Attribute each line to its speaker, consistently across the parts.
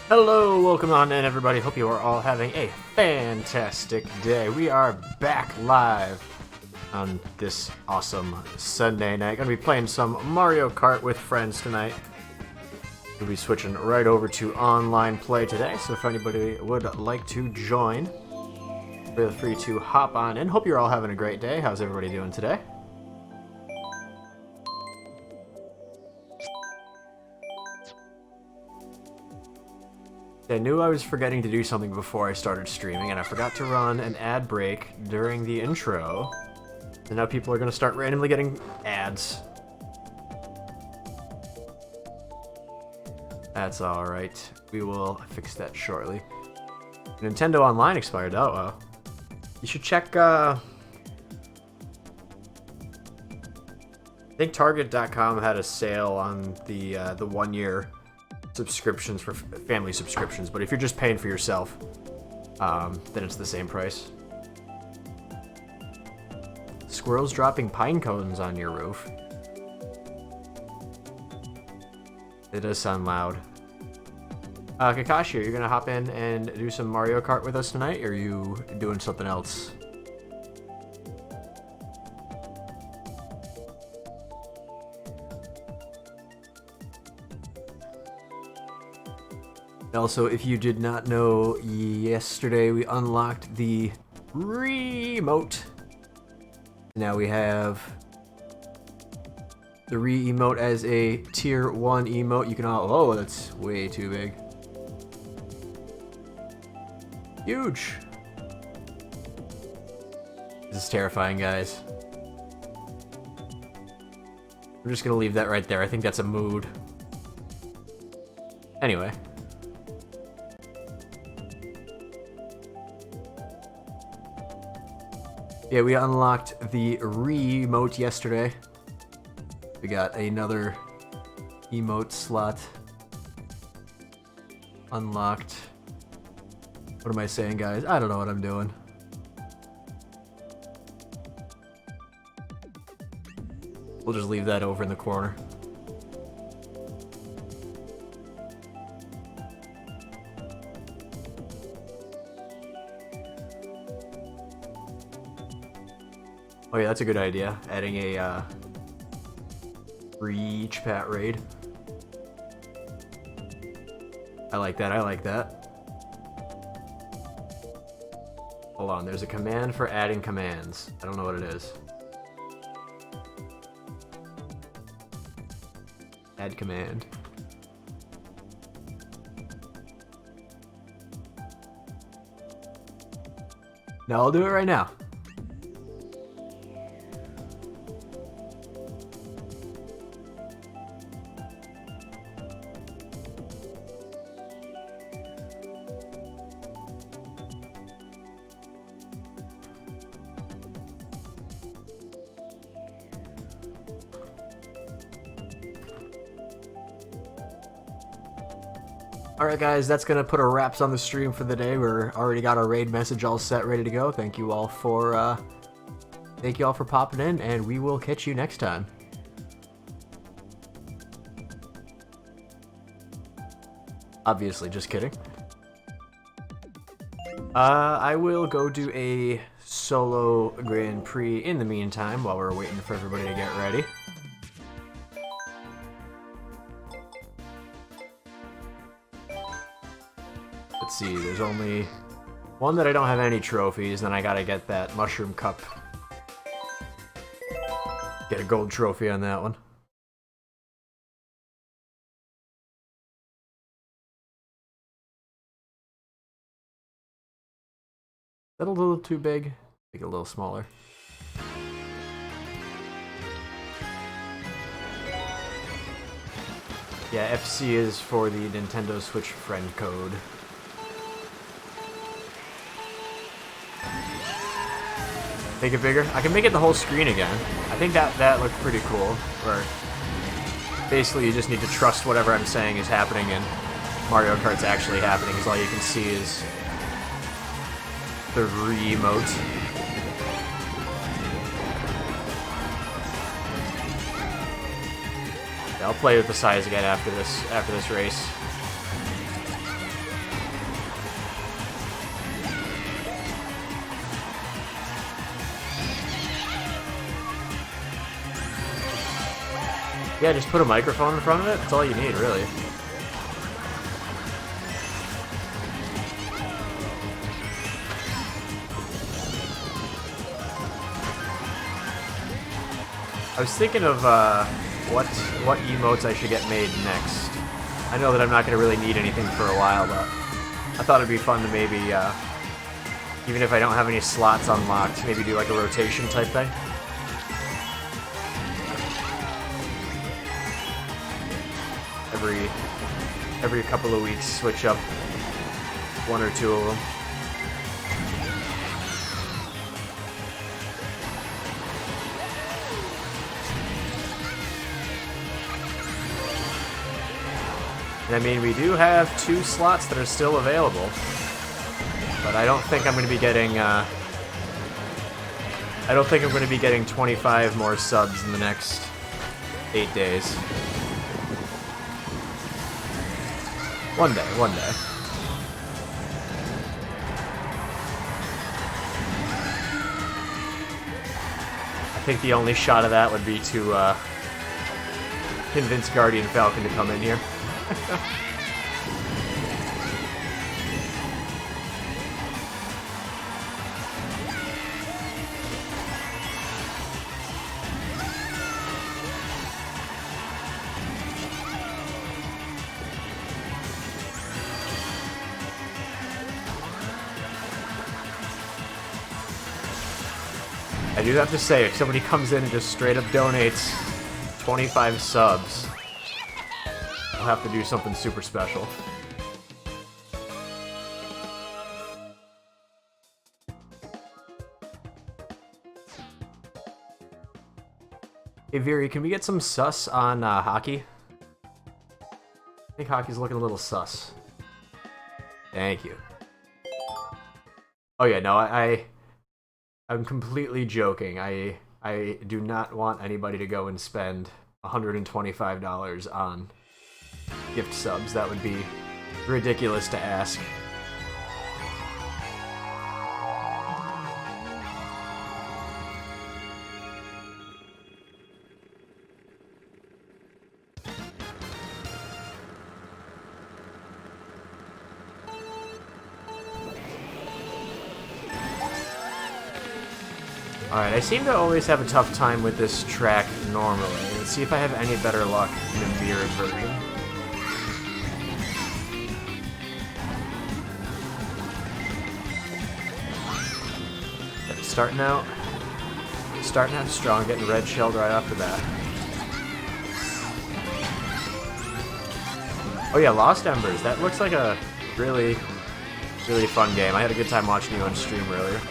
Speaker 1: Hello, welcome on in everybody. Hope you are all having a fantastic day. We are back live on this awesome Sunday night. Gonna be playing some Mario Kart with friends tonight. We'll be switching right over to online play today, so if anybody would like to join, feel free to hop on in. Hope you're all having a great day. How's everybody doing today? I knew I was forgetting to do something before I started streaming, and I forgot to run an ad break during the intro. And now people are going to start randomly getting ads. That's alright. We will fix that shortly. Nintendo Online expired. Oh, well. You should check, I think Target.com had a sale on the 1 year subscriptions for family subscriptions, but if you're just paying for yourself, then it's the same price. Squirrels dropping pine cones on your roof. It does sound loud. Kakashi, are you gonna hop in and do some Mario Kart with us tonight, or are you doing something else? Also, if you did not know, yesterday we unlocked the re-emote. Now we have the re-emote as a tier 1 emote. You can all... Oh, that's way too big. Huge. This is terrifying, guys. I'm just gonna leave that right there. I think that's a mood. Anyway. Yeah, we unlocked the re-emote yesterday. We got another emote slot unlocked. What am I saying, guys? I don't know what I'm doing. We'll just leave that over in the corner. Oh yeah, that's a good idea. Adding a reach pat raid. I like that, I like that. Hold on, there's a command for adding commands. I don't know what it is. Add command. No, I'll do it right now. Alright guys, that's going to put a wraps on the stream for the day. We're already got our raid message all set, ready to go. Thank you all for popping in, and we will catch you next time. Obviously, just kidding. I will go do a solo Grand Prix in the meantime while we're waiting for everybody to get ready. Let's see, there's only one that I don't have any trophies, then I gotta get that Mushroom Cup. Get a gold trophy on that one. Is that a little too big? Make it a little smaller. Yeah, FC is for the Nintendo Switch friend code. Make it bigger? I can make it the whole screen again. I think that looked pretty cool. Where basically you just need to trust whatever I'm saying is happening and Mario Kart's actually happening, because all you can see is the re-emote. Yeah, I'll play with the size again after this race. Yeah, just put a microphone in front of it. That's all you need, really. I was thinking of what emotes I should get made next. I know that I'm not going to really need anything for a while, but I thought it'd be fun to maybe, even if I don't have any slots unlocked, maybe do like a rotation type thing. Every couple of weeks, switch up one or two of them. And I mean, we do have 2 slots that are still available, but I don't think I'm going to be getting. I don't think I'm going to be getting 25 more subs in the next 8 days. One day. I think the only shot of that would be to convince Guardian Falcon to come in here. I do have to say, if somebody comes in and just straight up donates 25 subs, I'll have to do something super special. Hey Viri, can we get some sus on hockey? I think hockey's looking a little sus. Thank you. Oh yeah, no, I'm completely joking. I do not want anybody to go and spend $125 on gift subs. That would be ridiculous to ask. Alright, I seem to always have a tough time with this track normally. Let's see if I have any better luck in a mirrored version. Yep, starting out strong, getting red shelled right off the bat. Oh yeah, Lost Embers. That looks like a really fun game. I had a good time watching you on stream earlier.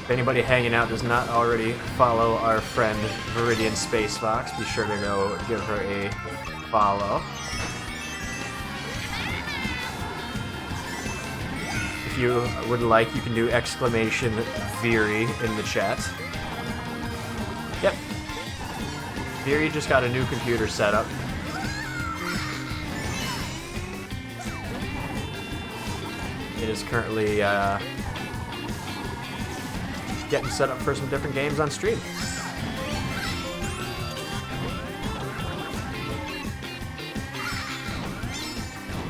Speaker 1: If anybody hanging out does not already follow our friend Viridian Space Fox, be sure to go give her a follow. If you would like, you can do exclamation Viri in the chat. Yep. Viri just got a new computer set up. It is currently getting set up for some different games on stream.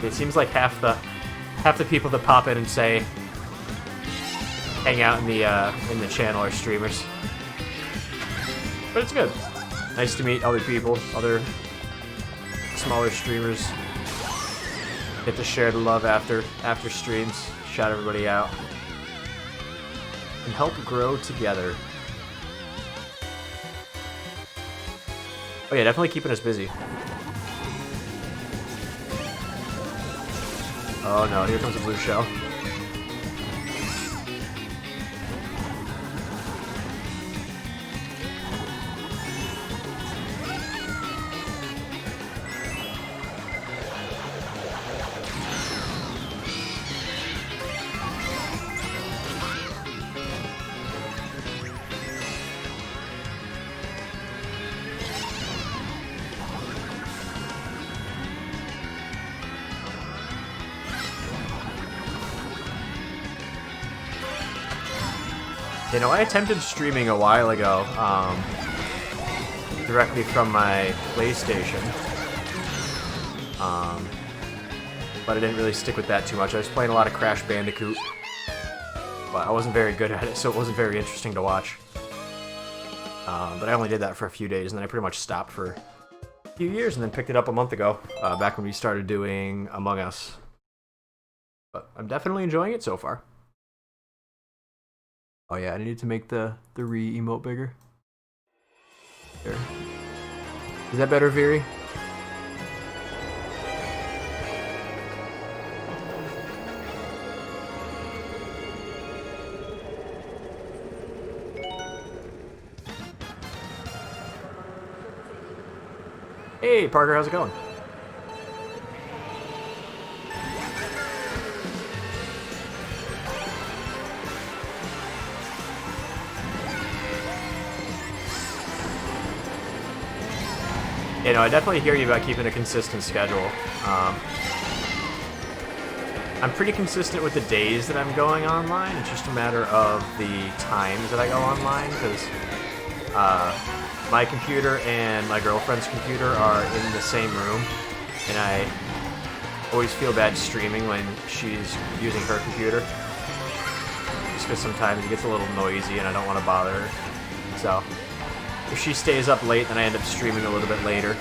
Speaker 1: It seems like half the people that pop in and say hang out in the channel are streamers. But it's good. Nice to meet other people, other smaller streamers. Get to share the love after streams, shout everybody out, and help grow together. Oh yeah, definitely keeping us busy. Oh no, here comes a blue shell. You know, I attempted streaming a while ago, directly from my PlayStation. But I didn't really stick with that too much. I was playing a lot of Crash Bandicoot, but I wasn't very good at it, so it wasn't very interesting to watch. But I only did that for a few days, and then I pretty much stopped for a few years, and then picked it up a month ago, back when we started doing Among Us. But I'm definitely enjoying it so far. Oh yeah, I need to make the re-emote bigger. There. Is that better, Viri? Hey, Parker, how's it going? You know, I definitely hear you about keeping a consistent schedule. I'm pretty consistent with the days that I'm going online. It's just a matter of the times that I go online, because my computer and my girlfriend's computer are in the same room, and I always feel bad streaming when she's using her computer, just because sometimes it gets a little noisy and I don't want to bother her. So if she stays up late, then I end up streaming a little bit later.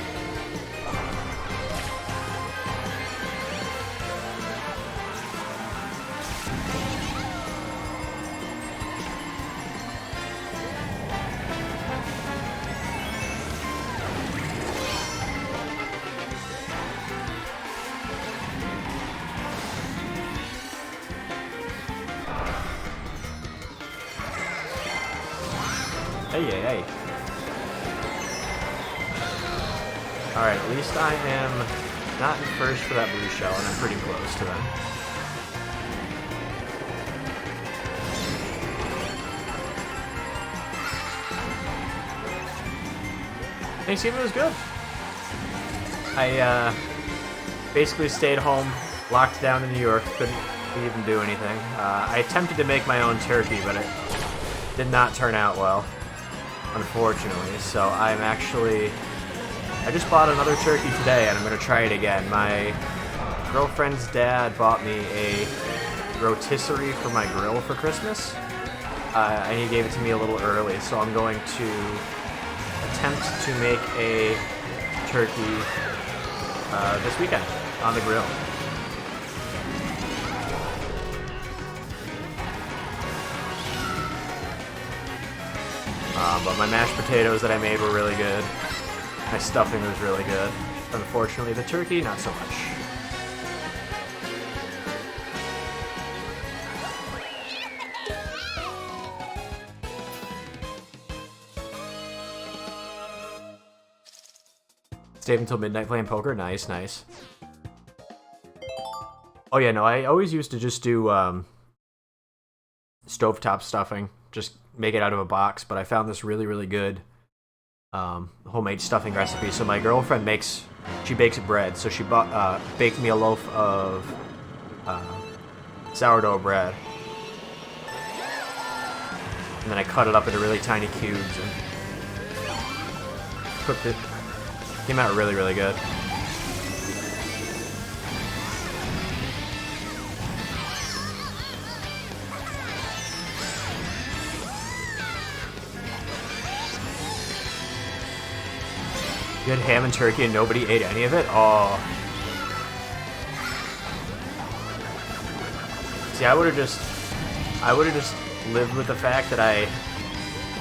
Speaker 1: Hey. Alright, at least I am not in first for that blue shell, and I'm pretty close to them. Thanksgiving was good. I basically stayed home, locked down in New York, couldn't even do anything. I attempted to make my own turkey, but it did not turn out well, unfortunately. So I just bought another turkey today, and I'm going to try it again. My girlfriend's dad bought me a rotisserie for my grill for Christmas, and he gave it to me a little early, so I'm going to attempt to make a turkey this weekend on the grill. But my mashed potatoes that I made were really good. My stuffing was really good. Unfortunately, the turkey, not so much. Stayed until midnight playing poker? Nice. Oh yeah, no, I always used to just do stovetop stuffing. Just make it out of a box, but I found this really good homemade stuffing recipe. So my girlfriend bakes bread, so she baked me a loaf of sourdough bread, and then I cut it up into really tiny cubes and cooked it. Came out really good. You had ham and turkey and nobody ate any of it? Oh. See, I would have just lived with the fact that I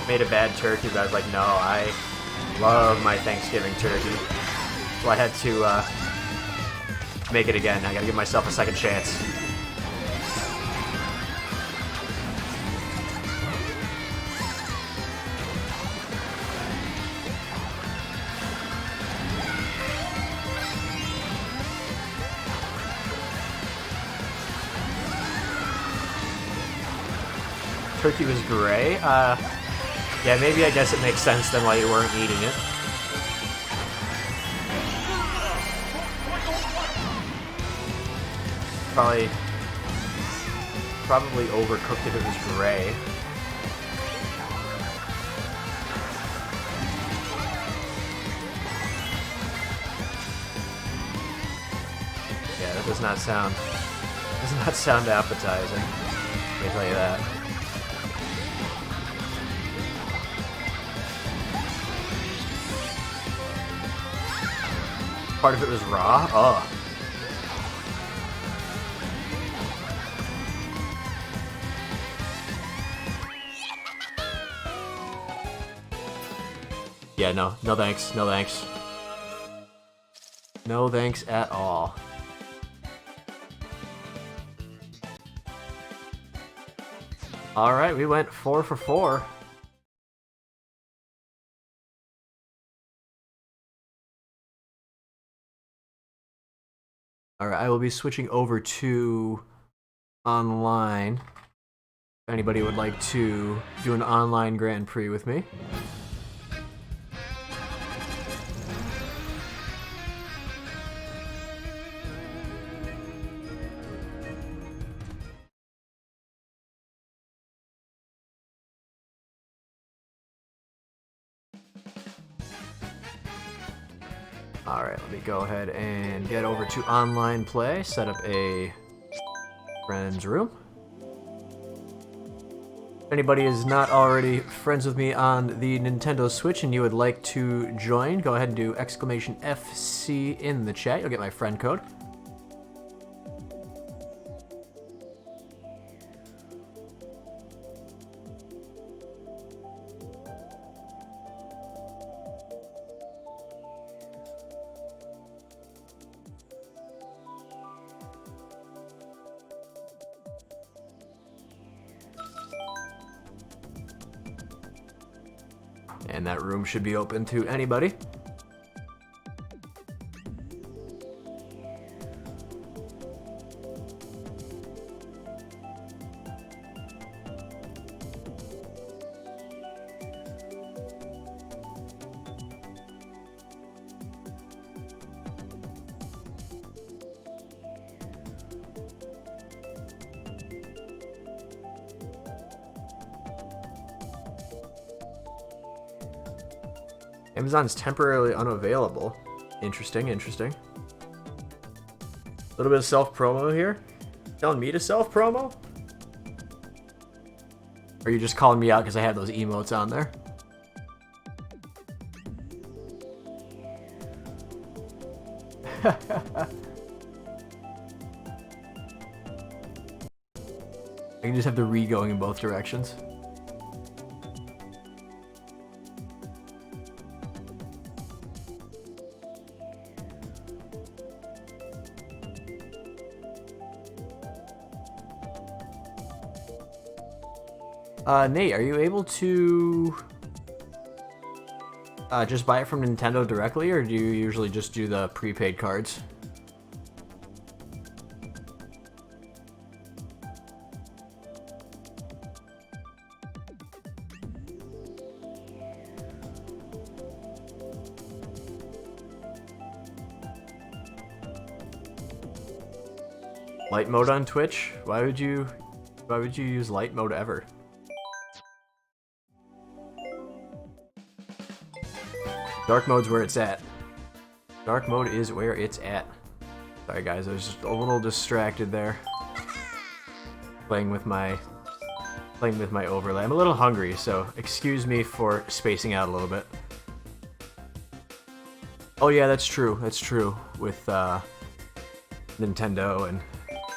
Speaker 1: made a bad turkey, but I was like, no, I love my Thanksgiving turkey. So I had to make it again. I gotta give myself a second chance. Turkey was gray? Yeah, maybe I guess it makes sense then why you weren't eating it. Probably overcooked if it was gray. does not sound appetizing. Let me tell you that. Part of it was raw? Oh. Yeah, no thanks, no thanks. No thanks at all. Alright, we went 4 for 4. Alright, I will be switching over to online. If anybody would like to do an online Grand Prix with me. Alright, let me go ahead and get over to online play, set up a friend's room. If anybody is not already friends with me on the Nintendo Switch and you would like to join, go ahead and do !FC in the chat. You'll get my friend code. And that room should be open to anybody. Amazon's temporarily unavailable. Interesting, interesting. A little bit of self-promo here. Telling me to self-promo? Or are you just calling me out because I have those emotes on there? I can just have the re going in both directions. Nate, are you able to just buy it from Nintendo directly, or do you usually just do the prepaid cards? Light mode on Twitch? Why would you use light mode ever? Dark mode's where it's at. Dark mode is where it's at. Sorry guys, I was just a little distracted there. Playing with my overlay. I'm a little hungry, so excuse me for spacing out a little bit. Oh yeah, that's true. That's true with Nintendo and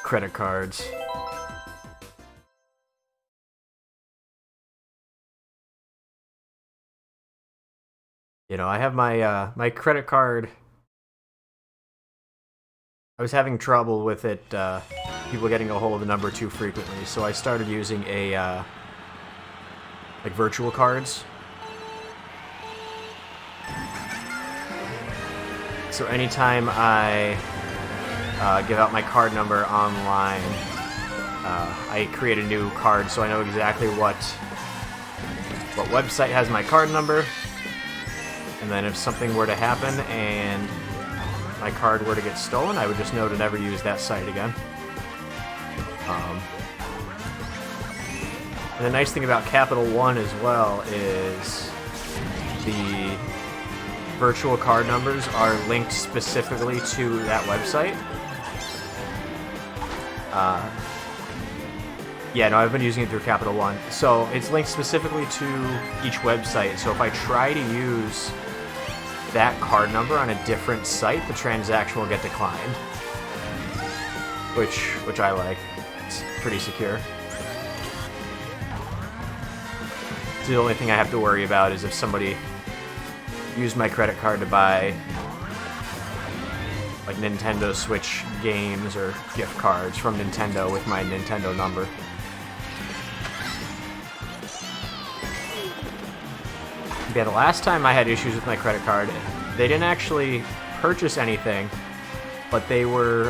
Speaker 1: credit cards. You know, I have my my credit card. I was having trouble with it, people getting a hold of the number too frequently, so I started using a like virtual cards. So anytime I give out my card number online, I create a new card so I know exactly what website has my card number. And then if something were to happen and my card were to get stolen, I would just know to never use that site again. And the nice thing about Capital One as well is the virtual card numbers are linked specifically to that website. Yeah, no, I've been using it through Capital One. So it's linked specifically to each website. So if I try to use that card number on a different site, the transaction will get declined. Which I like. It's pretty secure. So the only thing I have to worry about is if somebody used my credit card to buy like Nintendo Switch games or gift cards from Nintendo with my Nintendo number. Yeah, the last time I had issues with my credit card, they didn't actually purchase anything, but they were,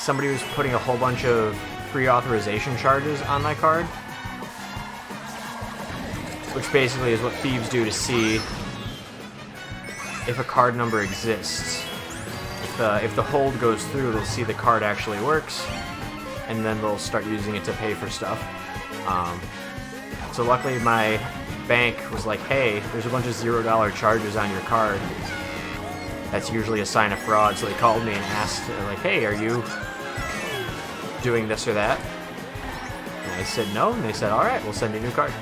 Speaker 1: somebody was putting a whole bunch of pre-authorization charges on my card, which basically is what thieves do to see if a card number exists. If the hold goes through, they'll see the card actually works, and then they'll start using it to pay for stuff. So luckily my bank was like, hey, there's a bunch of $0 charges on your card. That's usually a sign of fraud. So they called me and asked, like, hey, are you doing this or that? And I said no, and they said, all right, we'll send you a new card.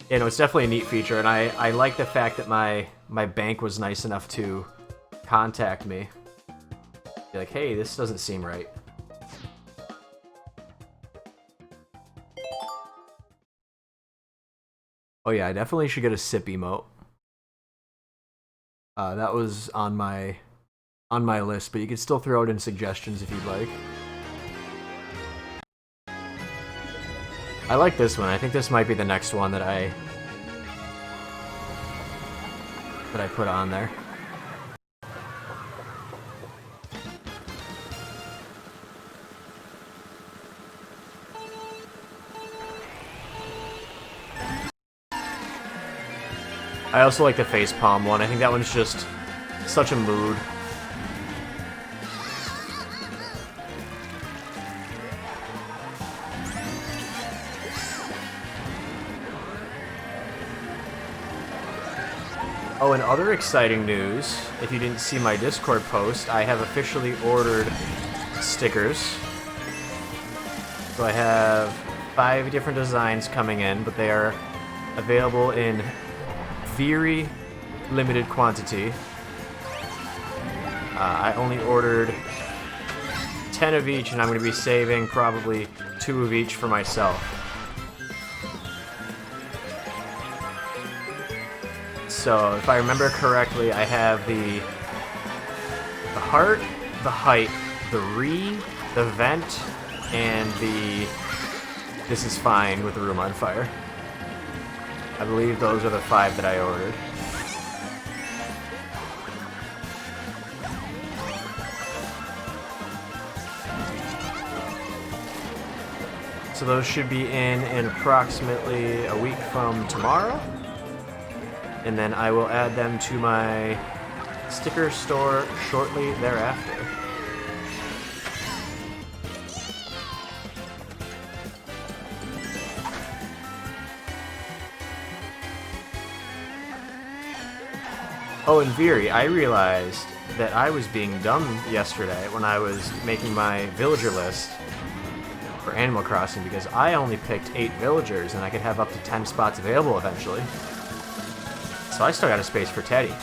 Speaker 1: You know, it's definitely a neat feature, and I like the fact that my bank was nice enough to contact me. Be like, hey, this doesn't seem right. Oh yeah, I definitely should get a sip emote. That was on my list, but you could still throw it in suggestions if you'd like. I like this one. I think this might be the next one that I put on there. I also like the facepalm one. I think that one's just such a mood. Oh, and other exciting news, if you didn't see my Discord post, I have officially ordered stickers. So I have 5 different designs coming in, but they are available in very limited quantity. I only ordered 10 of each, and I'm going to be saving probably 2 of each for myself. So, if I remember correctly, I have the heart, the height, the the vent, and the this is fine with the room on fire. I believe those are the 5 that I ordered. So those should be in approximately a week from tomorrow. And then I will add them to my sticker store shortly thereafter. Oh, and Veery, I realized that I was being dumb yesterday when I was making my villager list for Animal Crossing, because I only picked 8 villagers and I could have up to 10 spots available eventually. So I still got a space for Teddy.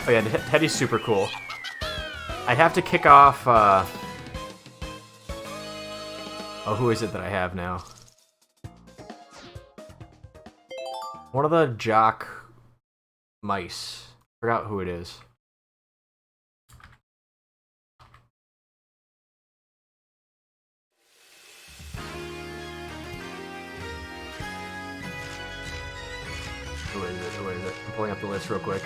Speaker 1: Oh yeah, Teddy's super cool. I have to kick off, oh, who is it that I have now? One of the jock mice. Forgot who it is. Who is it? Who is it? I'm pulling up the list real quick.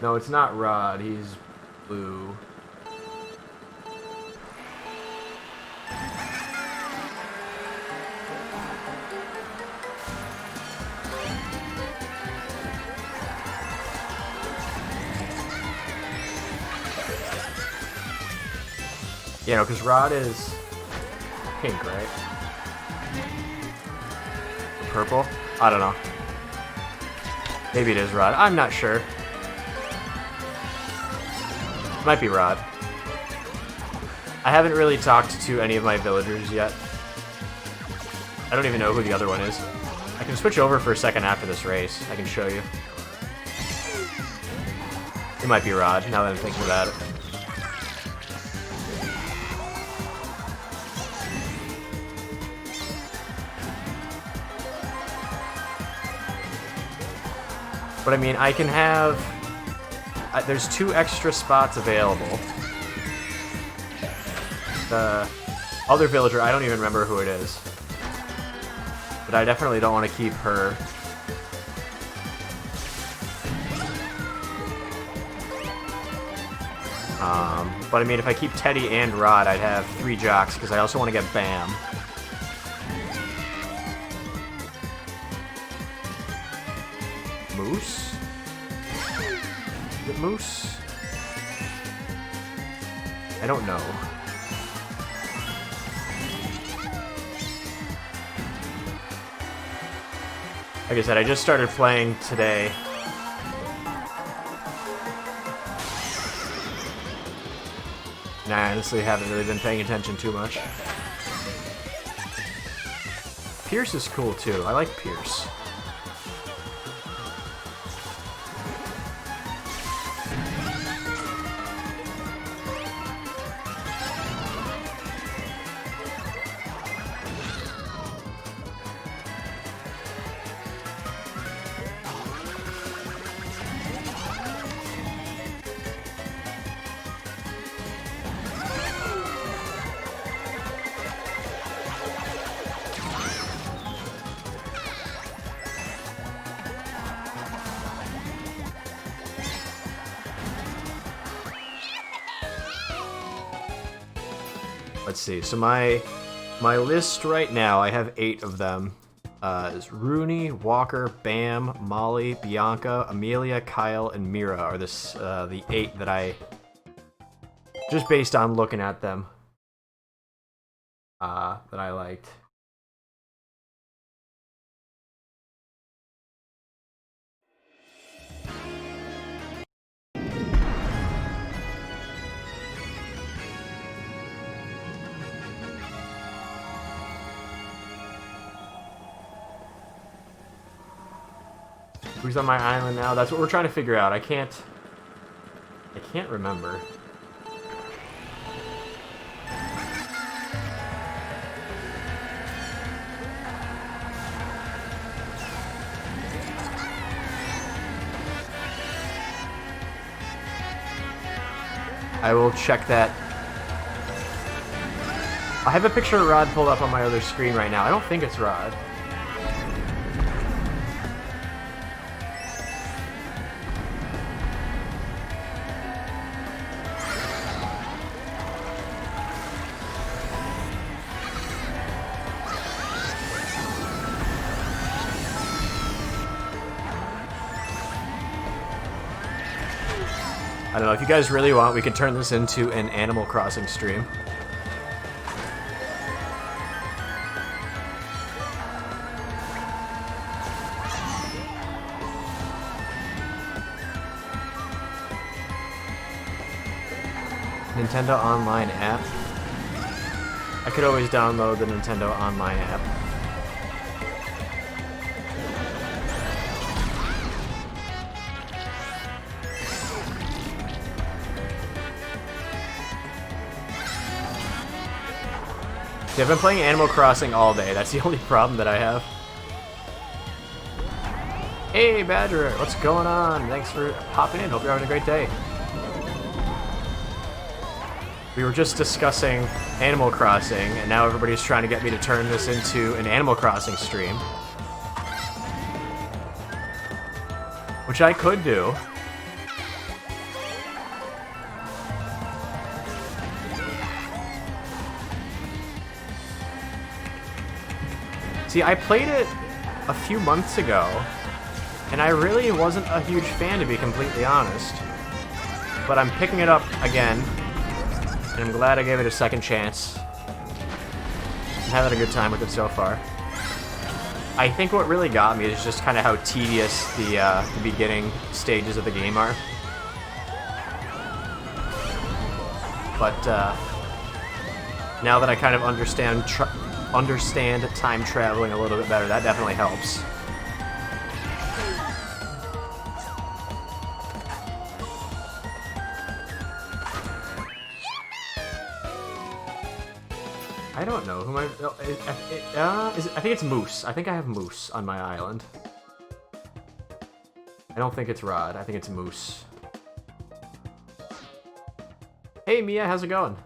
Speaker 1: No, it's not Rod. He's blue. You know, because Rod is pink, right? Purple? I don't know. Maybe it is Rod. I'm not sure. Might be Rod. I haven't really talked to any of my villagers yet. I don't even know who the other one is. I can switch over for a second after this race. I can show you. It might be Rod, now that I'm thinking about it. But I mean, I can have... there's 2 extra spots available. The other villager, I don't even remember who it is. But I definitely don't want to keep her. But I mean, if I keep Teddy and Rod, I'd have 3 jocks, because I also want to get Bam. Moose? Is it Moose? I don't know. Like I said, I just started playing today. And I honestly haven't really been paying attention too much. Pierce is cool too. I like Pierce. Let's see. So my list right now, I have 8 of them. Is Rooney, Walker, Bam, Molly, Bianca, Amelia, Kyle, and Mira are the 8 that I just based on looking at them that I liked. Who's on my island now? That's what we're trying to figure out. I can't remember. I will check that. I have a picture of Rod pulled up on my other screen right now. I don't think it's Rod. I don't know, if you guys really want, we can turn this into an Animal Crossing stream. Nintendo Online app. I could always download the Nintendo Online app. I've been playing Animal Crossing all day. That's the only problem that I have. Hey, Badger, what's going on? Thanks for hopping in. Hope you're having a great day. We were just discussing Animal Crossing, and now everybody's trying to get me to turn this into an Animal Crossing stream. Which I could do. See, I played it a few months ago, and I really wasn't a huge fan, to be completely honest. But I'm picking it up again, and And I'm glad I gave it a second chance. I'm having a good time with it so far. I think what really got me is just kind of how tedious the beginning stages of the game are. But now that I kind of understand time traveling a little bit better, that definitely helps. I don't know who I think it's Moose. I think I have Moose on my island. I don't think it's Rod. I think it's Moose. Hey Mia, how's it going?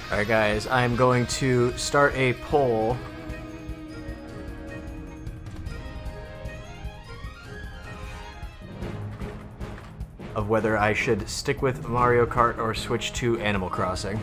Speaker 1: Alright guys, I'm going to start a poll. Of whether I should stick with Mario Kart or switch to Animal Crossing.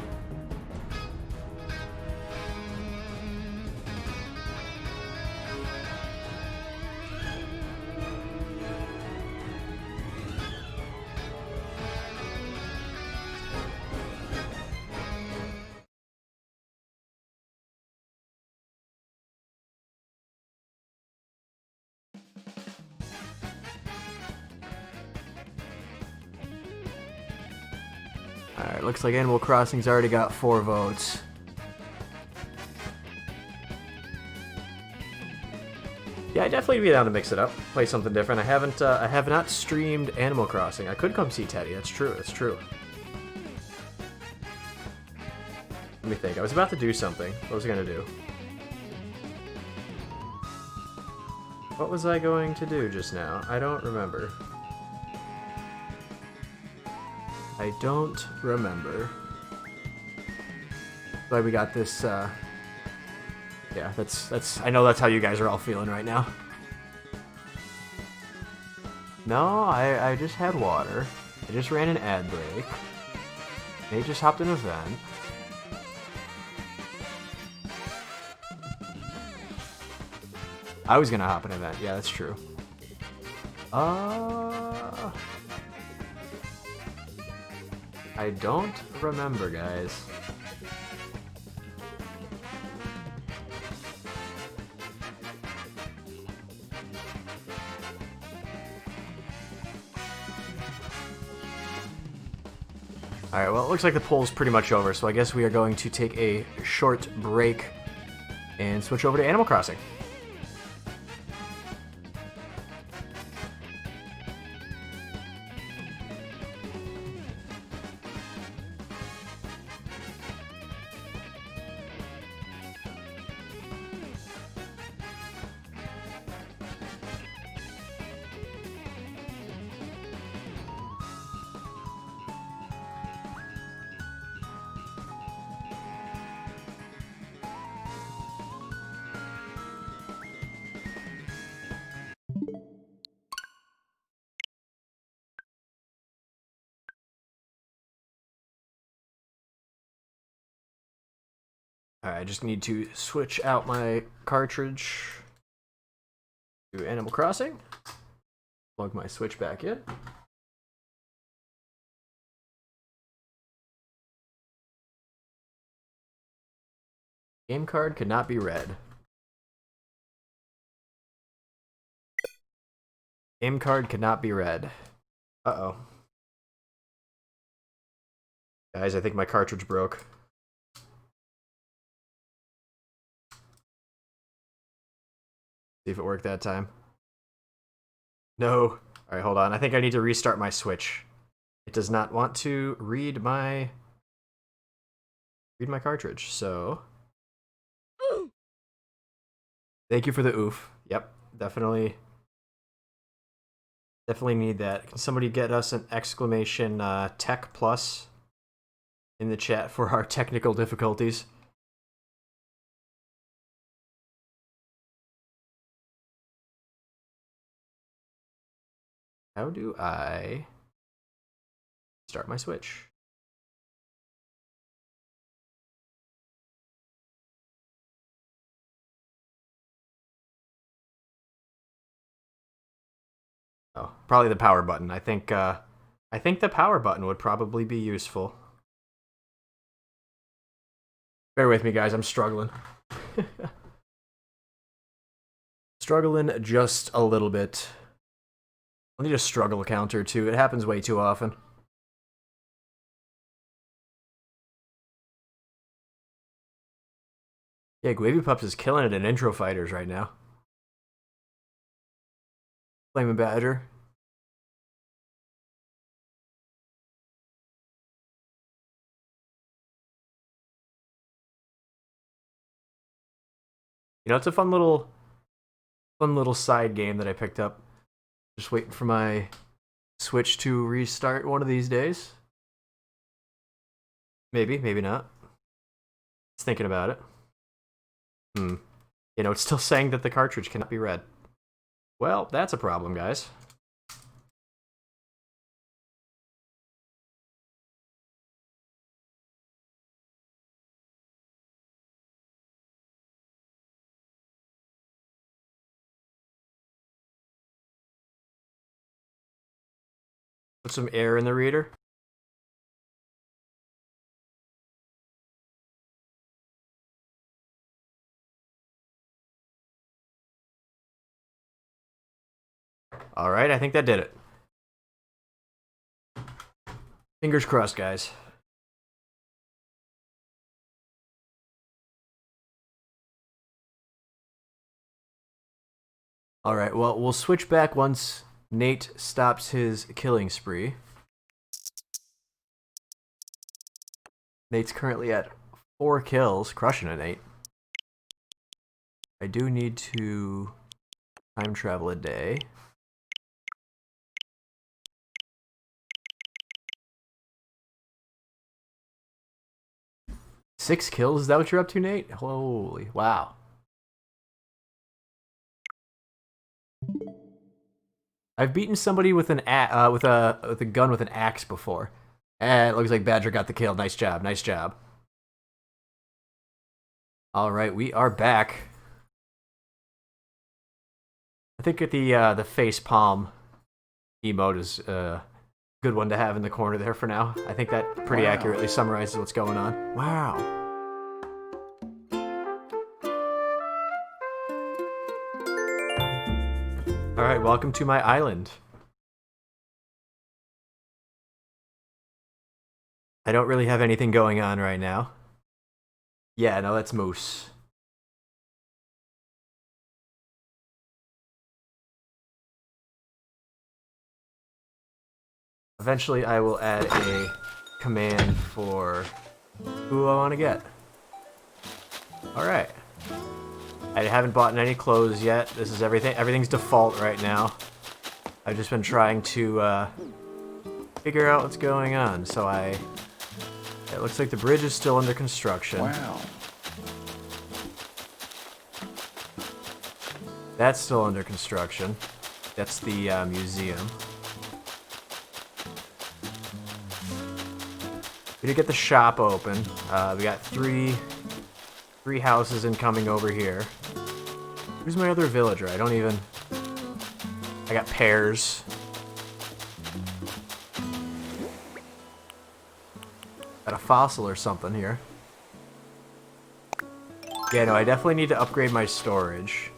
Speaker 1: Alright, looks like Animal Crossing's already got 4 votes. Yeah, I'd definitely be down to mix it up, play something different. I have not streamed Animal Crossing. I could come see Teddy, that's true, that's true. Let me think, I was about to do something. What was I gonna do? What was I going to do just now? I don't remember. I don't remember. Glad we got this, yeah, that's, I know that's how you guys are all feeling right now. No, I just had water. I just ran an ad break. They just hopped an event. I was gonna hop an event, yeah, that's true. I don't remember, guys. Alright, well, it looks like the poll's pretty much over, so I guess we are going to take a short break and switch over to Animal Crossing. Alright, I just need to switch out my cartridge to Animal Crossing. Plug my Switch back in. Game card could not be read. Game card could not be read. Uh-oh. Guys, I think my cartridge broke. See if it worked that time. No. Alright, hold on. I think I need to restart my Switch. It does not want to read my cartridge, so thank you for the oof. Yep, definitely need that. Can somebody get us an exclamation tech plus in the chat for our technical difficulties? How do I start my Switch? Oh, probably the power button. I think the power button would probably be useful. Bear with me, guys. I'm struggling. Struggling just a little bit. I'll need a struggle counter, too. It happens way too often. Yeah, Gravy Pups is killing it in intro fighters right now. Flaming Badger. You know, it's a fun little side game that I picked up. Just waiting for my Switch to restart one of these days. Maybe, maybe not. Just thinking about it. You know, it's still saying that the cartridge cannot be read. Well, that's a problem, guys. Put some air in the reader. Alright, I think that did it. Fingers crossed, guys. Alright, well, we'll switch back once Nate stops his killing spree. Nate's currently at 4 kills, crushing it, Nate. I do need to time travel a day. Six kills? Is that what you're up to, Nate? Holy wow! I've beaten somebody with an with a gun with an axe before. And it looks like Badger got the kill. Nice job, nice job. All right, we are back. I think the face palm emote is a good one to have in the corner there for now. I think that pretty accurately summarizes what's going on. Wow. All right, welcome to my island. I don't really have anything going on right now. Yeah, no, that's Moose. Eventually, I will add a command for who I want to get. Alright. I haven't bought any clothes yet. This is everything. Everything's default right now. I've just been trying to figure out what's going on. So it looks like the bridge is still under construction.
Speaker 2: Wow.
Speaker 1: That's still under construction. That's the museum. We did get the shop open. We got three houses incoming over here. Who's my other villager? I don't even... I got pears. Got a fossil or something here. Yeah, no, I definitely need to upgrade my storage.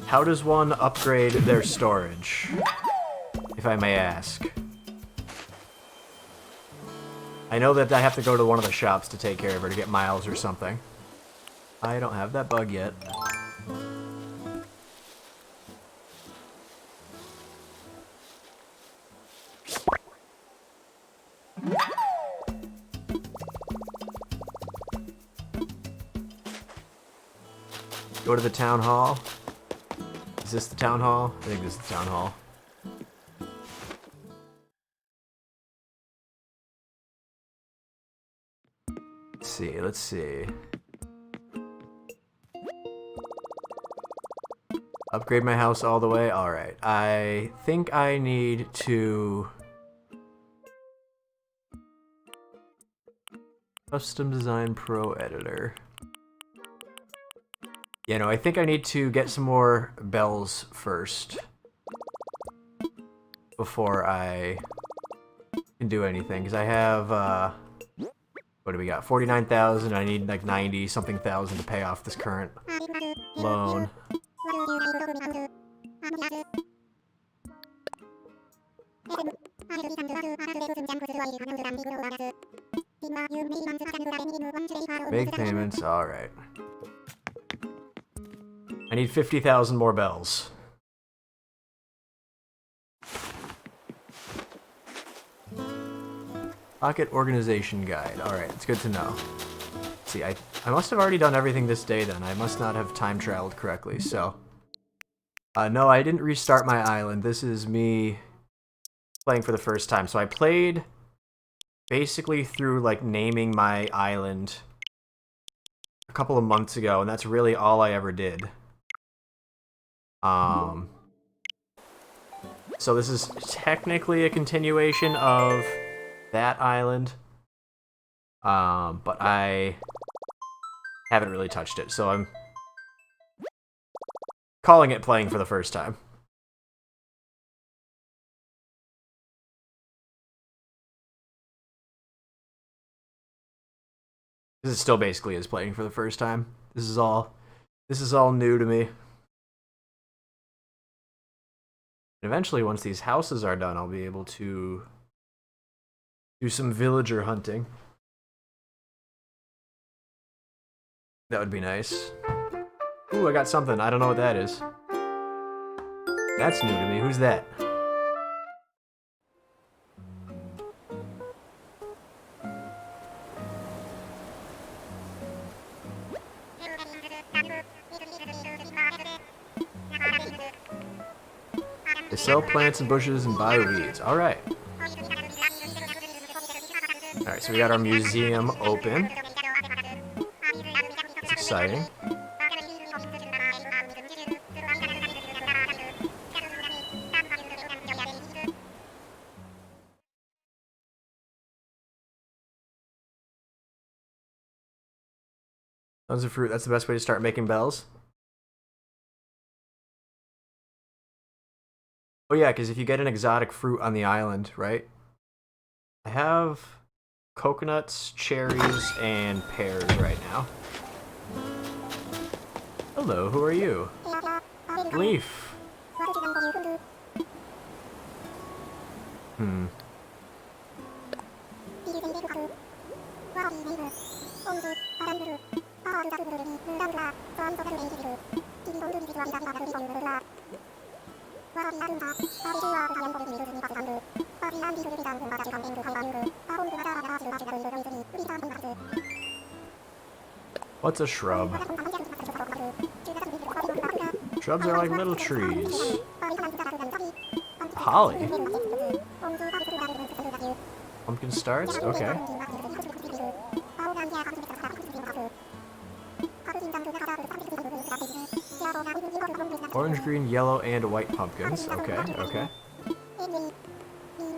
Speaker 1: How does one upgrade their storage, if I may ask? I know that I have to go to one of the shops to take care of her to get miles or something. I don't have that bug yet. Go to the town hall. Is this the town hall? I think this is the town hall. Let's see. Upgrade my house all the way? Alright. I think I need to... Custom Design Pro Editor. Yeah, no, I think I need to get some more bells first. Before I can do anything. Because I have, what do we got? 49,000. I need like 90-something thousand to pay off this current loan. Make payments, alright. I need 50,000 more bells. Pocket Organization Guide. Alright, it's good to know. See, I must have already done everything this day then. I must not have time traveled correctly, so... no, I didn't restart my island. This is me playing for the first time. So I played basically through, like, naming my island a couple of months ago, and that's really all I ever did. So this is technically a continuation of that island, but I haven't really touched it, so I'm calling it playing for the first time. This is still basically as playing for the first time. This is all new to me. And eventually, once these houses are done, I'll be able to do some villager hunting. That would be nice. Ooh, I got something. I don't know what that is. That's new to me. Who's that? They sell plants and bushes and buy weeds. Alright. Alright, so we got our museum open. That's exciting. Tons of fruit. That's the best way to start making bells. Oh yeah, because if you get an exotic fruit on the island, right? I have coconuts, cherries, and pears right now. Hello, who are you? Leaf. What's a shrub? Shrubs are like little trees. Holly? Pumpkin starts? Okay. Orange, green, yellow, and white pumpkins. Okay, okay.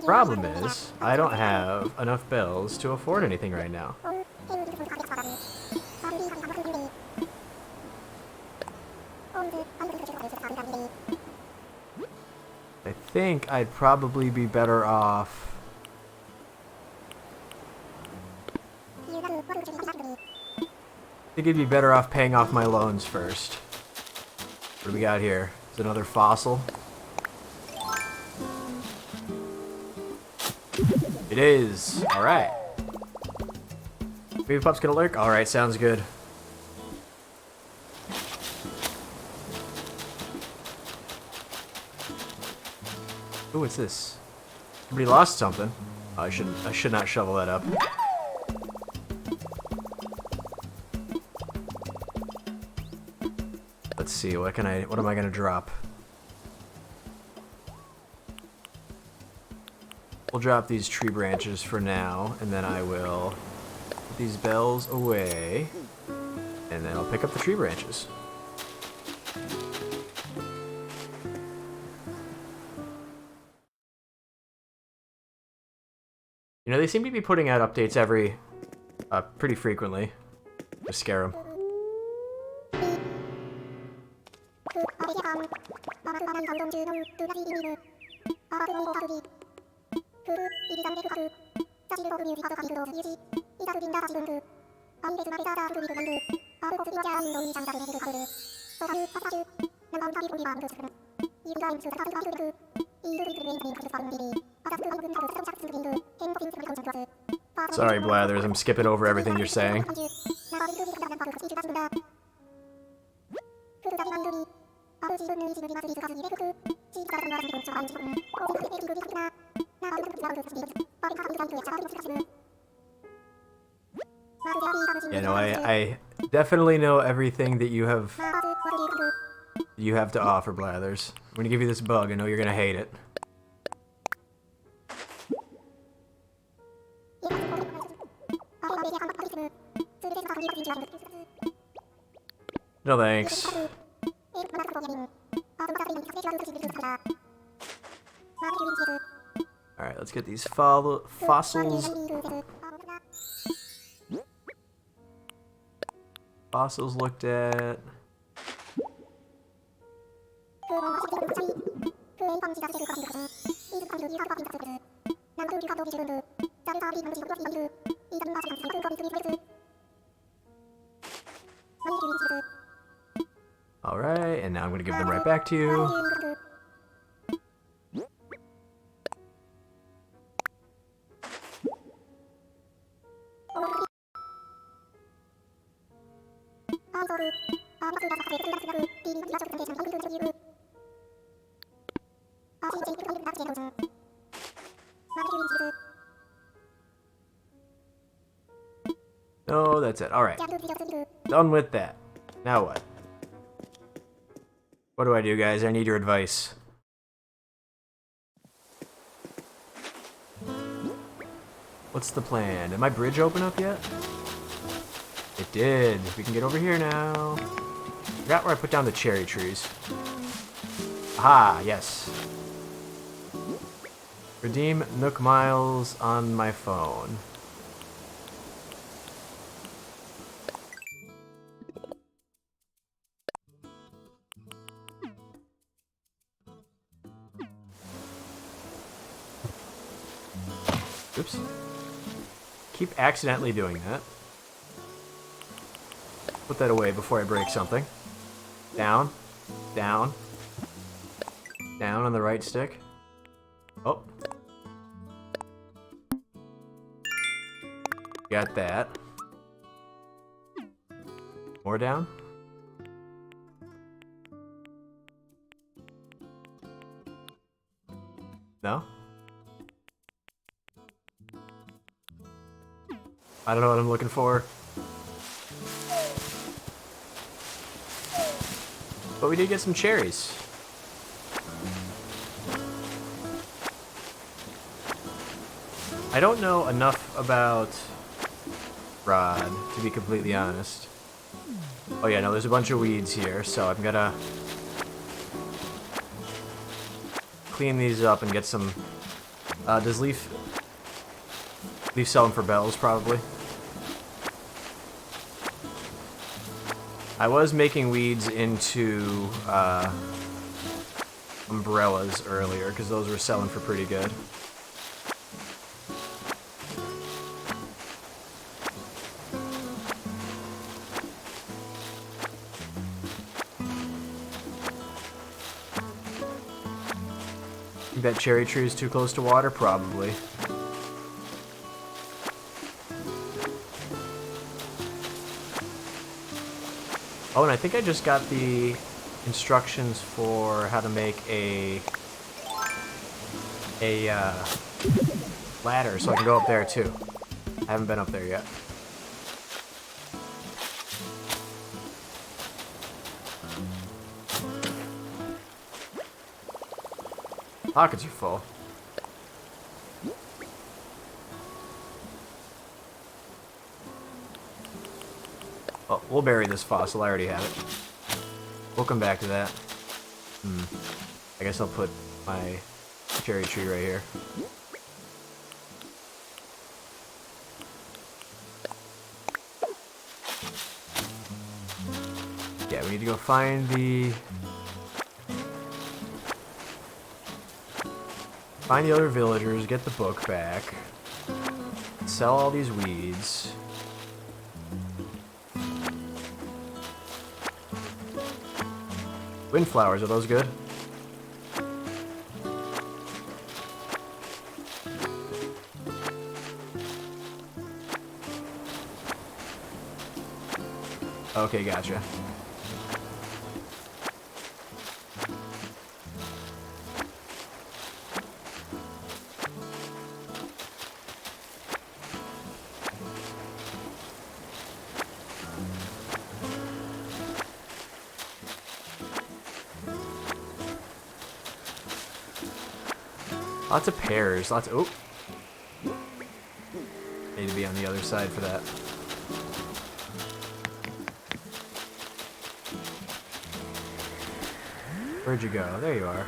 Speaker 1: Problem is, I don't have enough bells to afford anything right now. I think I'd probably be better off... I think I'd be better off paying off my loans first. What do we got here? Is it another fossil? It is! Alright. Baby pup's gonna lurk? Alright, sounds good. Ooh, what's this? Somebody lost something. Oh, I should not shovel that up. Let's see, what am I gonna drop? We'll drop these tree branches for now, and then I will put these bells away, and then I'll pick up the tree branches. You know, they seem to be putting out updates pretty frequently. To scare them. Sorry, Blathers, I'm skipping over everything you're saying. You know, I definitely know everything that you have to offer, Blathers. I'm gonna give you this bug. I know you're gonna hate it. No thanks. Alright, let's get these fossils. Fossils looked at. Alright, and now I'm going to give them right back to you. No, that's it. Alright. Done with that. Now what? What do I do, guys? I need your advice. What's the plan? Did my bridge open up yet? It did. We can get over here now. Forgot where I put down the cherry trees. Aha, yes. Redeem Nook Miles on my phone. Oops. Keep accidentally doing that. Put that away before I break something. Down. Down. Down on the right stick. Oh. Got that. More down. No? I don't know what I'm looking for. But we did get some cherries. I don't know enough about Rod, to be completely honest. Oh yeah, no, there's a bunch of weeds here, so I'm gonna clean these up and get some... does Leaf sell them for bells, probably? I was making weeds into umbrellas earlier, because those were selling for pretty good. You bet cherry tree is too close to water? Probably. Oh, and I think I just got the instructions for how to make a ladder, so I can go up there too. I haven't been up there yet. Pockets are full. Oh, we'll bury this fossil. I already have it. We'll come back to that. I guess I'll put my cherry tree right here. Yeah, we need to go find the other villagers, get the book back, sell all these weeds. Windflowers, are those good? Okay, gotcha. Lots of pears, lots of... Oh! Need to be on the other side for that. Where'd you go? There you are.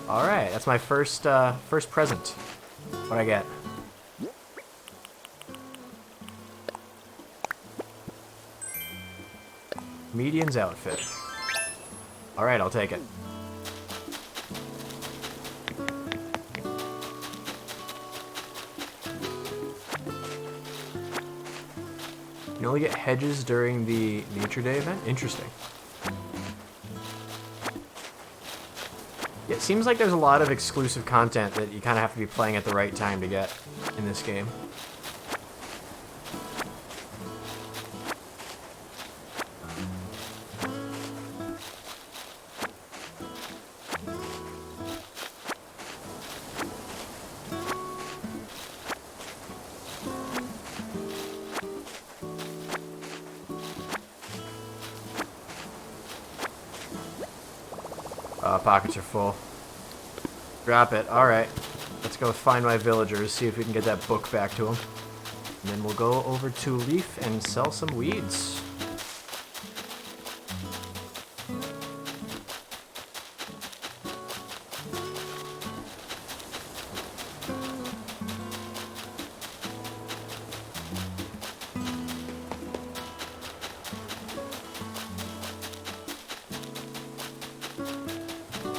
Speaker 1: Alright, that's my first present. What'd I get? Median's outfit. Alright, I'll take it. You can only get hedges during the Nature Day event? Interesting. Yeah, it seems like there's a lot of exclusive content that you kind of have to be playing at the right time to get in this game. Pockets are full. Drop it. Alright. Let's go find my villagers, see if we can get that book back to them. And then we'll go over to Leaf and sell some weeds.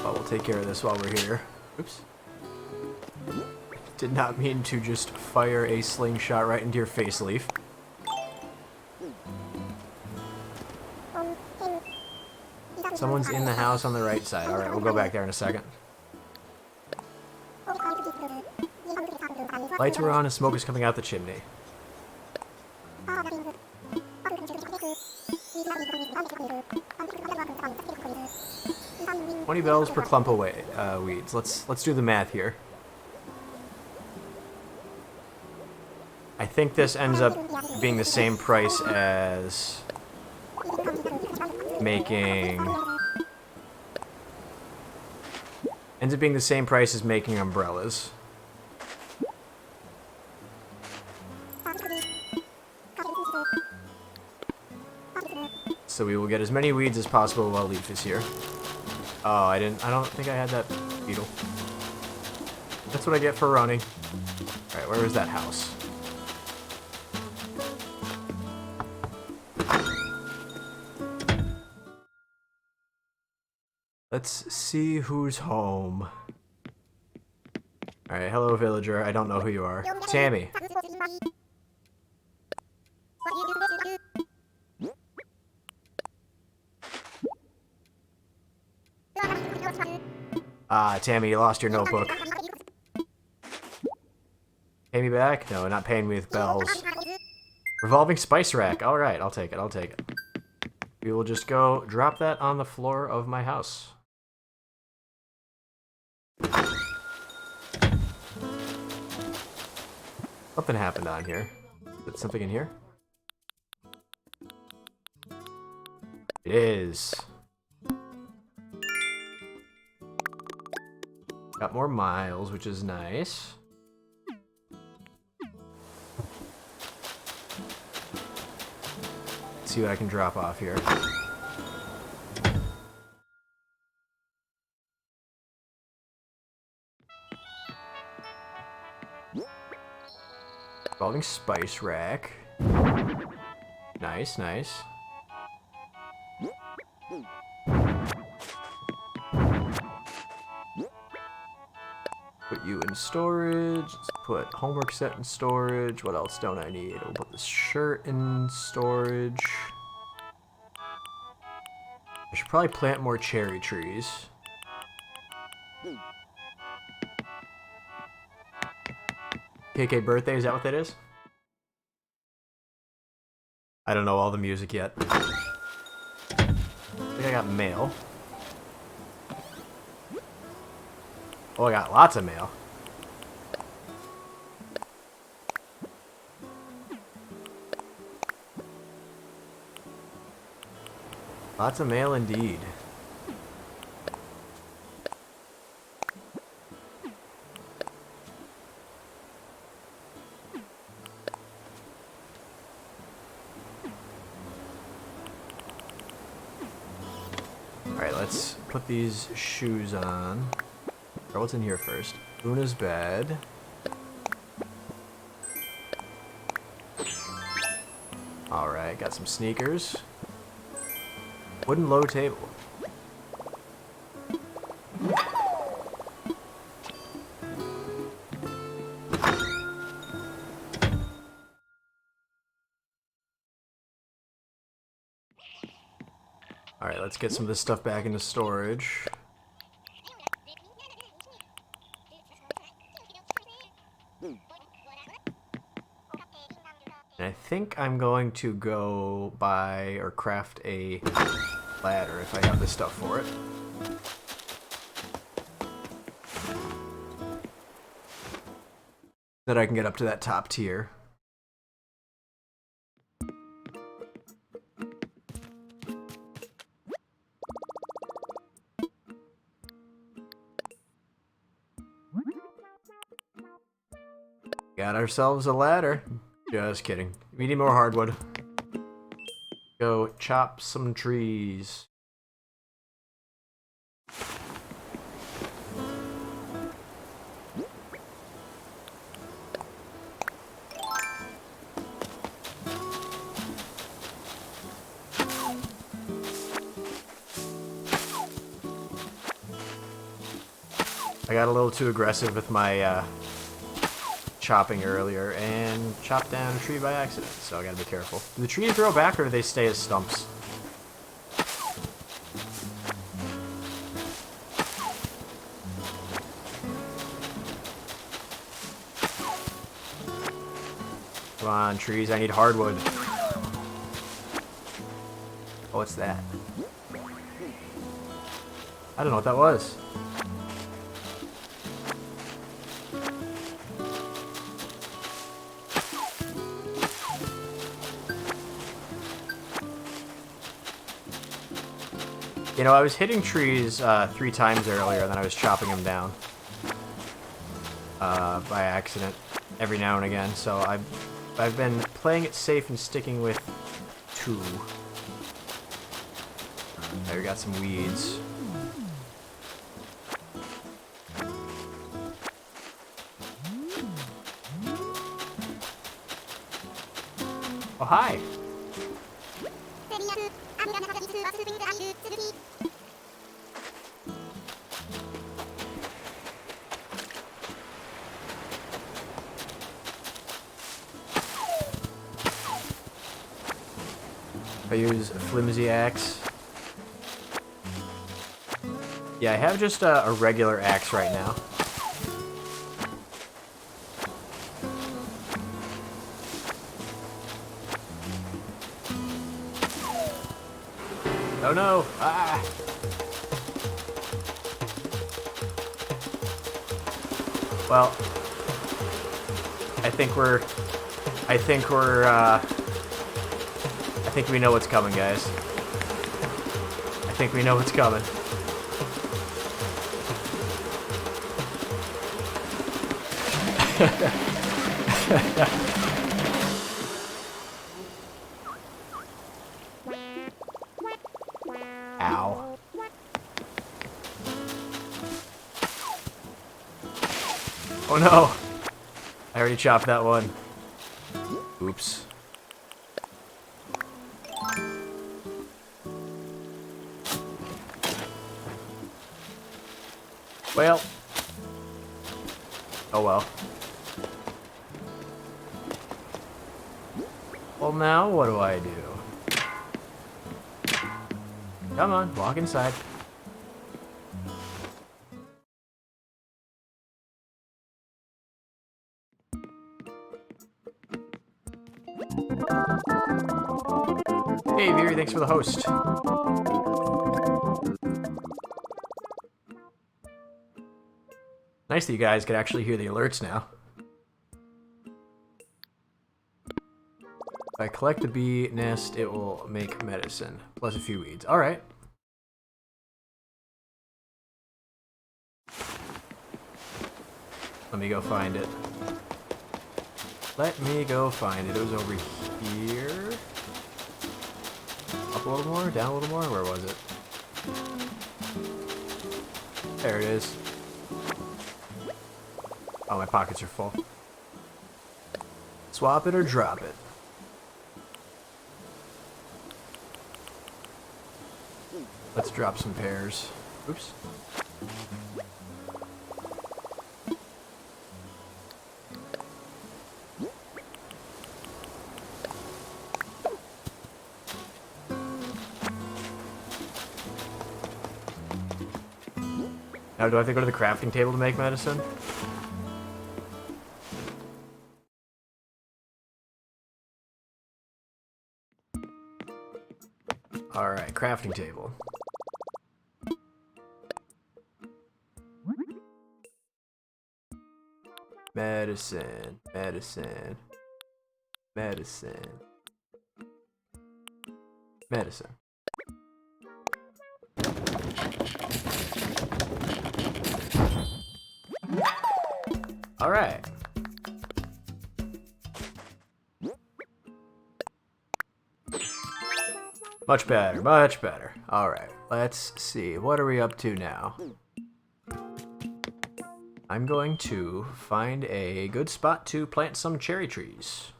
Speaker 1: We'll take care of this while we're here. Oops. Did not mean to just fire a slingshot right into your face, Leaf. Someone's in the house on the right side. Alright, we'll go back there in a second. Lights were on and smoke is coming out the chimney. 20 bells per clump of weeds. Let's do the math here. I think this ends up being the same price as making... Ends up being the same price as making umbrellas. So we will get as many weeds as possible while Leaf is here. Oh, I don't think I had that beetle. That's what I get for running. Alright, where is that house? Let's see who's home. Alright, hello villager. I don't know who you are. Tammy. Ah, Tammy, you lost your notebook. Pay me back? No, not paying me with bells. Revolving spice rack. Alright, I'll take it, I'll take it. We will just go drop that on the floor of my house. Something happened on here. Is there something in here? It is. Got more miles, which is nice. Let's see what I can drop off here. Revolving spice rack. Nice, nice. Put you in storage. Let's put homework set in storage. What else don't I need? We'll put this shirt in storage. I should probably plant more cherry trees. KK birthday, is that what that is? I don't know all the music yet. I think I got mail. Oh, I got lots of mail. Lots of mail indeed. Alright, let's put these shoes on. Or what's in here first? Luna's bed. Alright, got some sneakers. Wooden low table. Alright, let's get some of this stuff back into storage. And I think I'm going to go buy or craft a ladder if I have the stuff for it. That I can get up to that top tier. Got ourselves a ladder. Just kidding. We need more hardwood. Go chop some trees. I got a little too aggressive with my chopping earlier and chopped down a tree by accident, so I gotta be careful. Do the trees grow back or do they stay as stumps? Come on, trees, I need hardwood. Oh, what's that? I don't know what that was. You know, I was hitting trees 3 times earlier, and then I was chopping them down by accident every now and again. So I've been playing it safe and sticking with 2. There, we got some weeds. Oh, hi. I use a flimsy axe. Yeah, I have just a regular axe right now. Oh no! Ah! Well, I think we know what's coming, guys. I think we know what's coming. Ow. Oh no! I already chopped that one. Oops. Well. Oh well. Well, now what do I do? Come on, walk inside. Hey, Veery, thanks for the host. Nice that you guys can actually hear the alerts now. If I collect the bee nest, it will make medicine, plus a few weeds. Alright. Let me go find it. Let me go find it. It was over here. Up a little more, down a little more. Where was it? There it is. Oh, my pockets are full. Swap it or drop it. Let's drop some pears. Oops. Now, do I have to go to the crafting table to make medicine? Alright, crafting table. Medicine, medicine, medicine, medicine. Alright. Much better, much better. Alright, let's see. What are we up to now? I'm going to find a good spot to plant some cherry trees.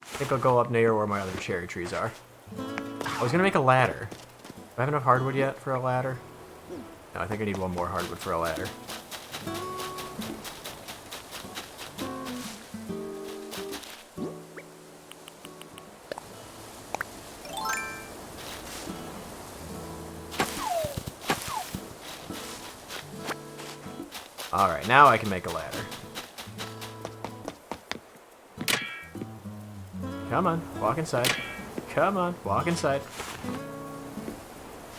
Speaker 1: I think I'll go up near where my other cherry trees are. I was gonna make a ladder. Do I have enough hardwood yet for a ladder? No, I think I need one more hardwood for a ladder. Alright, now I can make a ladder. Come on, walk inside. Come on, walk inside.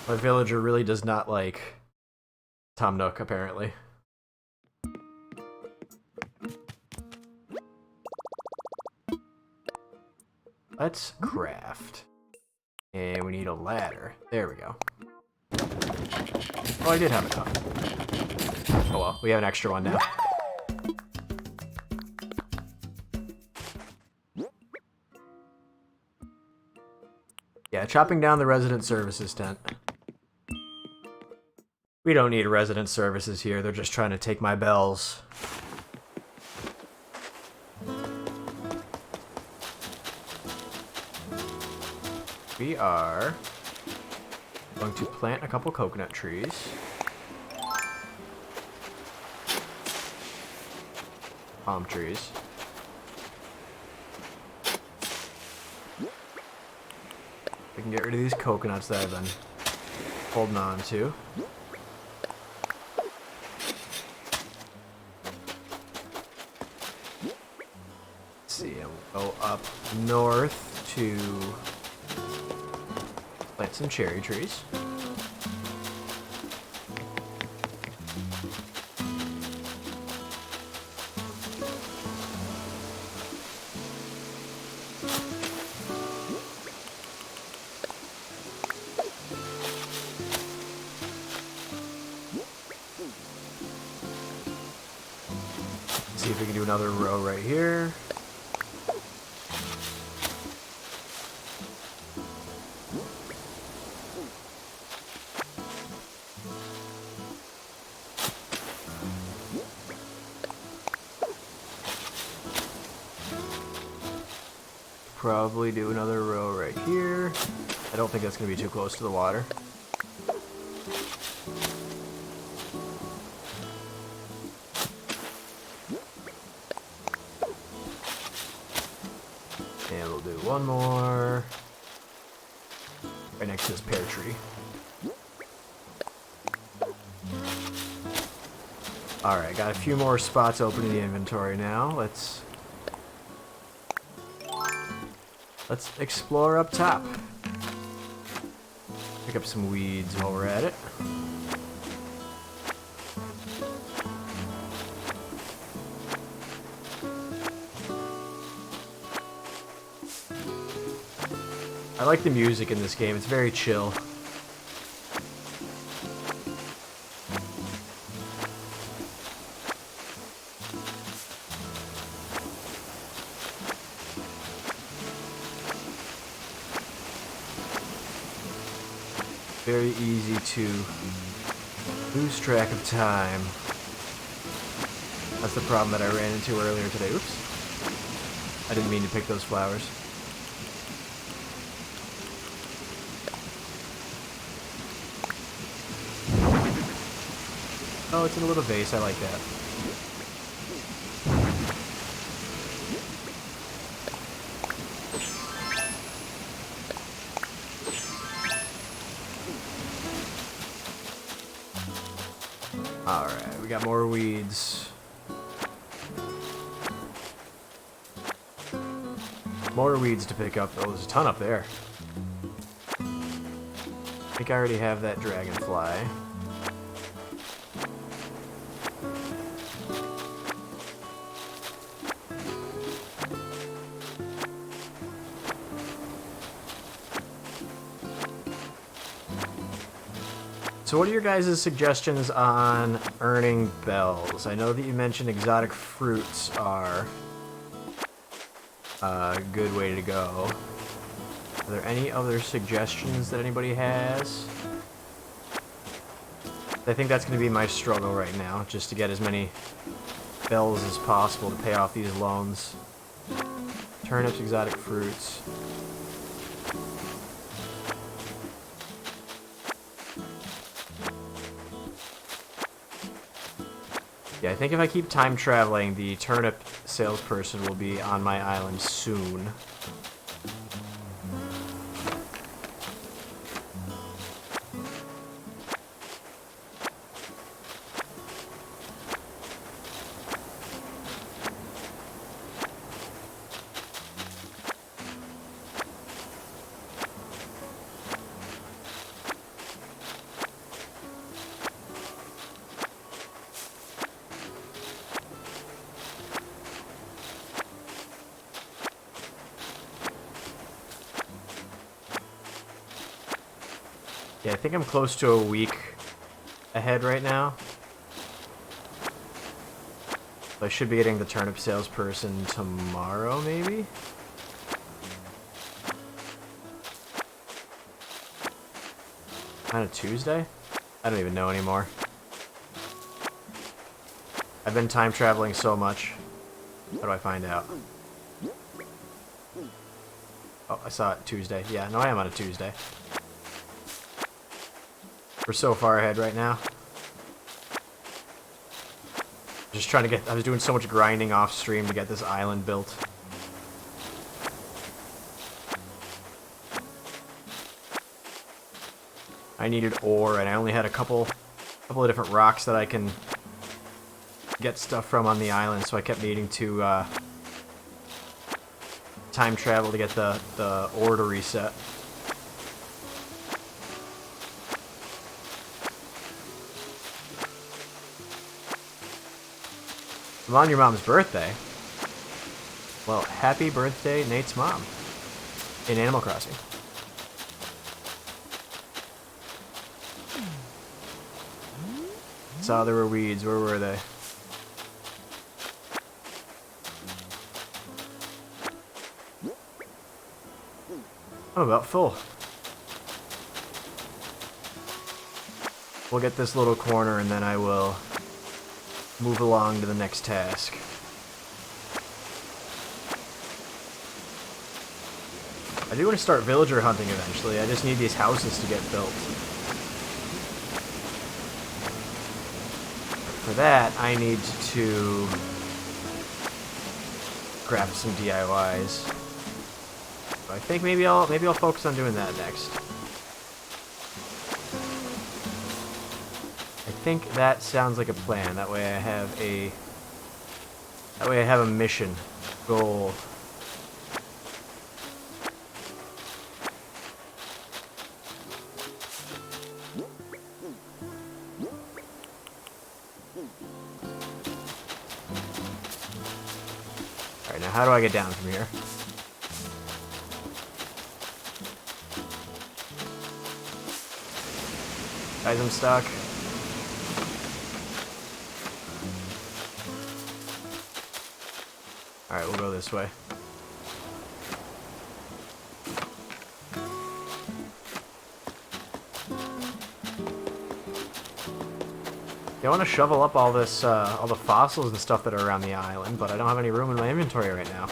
Speaker 1: My villager really does not like Tom Nook, apparently. Let's craft. And we need a ladder. There we go. Oh, I did have enough. Oh well, we have an extra one now. Yeah, chopping down the resident services tent. We don't need resident services here, they're just trying to take my bells. We are going to plant a couple coconut trees. Palm trees. We can get rid of these coconuts that I've been holding on to. Let's see, and we'll go up north to plant some cherry trees. See if we can do another row right here. probably do another row right here. I don't think that's going to be too close to the water. And we'll do one more right next to this pear tree. Alright, got a few more spots open in the inventory now. Let's explore up top. Pick up some weeds while we're at it. I like the music in this game. It's very chill. Very easy to lose track of time. That's the problem that I ran into earlier today. Oops. I didn't mean to pick those flowers. Oh, it's in a little vase. I like that. Alright, we got more weeds. More weeds to pick up. Oh, there's a ton up there. I think I already have that dragonfly. So what are your guys' suggestions on earning bells? I know that you mentioned exotic fruits are a good way to go. Are there any other suggestions that anybody has? I think that's going to be my struggle right now, just to get as many bells as possible to pay off these loans. Turnips, exotic fruits. Yeah, I think if I keep time traveling, the turnip salesperson will be on my island soon. Yeah, I think I'm close to a week ahead right now. So I should be getting the turnip salesperson tomorrow, maybe? Kind of Tuesday? I don't even know anymore. I've been time traveling so much. How do I find out? Oh, I saw it Tuesday. Yeah, no, I am on a Tuesday. We're so far ahead right now. Just trying to get... I was doing so much grinding off stream to get this island built. I needed ore, and I only had a couple of different rocks that I can get stuff from on the island, so I kept needing to time travel to get the ore to reset. I'm on your mom's birthday. Well, happy birthday, Nate's mom. In Animal Crossing. Saw there were weeds. Where were they? I'm about full. We'll get this little corner and then I will move along to the next task. I do want to start villager hunting eventually. I just need these houses to get built. For that, I need to grab some DIYs. So I think maybe I'll focus on doing that next. I think that sounds like a plan. That way I have a mission goal. Alright, now how do I get down from here? Guys, I'm stuck. Alright, we'll go this way. I want to shovel up all this, all the fossils and stuff that are around the island, but I don't have any room in my inventory right now.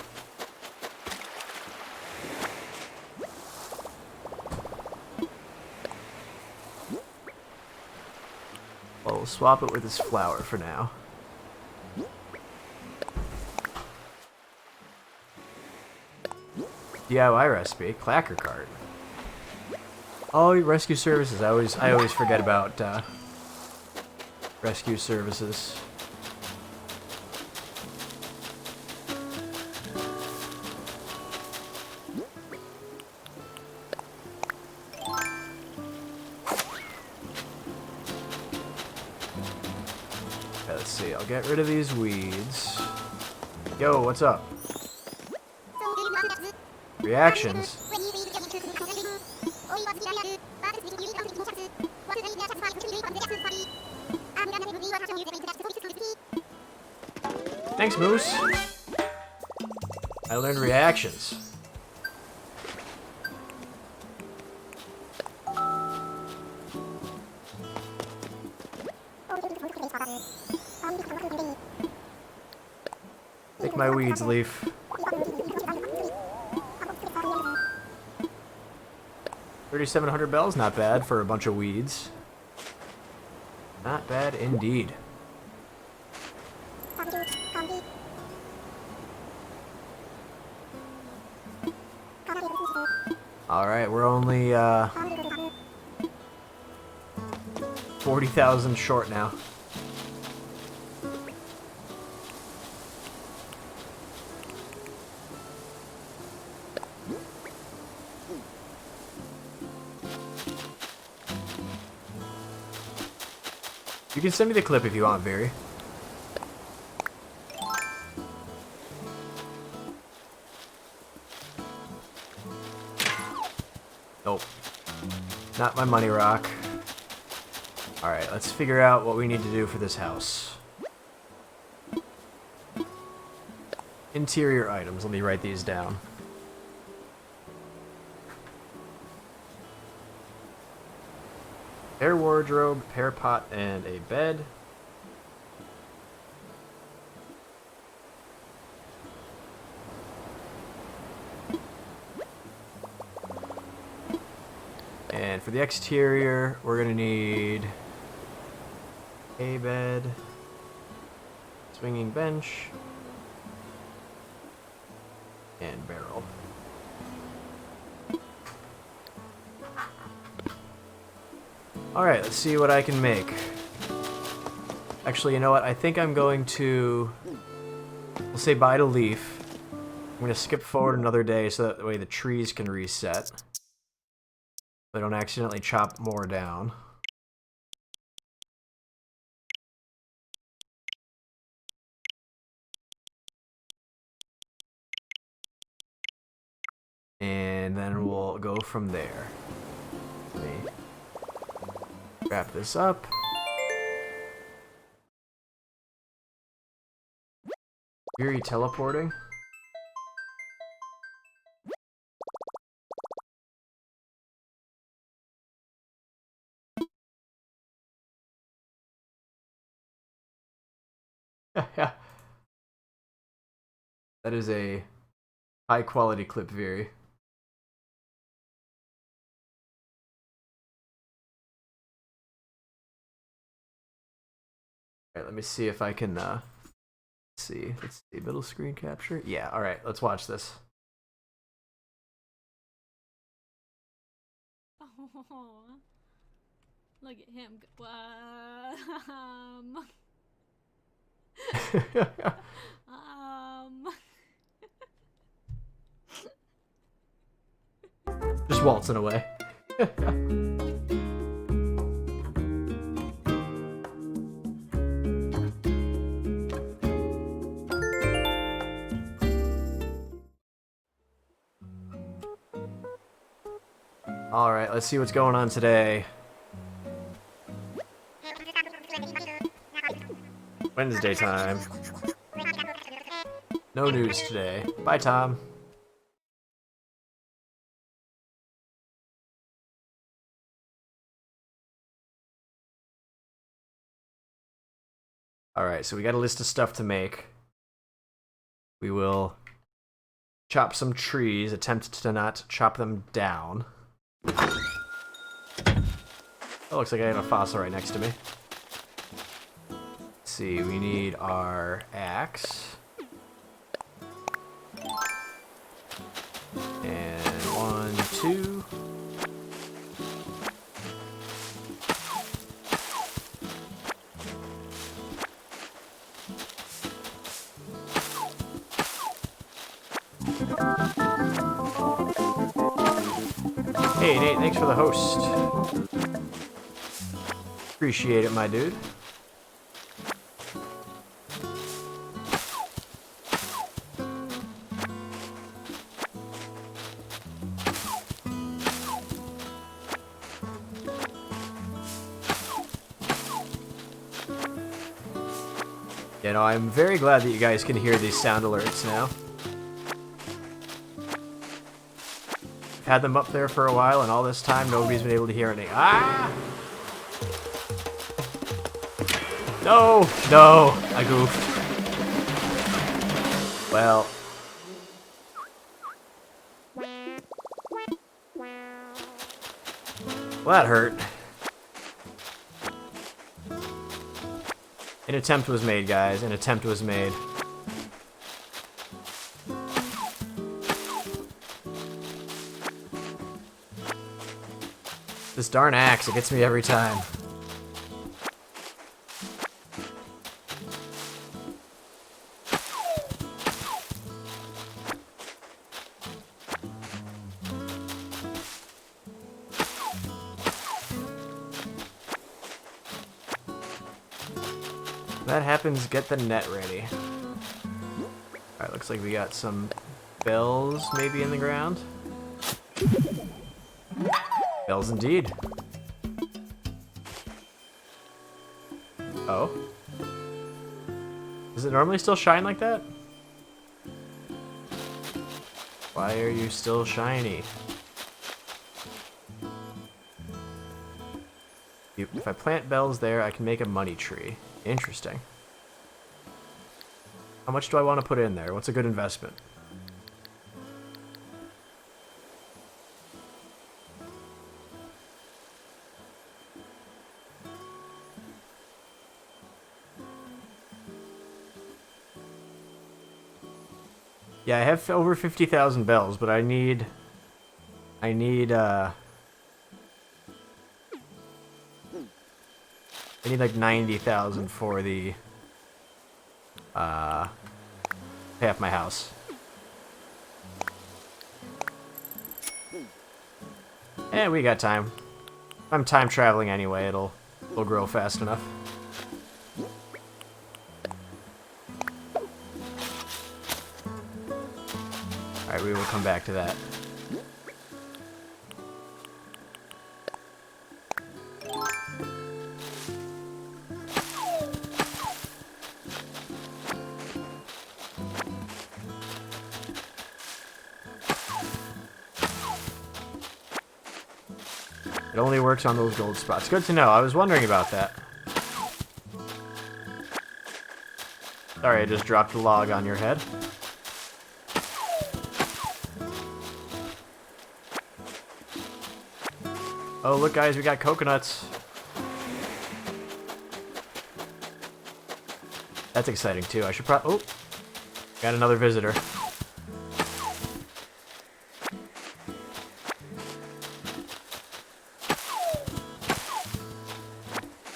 Speaker 1: Well, we'll swap it with this flour for now. DIY recipe, clacker cart. Oh, rescue services. I always forget about rescue services. Okay, let's see. I'll get rid of these weeds. Yo, what's up? Reactions. Thanks, Moose. I learned reactions. Take my weeds, Leaf. 3,700 bells, not bad for a bunch of weeds. Not bad indeed. Alright, we're only 40,000 short now. You can send me the clip if you want, Barry. Nope. Not my money rock. Alright, let's figure out what we need to do for this house. Interior items. Let me write these down. Air wardrobe, pear pot, and a bed. And for the exterior, we're gonna need a bed, swinging bench, and barrel. Alright, let's see what I can make. Actually, you know what? I think I'm going to... We'll say bye to Leaf. I'm going to skip forward another day so that way the trees can reset. I don't accidentally chop more down. And then we'll go from there. Let me wrap this up. Fury teleporting. Yeah. That is a high quality clip, Veery. Alright, let me see if I can, let's see, middle screen capture? Yeah, alright, let's watch this.
Speaker 2: Oh, look at him.
Speaker 1: Just waltzing away. Alright, let's see what's going on today. Wednesday time. No news today. Bye, Tom. Alright, so we got a list of stuff to make. We will chop some trees, attempt to not chop them down. Oh, looks like I have a fossil right next to me. Let's see, we need our axe. And 1, 2. Hey Nate, thanks for the host. Appreciate it, my dude. You know, I'm very glad that you guys can hear these sound alerts now. I've had them up there for a while, and all this time nobody's been able to hear anything. Ah! No! No! I goofed. Well. Well, that hurt. An attempt was made, guys. An attempt was made. This darn axe, it gets me every time. That happens, get the net ready. Alright, looks like we got some bells maybe in the ground. Bells indeed. Oh. Does it normally still shine like that? Why are you still shiny? If I plant bells there, I can make a money tree. Interesting. How much do I want to put in there? What's a good investment? Yeah, I have over 50,000 bells, but I need like 90,000 for the pay off my house. And we got time. I'm time traveling anyway, it'll grow fast enough. Alright, we will come back to that. It only works on those gold spots. Good to know. I was wondering about that. Sorry, I just dropped a log on your head. Oh, look guys, we got coconuts. That's exciting too. I should probably... Oh! Got another visitor.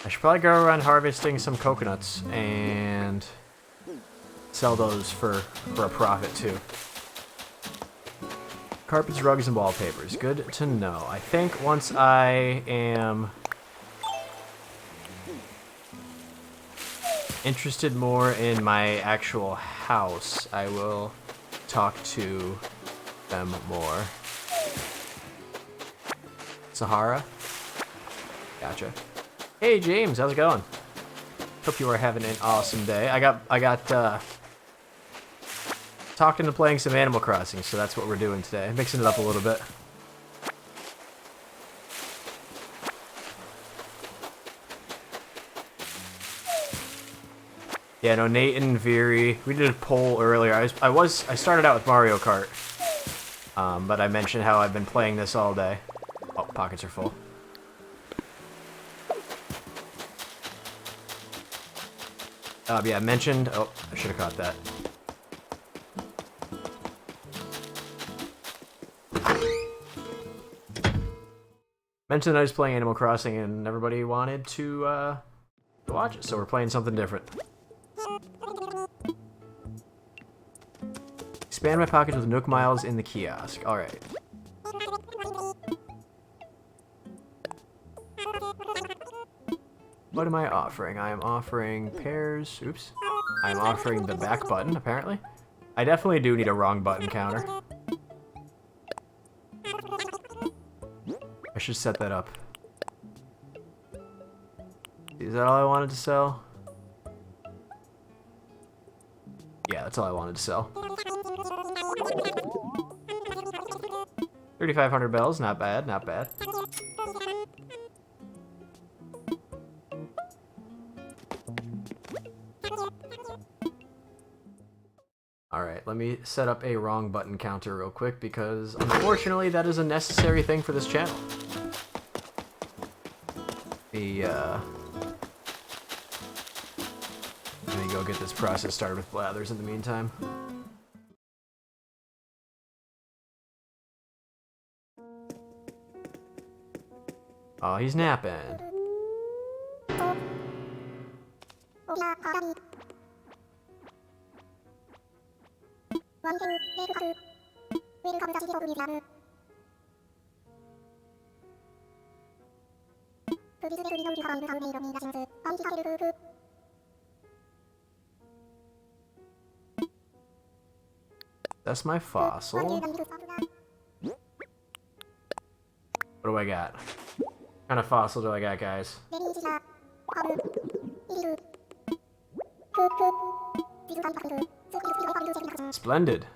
Speaker 1: I should probably go around harvesting some coconuts and sell those for a profit too. Carpets, rugs, and wallpapers. Good to know. I think once I am interested more in my actual house, I will talk to them more. Sahara? Gotcha. Hey James, how's it going? Hope you are having an awesome day. I got talked into playing some Animal Crossing, so that's what we're doing today. Mixing it up a little bit. Yeah, no, Nate and Veery, we did a poll earlier. I started out with Mario Kart, but I mentioned how I've been playing this all day. Oh, pockets are full. Yeah, I mentioned... Oh, I should have caught that. Mentioned I was playing Animal Crossing and everybody wanted to watch it, so we're playing something different. Expand my pockets with Nook Miles in the kiosk. Alright. What am I offering? I am offering pears. Oops. I'm offering the back button, apparently. I definitely do need a wrong button counter. I should set that up. Is that all I wanted to sell? Yeah, that's all I wanted to sell. 3,500 bells, not bad, not bad. Alright, let me set up a wrong button counter real quick because unfortunately that is a necessary thing for this channel. Let me go get this process started with Blathers in the meantime. Oh, he's napping. That's my fossil. What do I got? What kind of fossil do I got, guys? Splendid.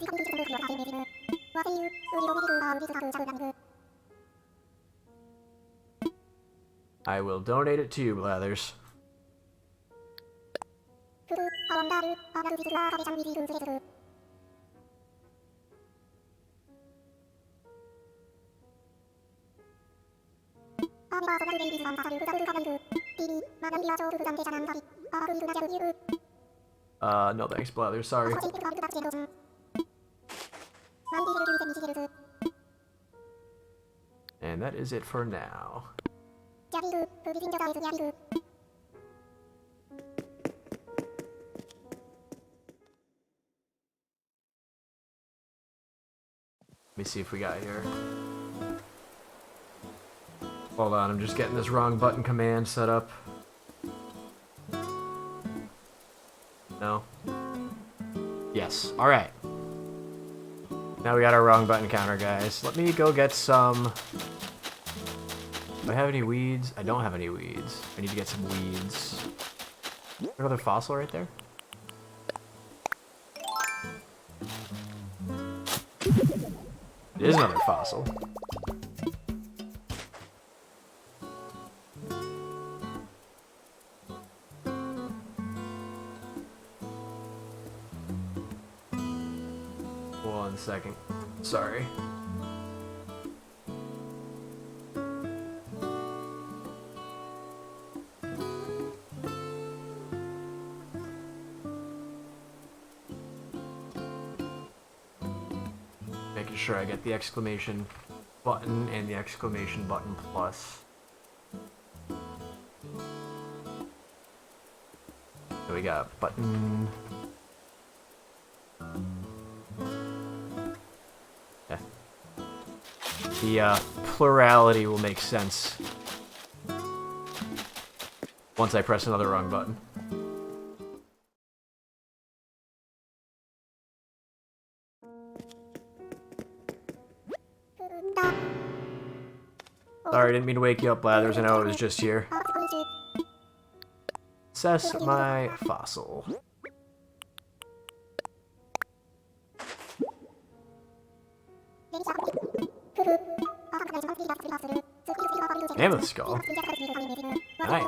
Speaker 1: I will donate it to you, Blathers. No thanks, Blathers, sorry. And that is it for now. Let me see if we got here. Hold on, I'm just getting this wrong button command set up. No? Yes, alright. Now we got our wrong button counter, guys. Let me go get some... Do I have any weeds? I don't have any weeds. I need to get some weeds. Another fossil right there? It is another fossil. One second. Sorry. making sure I get the exclamation button and the exclamation button plus. So we got button. Yeah. The plurality will make sense once I press another wrong button. Sorry, didn't mean to wake you up, Blathers. I know it was just here. Assess my fossil. Mammoth skull. Nice.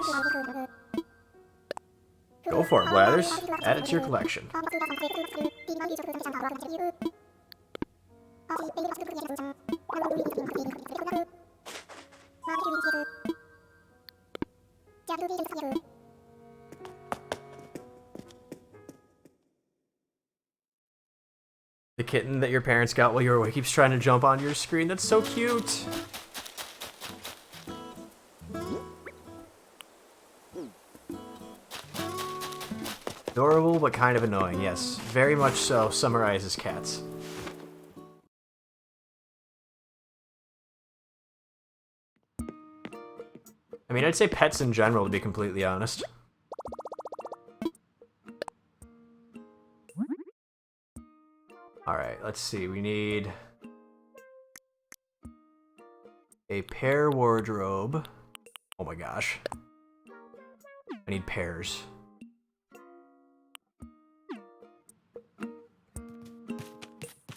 Speaker 1: Go for it, Blathers. Add it to your collection. The kitten that your parents got while you were away keeps trying to jump onto your screen. That's so cute. Adorable, but kind of annoying. Yes, very much so. Summarizes cats. I mean, I'd say pets in general, to be completely honest. Alright, let's see. We need a pair wardrobe. Oh my gosh. I need pairs.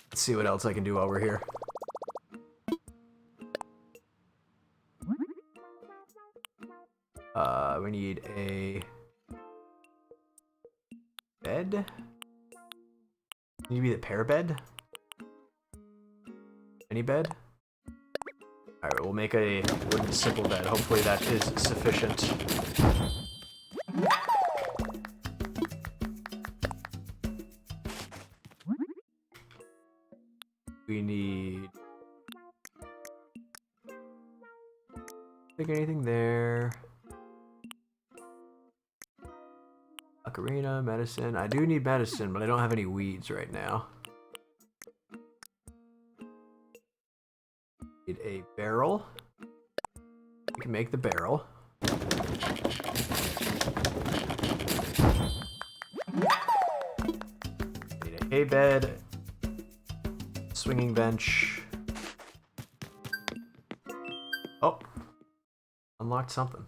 Speaker 1: Let's see what else I can do while we're here. We need a bed. Need to be the pair bed? Any bed? Alright, we'll make a wooden simple bed. Hopefully that is sufficient. We need... think anything there. Ocarina, medicine. I do need medicine, but I don't have any weeds right now. Need a barrel. We can make the barrel. Need a hay bed. Swinging bench. Oh. Unlocked something.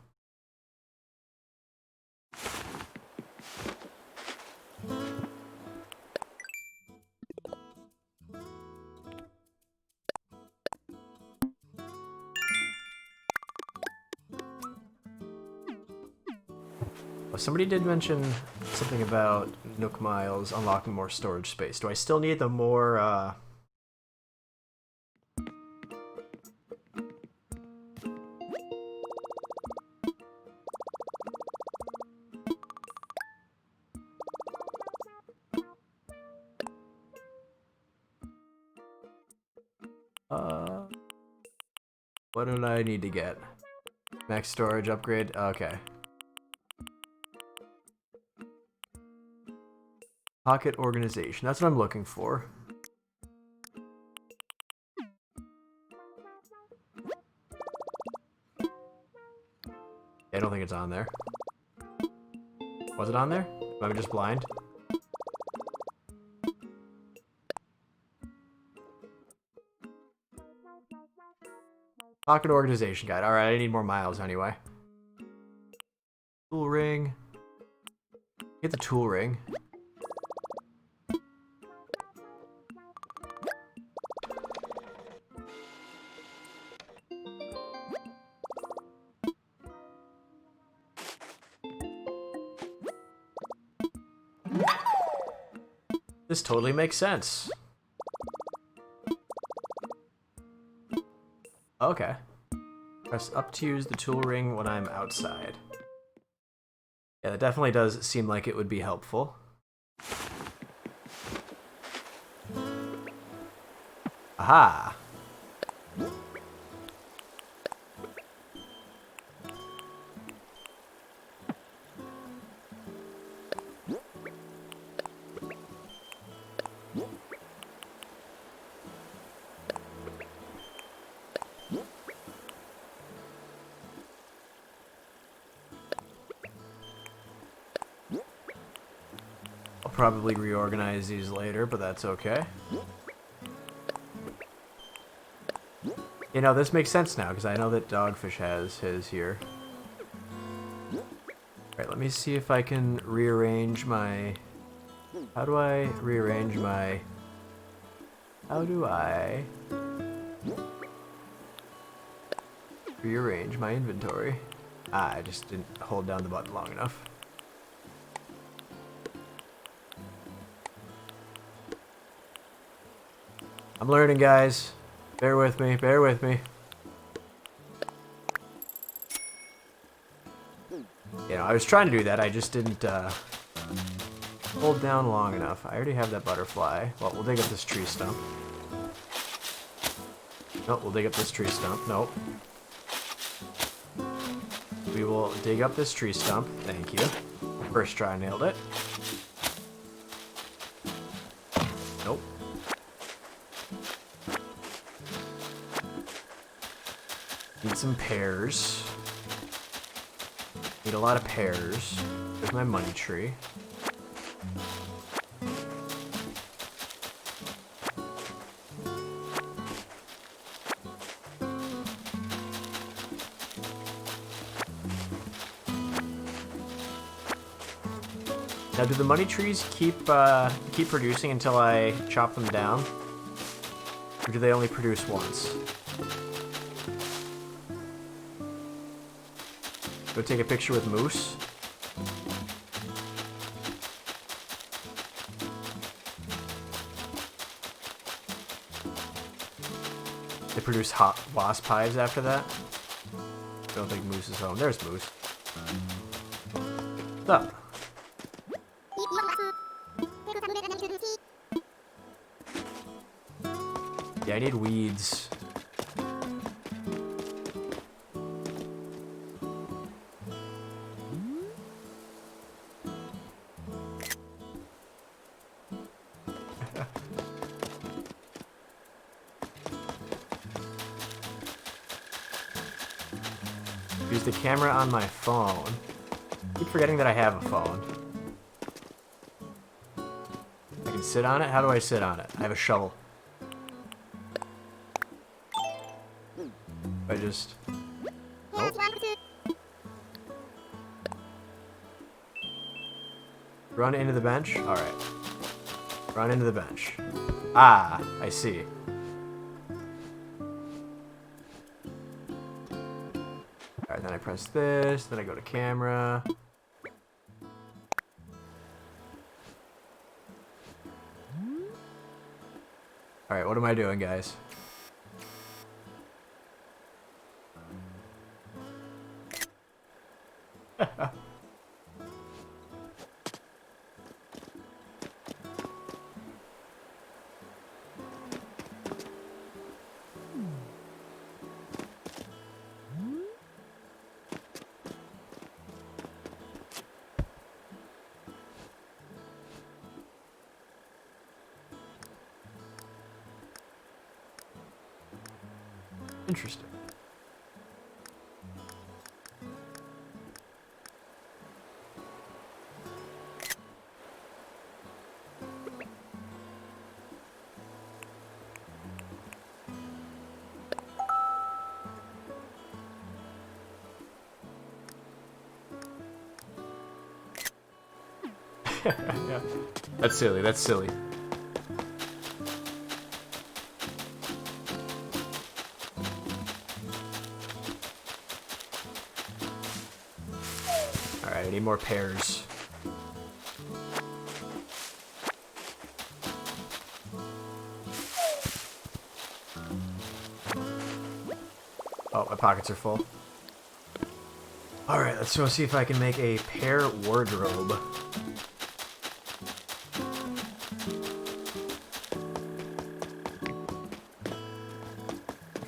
Speaker 1: Somebody did mention something about Nook Miles unlocking more storage space. Do I still need the more, what did I need to get? Max storage upgrade? Okay. Pocket organization. That's what I'm looking for. I don't think it's on there. Was it on there? Am I just blind? Pocket organization guide. Alright, I need more miles anyway. Tool ring. Get the tool ring. This totally makes sense. Okay. Press up to use the tool ring when I'm outside. Yeah, that definitely does seem like it would be helpful. Aha! I'll probably reorganize these later, but that's okay. You know, this makes sense now, because I know that Dogfish has his here. Alright, let me see if I can rearrange my... How do I rearrange my... How do I... rearrange my inventory? Ah, I just didn't hold down the button long enough. I'm learning, guys. Bear with me, bear with me. You know, I was trying to do that, I just didn't hold down long enough. I already have that butterfly. Well, we'll dig up this tree stump. Nope, we'll dig up this tree stump. Nope. We will dig up this tree stump. Thank you. First try, nailed it. Nope. Need some pears. Need a lot of pears. There's my money tree. Now, do the money trees keep producing until I chop them down? Or do they only produce once? Go take a picture with Moose. They produce hot wasp hives after that. I don't think Moose is home. There's Moose. What's up? Yeah, I need weeds. Use the camera on my phone. Keep forgetting that I have a phone. I can sit on it? How do I sit on it? I have a shovel. I just... Nope. Run into the bench? Alright. Run into the bench. Ah, I see. Alright, then I press this, then I go to camera. Alright, what am I doing, guys? Interesting. Yeah. That's silly, that's silly. Alright, I need more pears. Oh, my pockets are full. Alright, let's go see if I can make a pear wardrobe.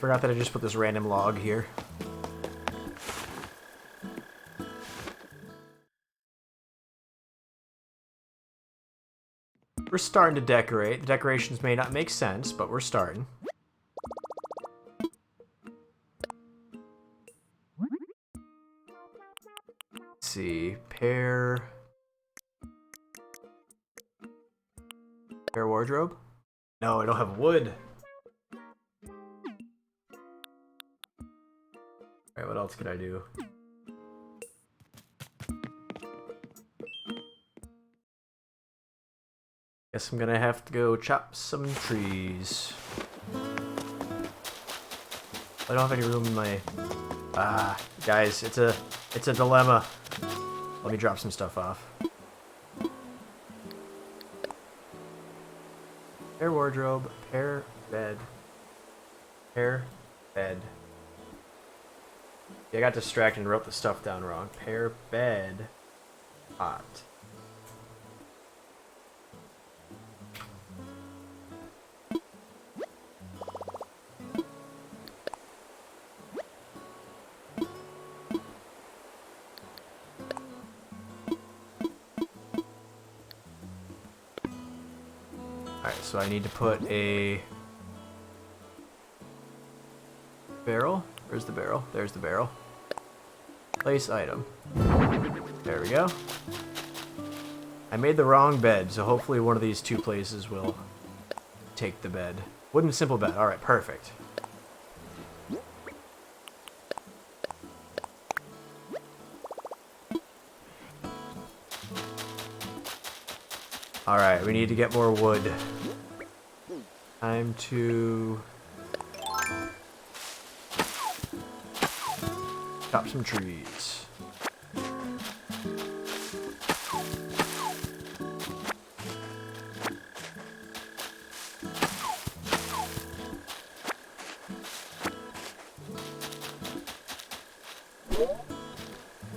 Speaker 1: Forgot that I just put this random log here. We're starting to decorate. The decorations may not make sense, but we're starting. Let's see. Pair wardrobe? No, I don't have wood. Alright, what else could I do? Guess I'm gonna have to go chop some trees. I don't have any room in my... guys, it's a dilemma. Let me drop some stuff off. Pair wardrobe, pair bed, pair bed. Yeah, I got distracted and wrote the stuff down wrong. Pair bed, hot. Alright, so I need to put a barrel. Where's the barrel? There's the barrel. Place item. There we go. I made the wrong bed, so hopefully one of these two places will take the bed. Wooden simple bed. Alright, perfect. Alright, we need to get more wood. Time to chop some trees.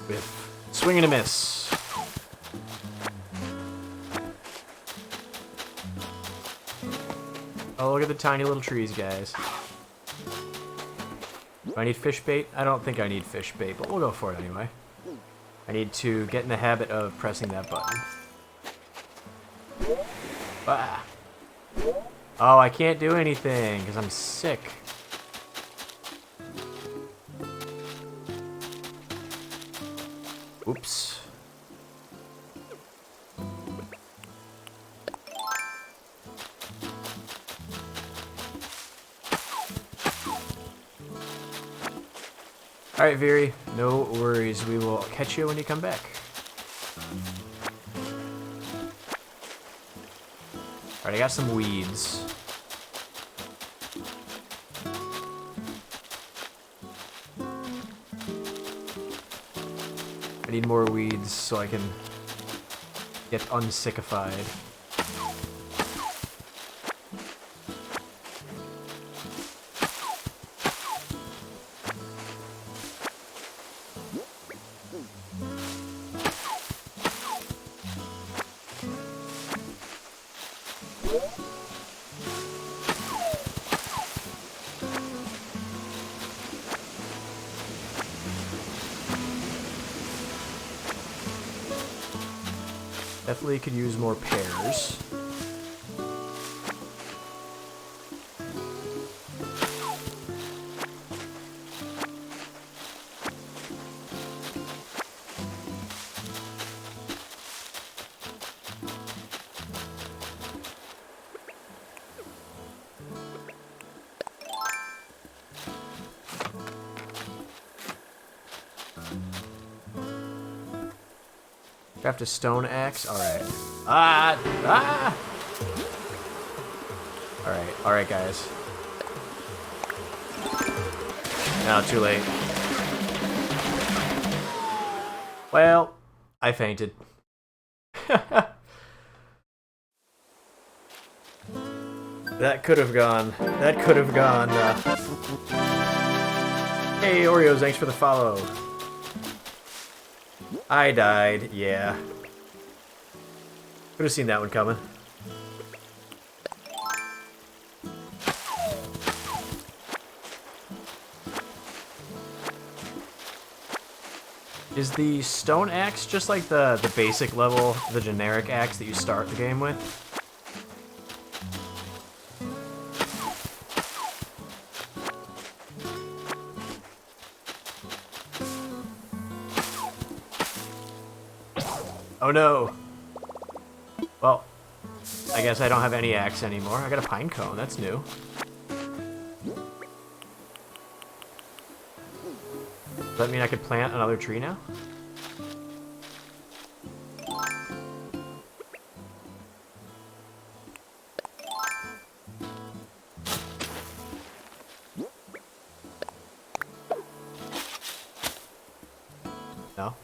Speaker 1: With swing and a miss. Oh, look at the tiny little trees, guys. Do I need fish bait? I don't think I need fish bait, but we'll go for it anyway. I need to get in the habit of pressing that button. Ah. Oh, I can't do anything because I'm sick. Oops. Alright, Veery, no worries. We will catch you when you come back. Alright, I got some weeds. I need more weeds so I can get unsickified. Definitely could use more pears. Craft a stone axe. Alright. Alright, guys. No, too late. Well, I fainted. That could have gone. That could have gone. Hey, Oreos, thanks for the follow. I died, yeah. Could have seen that one coming. Is the stone axe just like the basic level, the generic axe that you start the game with? Oh no! Well, I guess I don't have any axe anymore. I got a pine cone, that's new. Does that mean I could plant another tree now? No?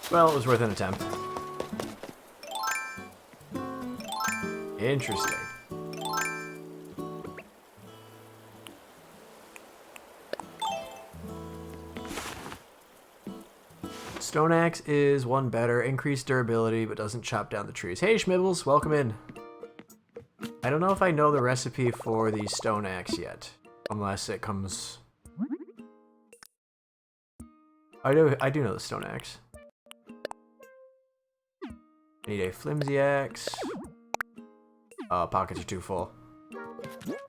Speaker 1: Well, it was worth an attempt. Interesting. Stone axe is one better, increased durability, but doesn't chop down the trees. Hey, Schmibbles, welcome in. I don't know if I know the recipe for the stone axe yet, unless it comes. I do know the stone axe. I need a flimsy axe. Pockets are too full.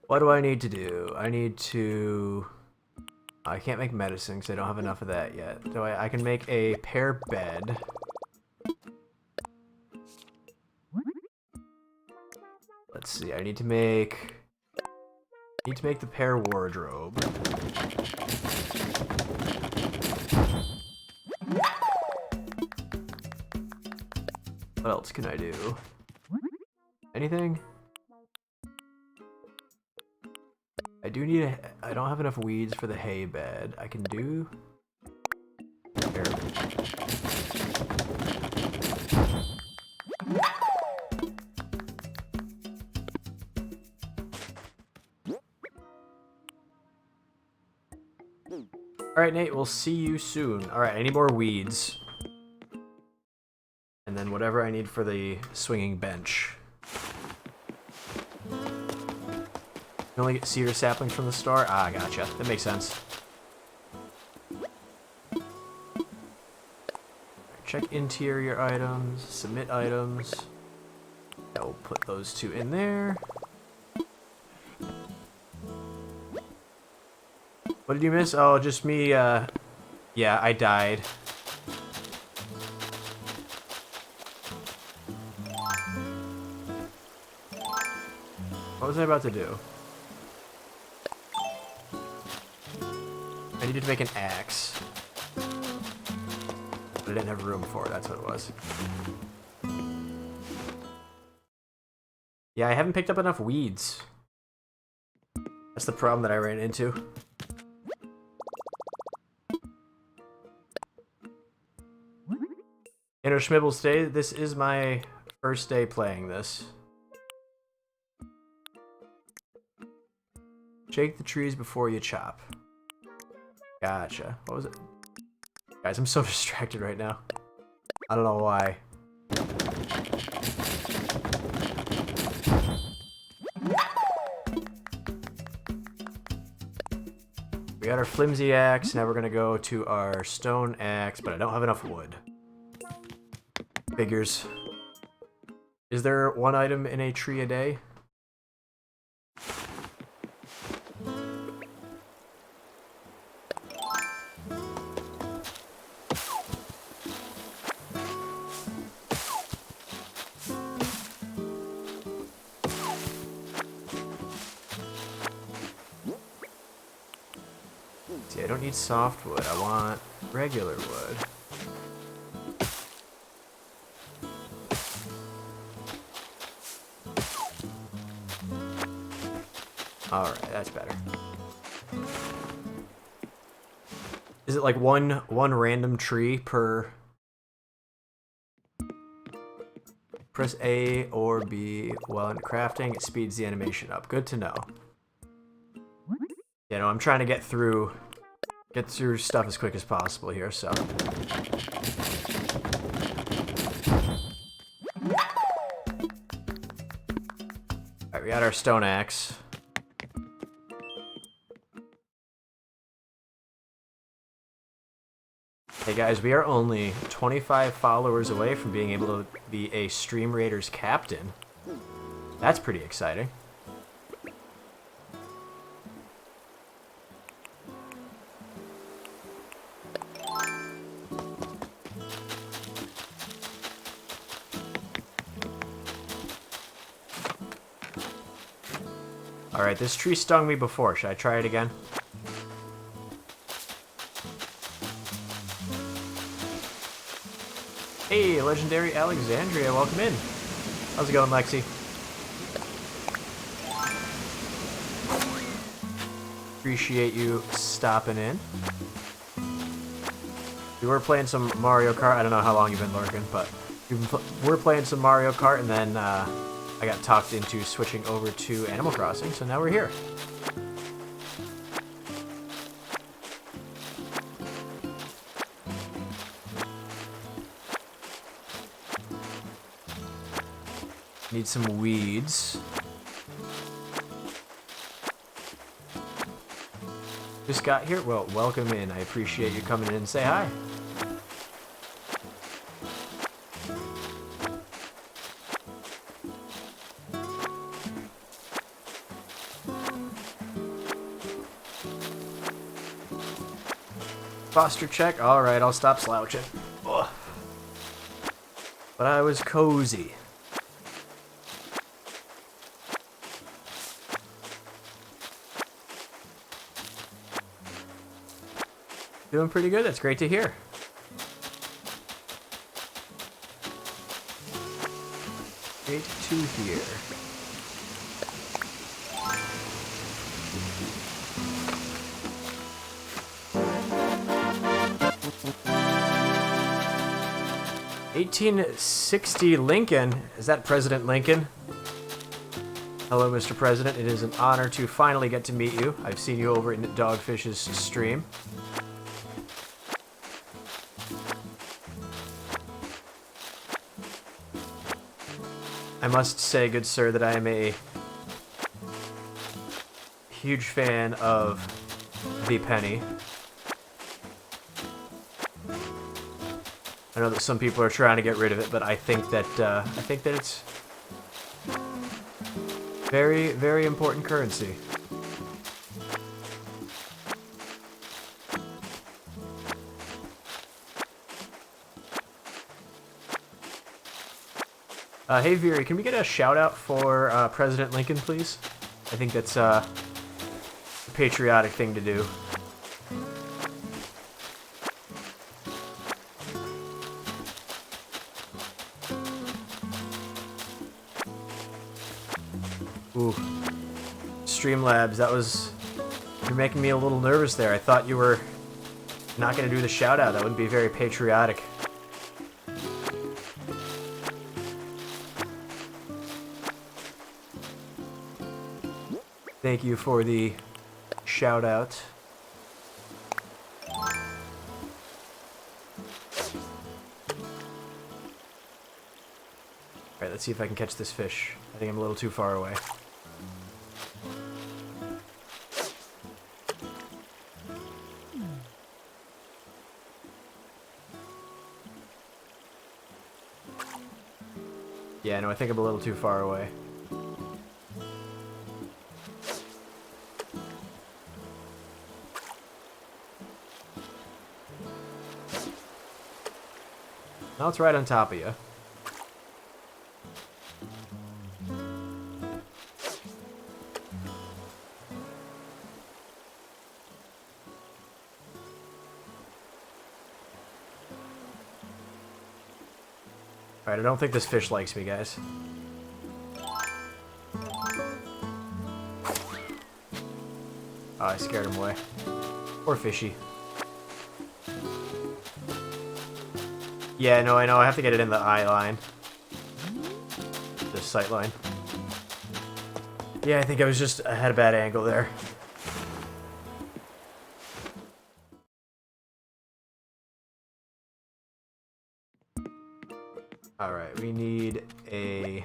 Speaker 1: What do I need to do? I need to... I can't make medicine because I don't have enough of that yet. So I can make a pear bed. Let's see, I need to make the pear wardrobe. What else can I do? Anything? I do need I don't have enough weeds for the hay bed. I can do... Here. Alright, Nate, we'll see you soon. Alright, I need more weeds. And then whatever I need for the swinging bench. You only get cedar saplings from the store? Ah, gotcha. That makes sense. Check interior items, submit items. I will put those two in there. What did you miss? Oh, just me, yeah, I died. What was I about to do? I needed to make an axe. But I didn't have room for it, that's what it was. Yeah, I haven't picked up enough weeds. That's the problem that I ran into. Inner Schmibbles Day, this is my first day playing this. Shake the trees before you chop. Gotcha. What was it? Guys, I'm so distracted right now. I don't know why. We got our flimsy axe, now we're gonna go to our stone axe, but I don't have enough wood. Figures. Is there one item in a tree a day? See, I don't need softwood, I want regular wood. Alright, that's better. Is it like one random tree per... Press A or B while in crafting, it speeds the animation up. Good to know. You know, I'm trying to get through stuff as quick as possible here, so... we got our stone axe. Hey guys, we are only 25 followers away from being able to be a Stream Raiders captain. That's pretty exciting. Alright, this tree stung me before. Should I try it again? Hey, Legendary Alexandria, welcome in. How's it going, Lexi? Appreciate you stopping in. We were playing some Mario Kart. I don't know how long you've been lurking, but we're playing some Mario Kart, and then I got talked into switching over to Animal Crossing, so now we're here. Need some weeds. Just got here? Well, welcome in. I appreciate you coming in and say hi. Posture check. Alright, I'll stop slouching. Ugh. But I was cozy. Doing pretty good. That's great to hear. Great to hear. $1860 Lincoln. Is that President Lincoln? Hello, Mr. President. It is an honor to finally get to meet you. I've seen you over in Dogfish's stream. I must say, good sir, that I am a huge fan of the penny. I know that some people are trying to get rid of it, but I think that it's very, very important currency. Hey Veery, can we get a shout out for President Lincoln, please? I think that's a patriotic thing to do. Ooh. Streamlabs, that was... You're making me a little nervous there. I thought you were not going to do the shout out. That wouldn't be very patriotic. Thank you for the shout out. Alright, let's see if I can catch this fish. I think I'm a little too far away. Yeah, no, I think I'm a little too far away. Now it's right on top of you. Alright, I don't think this fish likes me, guys. Oh, I scared him away. Poor fishy. Yeah, no, I know. I have to get it in the eye line. The sight line. Yeah, I think I had a bad angle there. Alright, we need a...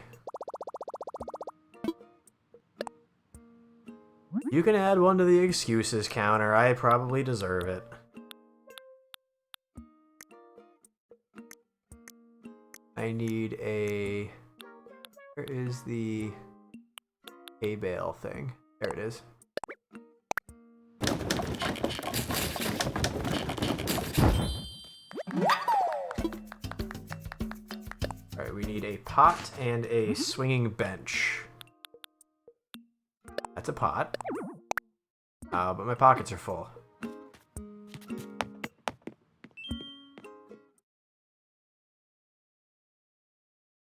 Speaker 1: You can add one to the excuses counter. I probably deserve it. I need a... Where is the hay bale thing? There it is. Alright, we need a pot and a swinging bench. That's a pot. But my pockets are full.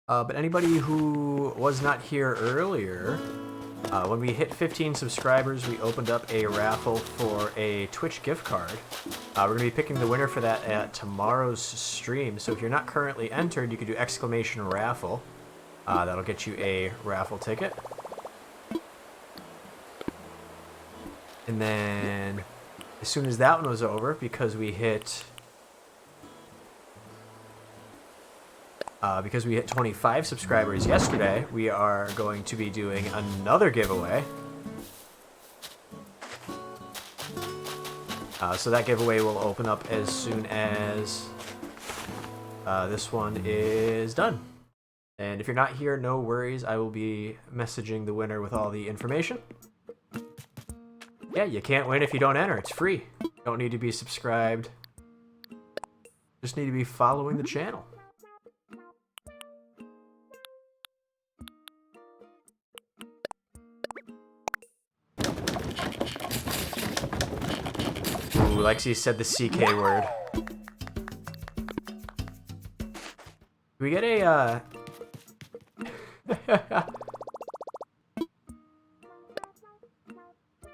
Speaker 1: But anybody who was not here earlier, when we hit 15 subscribers, we opened up a raffle for a Twitch gift card. We're going to be picking the winner for that at tomorrow's stream. So if you're not currently entered, you can do exclamation raffle. That'll get you a raffle ticket. And then, as soon as that one was over, because we hit 25 subscribers yesterday, we are going to be doing another giveaway. So that giveaway will open up as soon as this one is done. And if you're not here, no worries. I will be messaging the winner with all the information. Yeah, you can't win if you don't enter. It's free. You don't need to be subscribed. Just need to be following the channel. Ooh, Lexi said the CK word. Do we get a,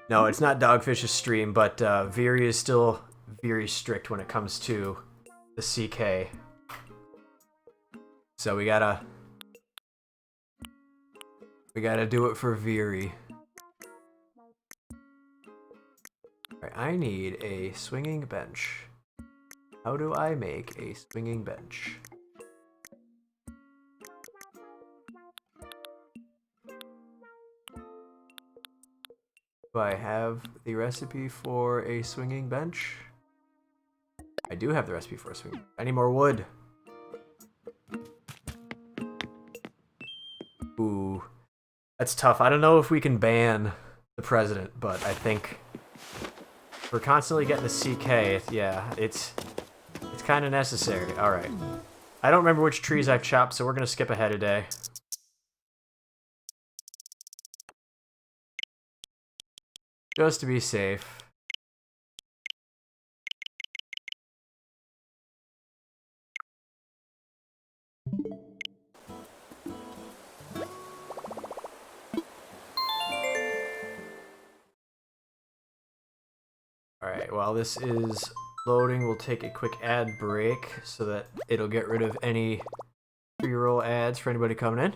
Speaker 1: No, it's not Dogfish's stream, but Veery is still very strict when it comes to the CK. So we gotta do it for Veery. Alright, I need a swinging bench. How do I make a swinging bench? Do I have the recipe for a swinging bench? I do have the recipe for a swinging bench. I need more wood. Ooh. That's tough. I don't know if we can ban the president, but I think we're constantly getting the CK. Yeah, it's kind of necessary. Alright. I don't remember which trees I've chopped, so we're going to skip ahead a day. Just to be safe. Alright, while this is loading, we'll take a quick ad break so that it'll get rid of any pre-roll ads for anybody coming in.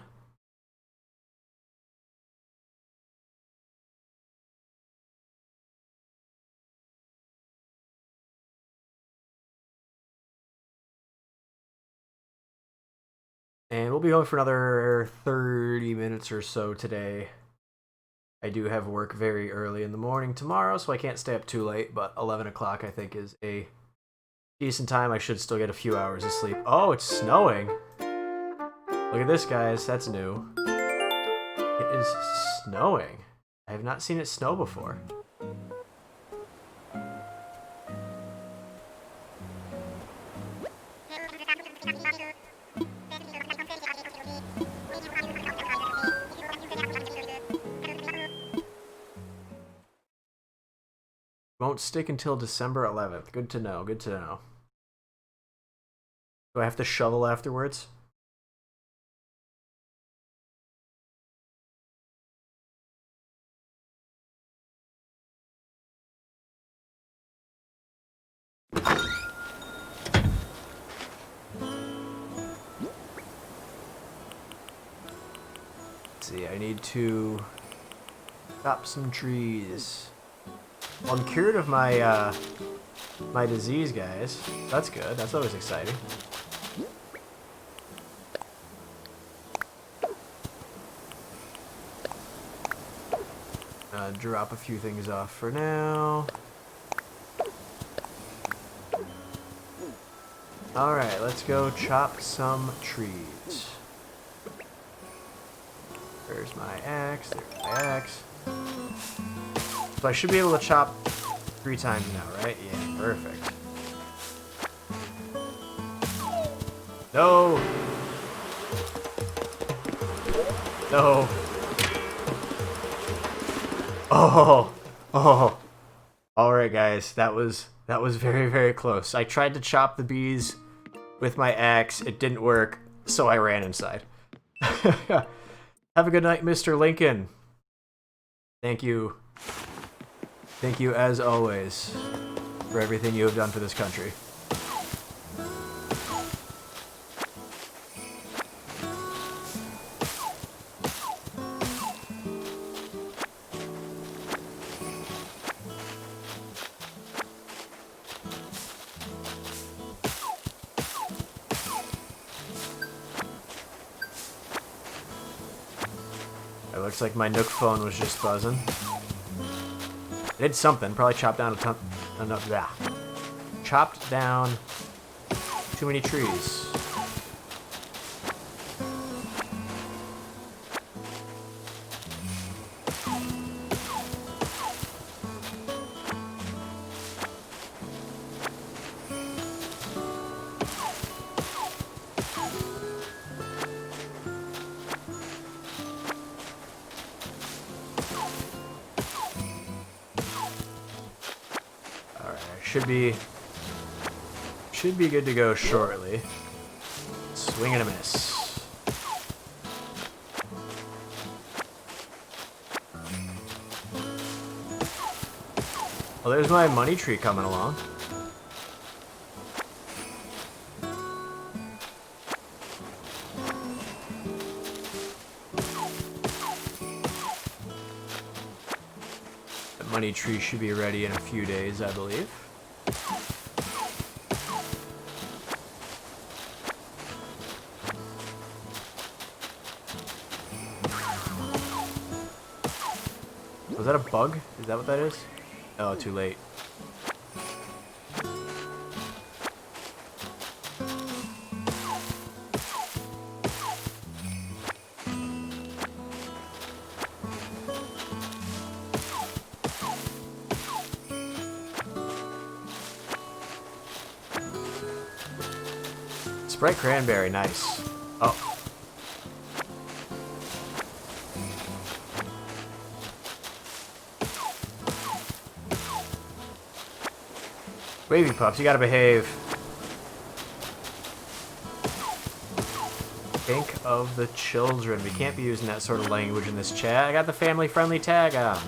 Speaker 1: And we'll be going for another 30 minutes or so today. I do have work very early in the morning tomorrow, so I can't stay up too late, but 11 o'clock I think is a decent time. I should still get a few hours of sleep. Oh, it's snowing! Look at this, guys. That's new. It is snowing. I have not seen it snow before. Won't stick until December 11th. Good to know, good to know. Do I have to shovel afterwards? Let's see, I need to chop some trees. Well, I'm cured of my my disease, guys. That's good. That's always exciting. drop a few things off for now. Alright, let's go chop some trees. There's my axe, there's my axe. So I should be able to chop 3 times now, right? Yeah, perfect. No! No! Oh! Oh! Alright guys, that was very, very close. I tried to chop the bees with my axe, it didn't work, so I ran inside. Have a good night, Mr. Lincoln. Thank you. Thank you, as always, for everything you have done for this country. It looks like my Nook phone was just buzzing. It did something. Probably chopped down a ton. Enough. Yeah. Chopped down too many trees. Should be good to go shortly. Swing and a miss. Well, there's my money tree coming along. The money tree should be ready in a few days, I believe. Was that a bug? Is that what that is? Oh, too late. Sprite cranberry, nice. Oh. Wavy pups, you gotta behave. Think of the children. We can't be using that sort of language in this chat. I got the family-friendly tag on.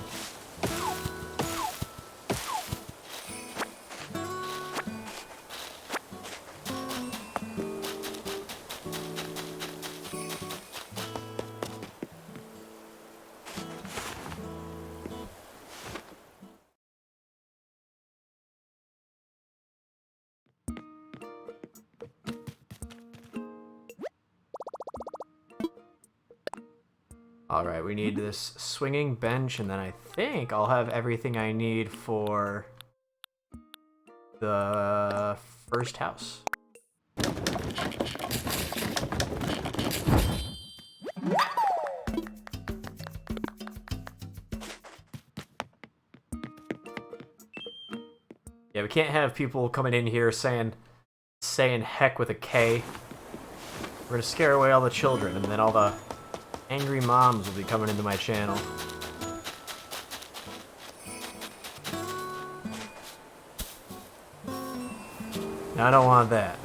Speaker 1: Alright, we need this swinging bench, and then I think I'll have everything I need for the first house. Yeah, we can't have people coming in here saying heck with a K. We're gonna scare away all the children, and then all the angry moms will be coming into my channel. Now, I don't want that.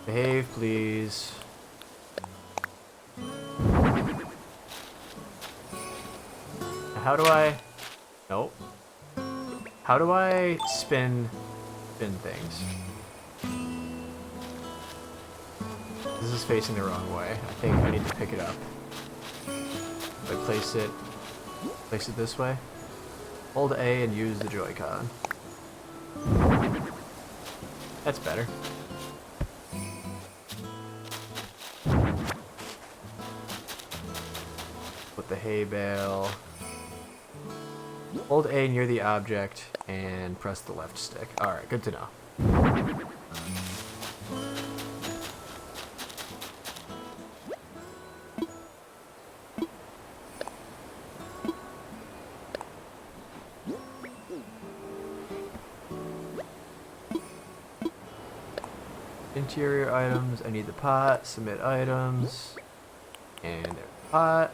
Speaker 1: Behave, please. How do I... Nope. How do I spin things? This is facing the wrong way. I think I need to pick it up. If I place it Place it this way. Hold A and use the Joy-Con. That's better. Put the hay bale. Hold A near the object and press the left stick. Alright, good to know. Interior items, I need the pot, submit items, and there's the pot.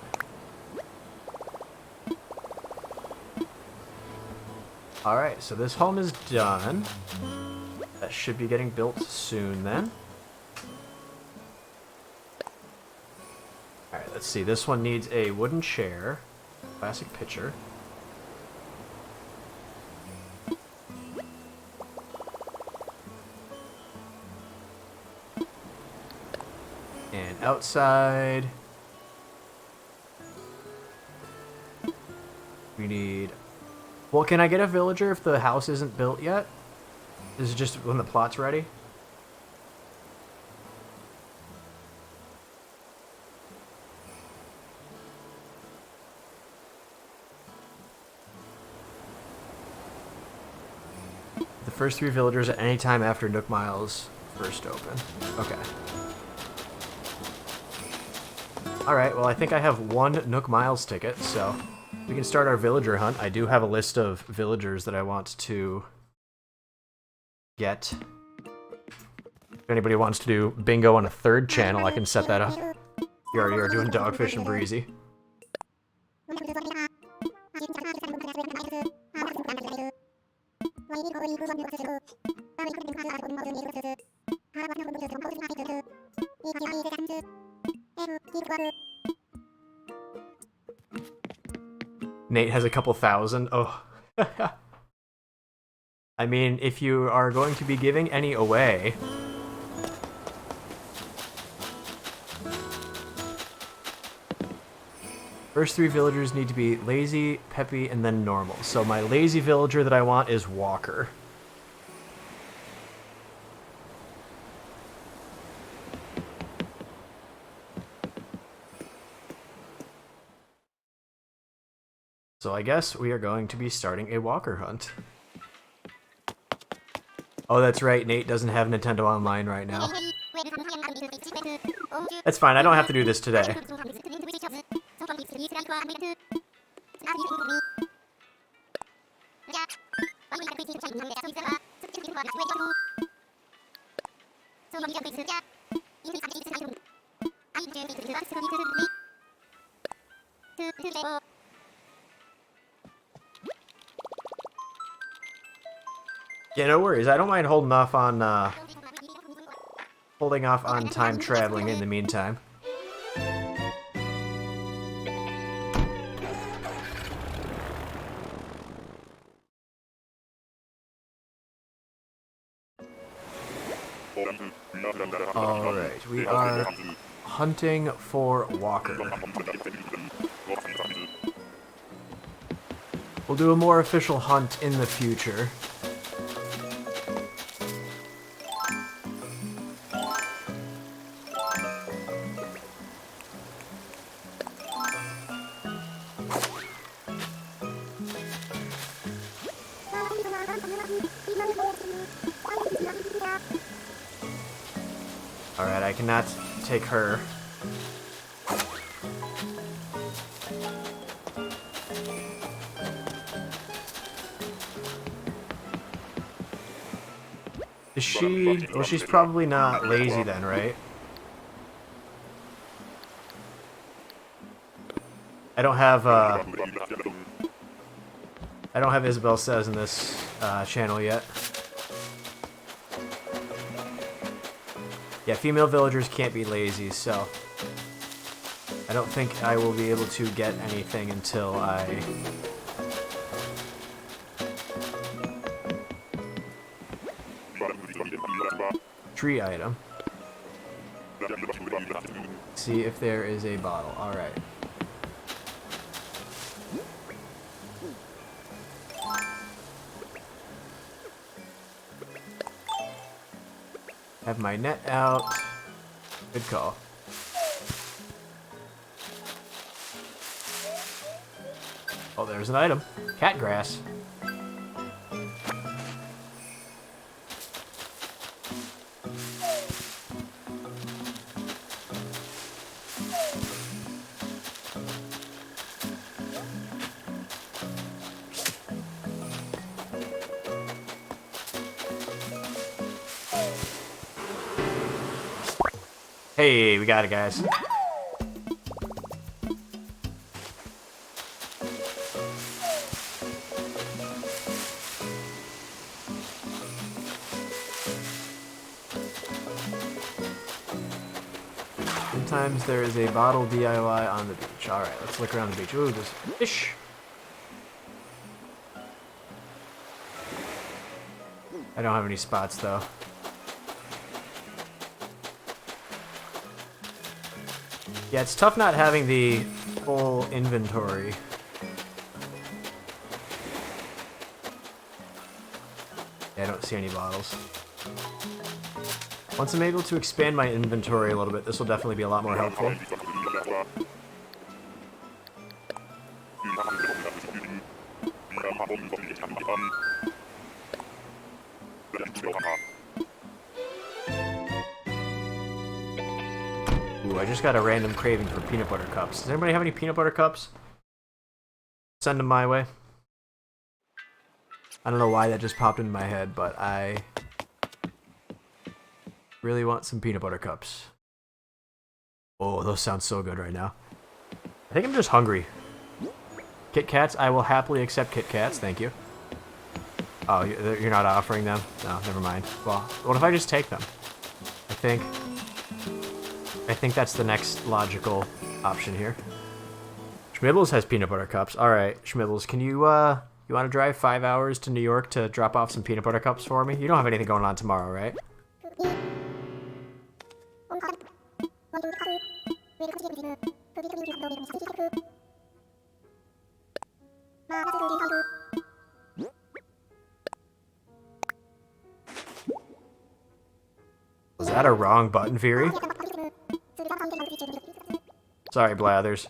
Speaker 1: Alright, so this home is done. That should be getting built soon then. Alright, let's see, this one needs a wooden chair, classic pitcher. And outside, we need... Well, can I get a villager if the house isn't built yet? Is it just when the plot's ready? The first 3 villagers at any time after Nook Miles first open. Okay. Alright, well I think I have 1 Nook Miles ticket, so we can start our villager hunt. I do have a list of villagers that I want to get. If anybody wants to do bingo on a 3rd channel, I can set that up. You already are doing Dogfish and Breezy. Nate has a couple thousand. Oh. I mean, if you are going to be giving any away... First 3 villagers need to be lazy, peppy, and then normal. So my lazy villager that I want is Walker. So I guess we are going to be starting a Walker hunt. Oh, that's right, Nate doesn't have Nintendo Online right now. That's fine, I don't have to do this today. Yeah, no worries. I don't mind holding off on time traveling in the meantime. Alright, we are hunting for Walker. We'll do a more official hunt in the future. Alright, I cannot take her. Is she... Well, she's probably not lazy then, right? I don't have Isabel Says in this channel yet. Yeah, female villagers can't be lazy, so I don't think I will be able to get anything until I... Tree item. See if there is a bottle. Alright. Have my net out. Good call. Oh, there's an item. Cat grass. Hey, we got it, guys. Sometimes there is a bottle DIY on the beach. Alright, let's look around the beach. Ooh, there's fish. I don't have any spots, though. Yeah, it's tough not having the full inventory. Yeah, I don't see any bottles. Once I'm able to expand my inventory a little bit, this will definitely be a lot more helpful. Ooh, I just got a random craving for peanut butter cups. Does anybody have any peanut butter cups? Send them my way. I don't know why that just popped into my head, but I really want some peanut butter cups. Oh, those sound so good right now. I think I'm just hungry. Kit Kats? I will happily accept Kit Kats, thank you. Oh, you're not offering them? No, never mind. Well, what if I just take them? I think that's the next logical option here. Schmibbles has peanut butter cups. Alright, Schmibbles, can you, you want to drive 5 hours to New York to drop off some peanut butter cups for me? You don't have anything going on tomorrow, right? Was that a wrong button, Fury? Sorry, Blathers.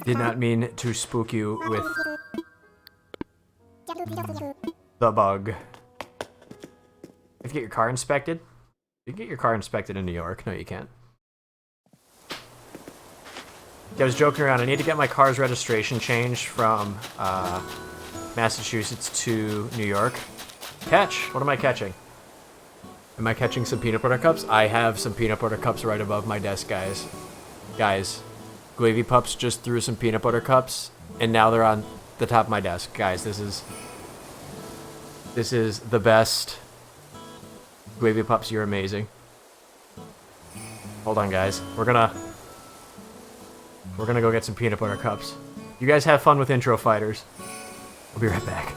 Speaker 1: Did not mean to spook you with the bug. You have to get your car inspected? You can get your car inspected in New York. No, you can't. Yeah, I was joking around. I need to get my car's registration changed from Massachusetts to New York. Catch! What am I catching? Am I catching some peanut butter cups? I have some peanut butter cups right above my desk, guys. Guys, Gravy Pups just threw some peanut butter cups, and now they're on the top of my desk. Guys, this is the best. Gravy Pups, you're amazing. Hold on, guys. We're gonna go get some peanut butter cups. You guys have fun with Intro Fighters. I'll be right back.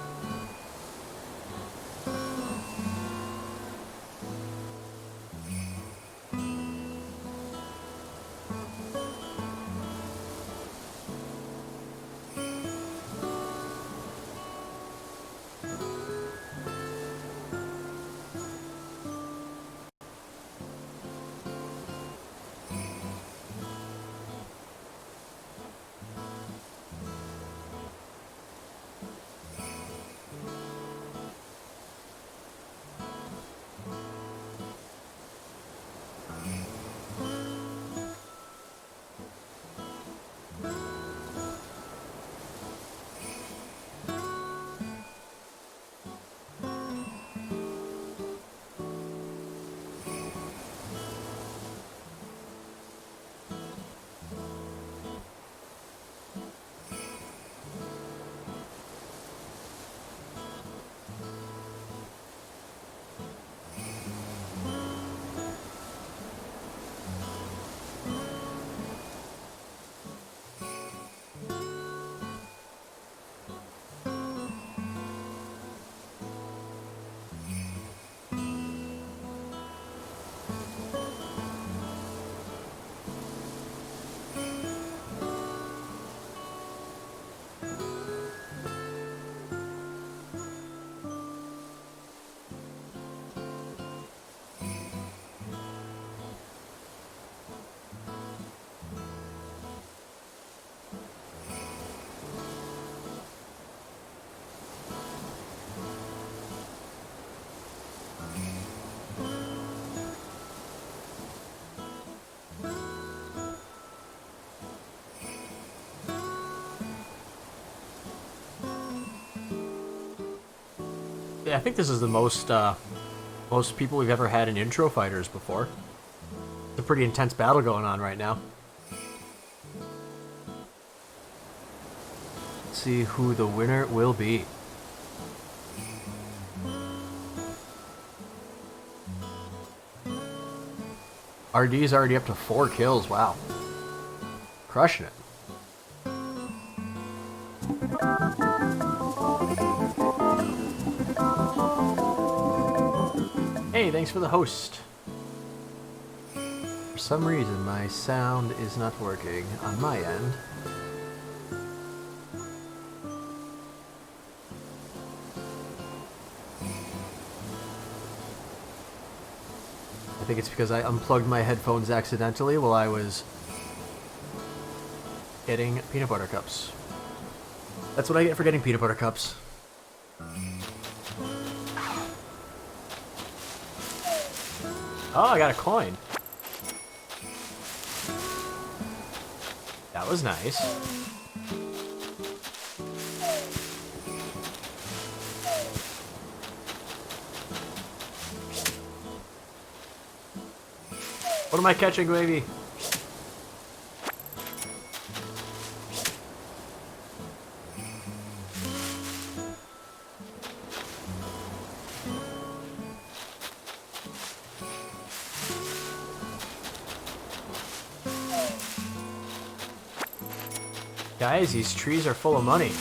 Speaker 1: Yeah, I think this is the most people we've ever had in intro fighters before. It's a pretty intense battle going on right now. Let's see who the winner will be. RD's already up to 4 kills, wow. Crushing it. Hey, thanks for the host. For some reason, my sound is not working on my end. I think it's because I unplugged my headphones accidentally while I was getting peanut butter cups. That's what I get for getting peanut butter cups. Oh, I got a coin. That was nice. What am I catching, baby? Guys, these trees are full of money.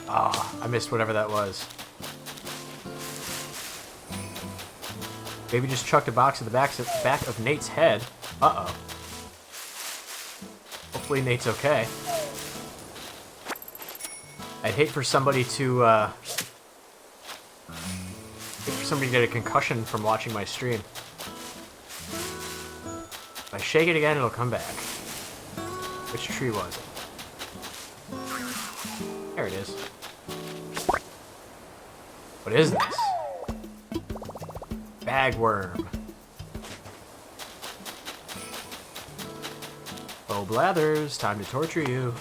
Speaker 1: Ah, I missed whatever that was. Maybe just chucked a box at the back of Nate's head. Uh-oh. Hopefully Nate's okay. I'd hate for somebody to, get a concussion from watching my stream. If I shake it again, it'll come back. Which tree was it? There it is. What is this? Bagworm. Oh, Blathers, time to torture you.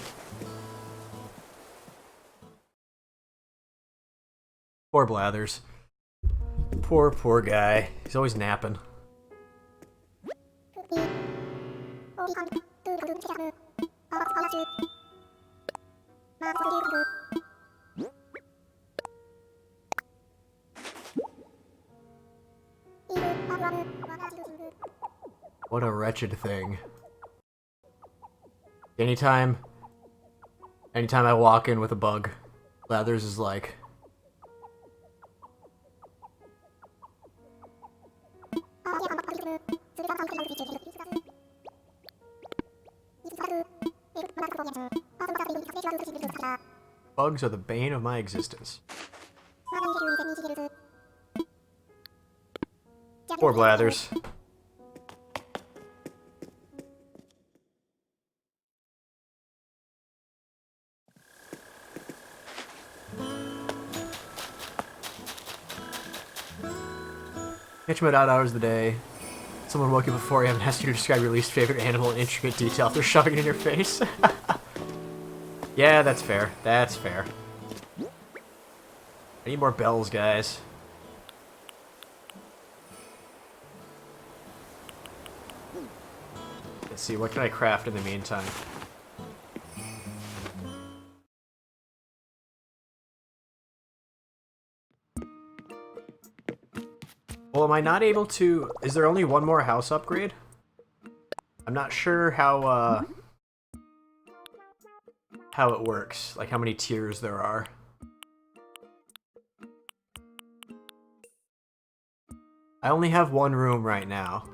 Speaker 1: Poor Blathers. Poor guy. He's always napping. What a wretched thing. Anytime I walk in with a bug, Blathers is like, bugs are the bane of my existence. Poor Blathers. Catch him at odd hours of the day. Someone woke you before you and asked you to describe your least favorite animal in intricate detail after shoving it in your face. Yeah, that's fair. That's fair. I need more bells, guys. Let's see, what can I craft in the meantime? Well, am I not able to... Is there only one more house upgrade? I'm not sure how it works. Like, how many tiers there are. I only have one room right now.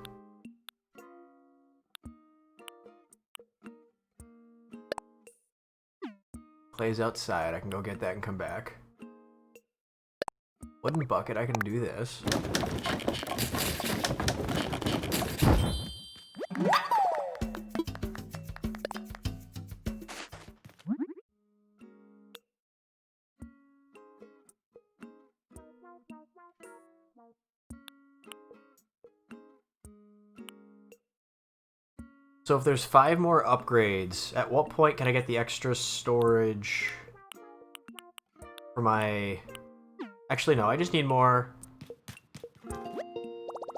Speaker 1: Plays outside. I can go get that and come back. Wooden bucket. I can do this. So if there's 5 more upgrades, at what point can I get the extra storage for my... Actually, no, I just need more...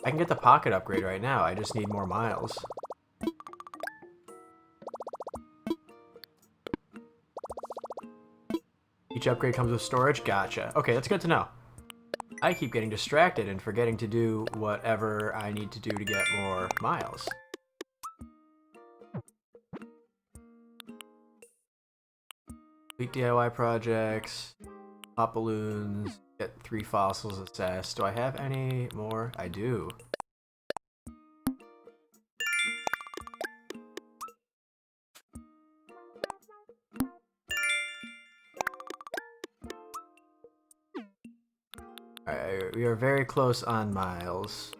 Speaker 1: I can get the pocket upgrade right now, I just need more miles. Each upgrade comes with storage? Gotcha. Okay, that's good to know. I keep getting distracted and forgetting to do whatever I need to do to get more miles. Complete DIY projects, pop balloons, get 3 fossils assessed. Do I have any more? I do. Alright, we are very close on miles.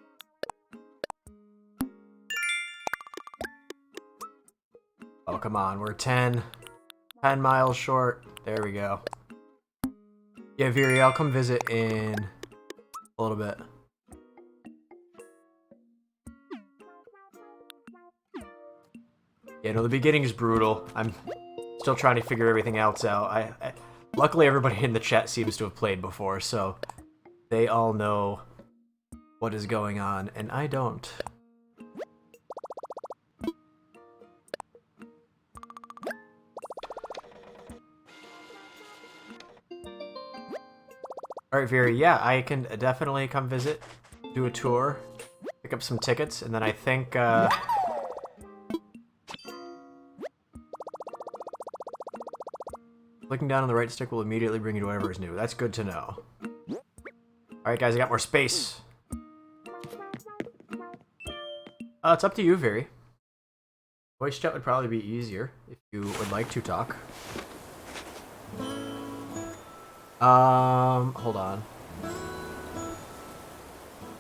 Speaker 1: Oh, come on, we're 10 miles short. There we go. Yeah, Viri, I'll come visit in a little bit. Yeah, no, the beginning is brutal. I'm still trying to figure everything else out. Luckily, everybody in the chat seems to have played before, so they all know what is going on, and I don't. Alright, Viri, yeah, I can definitely come visit, do a tour, pick up some tickets, and then I think, clicking down on the right stick will immediately bring you to whatever is new. That's good to know. Alright, guys, I got more space. It's up to you, Viri. Voice chat would probably be easier if you would like to talk. Hold on.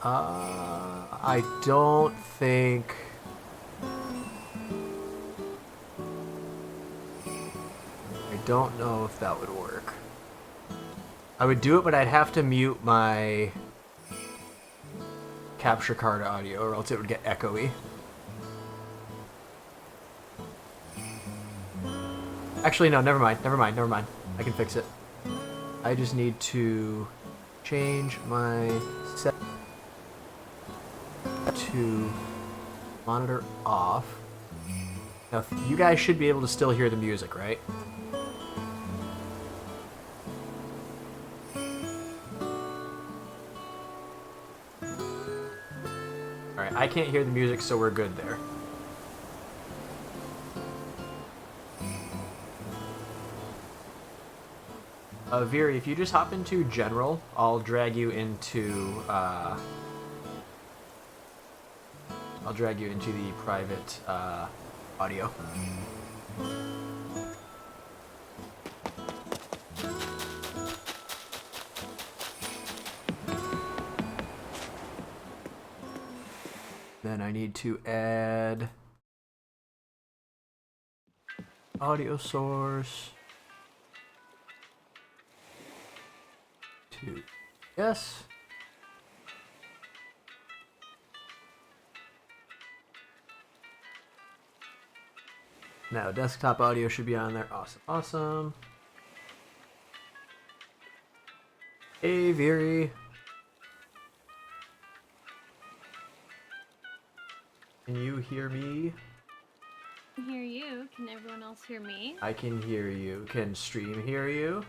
Speaker 1: I don't think... I don't know if that would work. I would do it, but I'd have to mute my capture card audio, or else it would get echoey. Actually, no, never mind. I can fix it. I just need to change my set to monitor off. Now, you guys should be able to still hear the music, right? Alright, I can't hear the music, so we're good there. Viri, if you just hop into general, I'll drag you into the private audio. Then I need to add audio source to yes. Now desktop audio should be on there. Awesome. Hey, Viri. Can you hear me?
Speaker 2: I can hear you. Can everyone else hear me?
Speaker 1: I can hear you. Can stream hear you?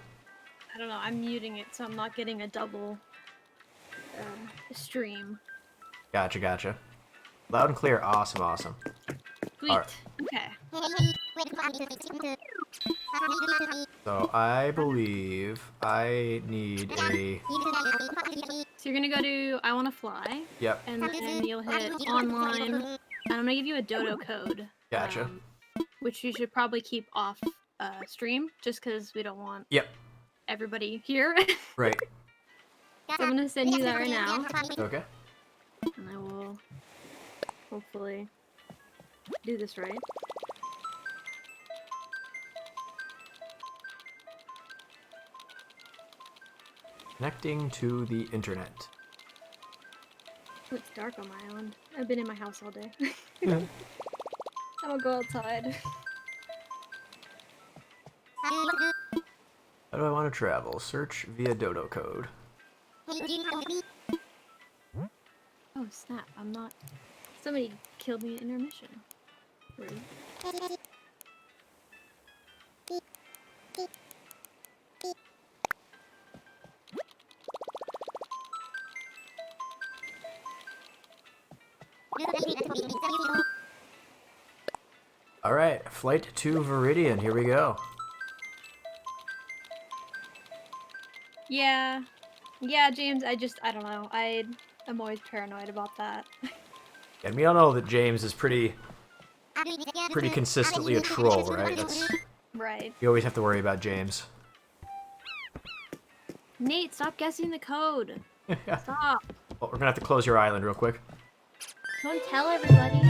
Speaker 2: I don't know. I'm muting it, so I'm not getting a double stream.
Speaker 1: Gotcha. Loud and clear. Awesome.
Speaker 2: Sweet.
Speaker 1: Right.
Speaker 2: Okay.
Speaker 1: So I believe I need a...
Speaker 2: So you're gonna go to I Wanna Fly.
Speaker 1: Yep.
Speaker 2: And then you'll hit online. And I'm gonna give you a dodo code.
Speaker 1: Gotcha.
Speaker 2: Which you should probably keep off stream, just because we don't want
Speaker 1: Yep.
Speaker 2: everybody here.
Speaker 1: Right.
Speaker 2: So I'm gonna send you that right now.
Speaker 1: Okay.
Speaker 2: And I will hopefully do this right.
Speaker 1: Connecting to the internet.
Speaker 2: Oh, it's dark on my island. I've been in my house all day.
Speaker 1: Yeah.
Speaker 2: gonna go outside.
Speaker 1: How do I want to travel? Search via dodo code.
Speaker 2: Oh snap! I'm not. Somebody killed me in intermission. Rude.
Speaker 1: Alright, flight to Viridian, here we go.
Speaker 2: Yeah, James. I don't know. I'm always paranoid about that.
Speaker 1: And we all know that James is pretty consistently a troll, right? That's,
Speaker 2: Right.
Speaker 1: you always have to worry about James.
Speaker 2: Nate, stop guessing the code. Stop.
Speaker 1: Well, we're gonna have to close your island real quick.
Speaker 2: Don't tell everybody.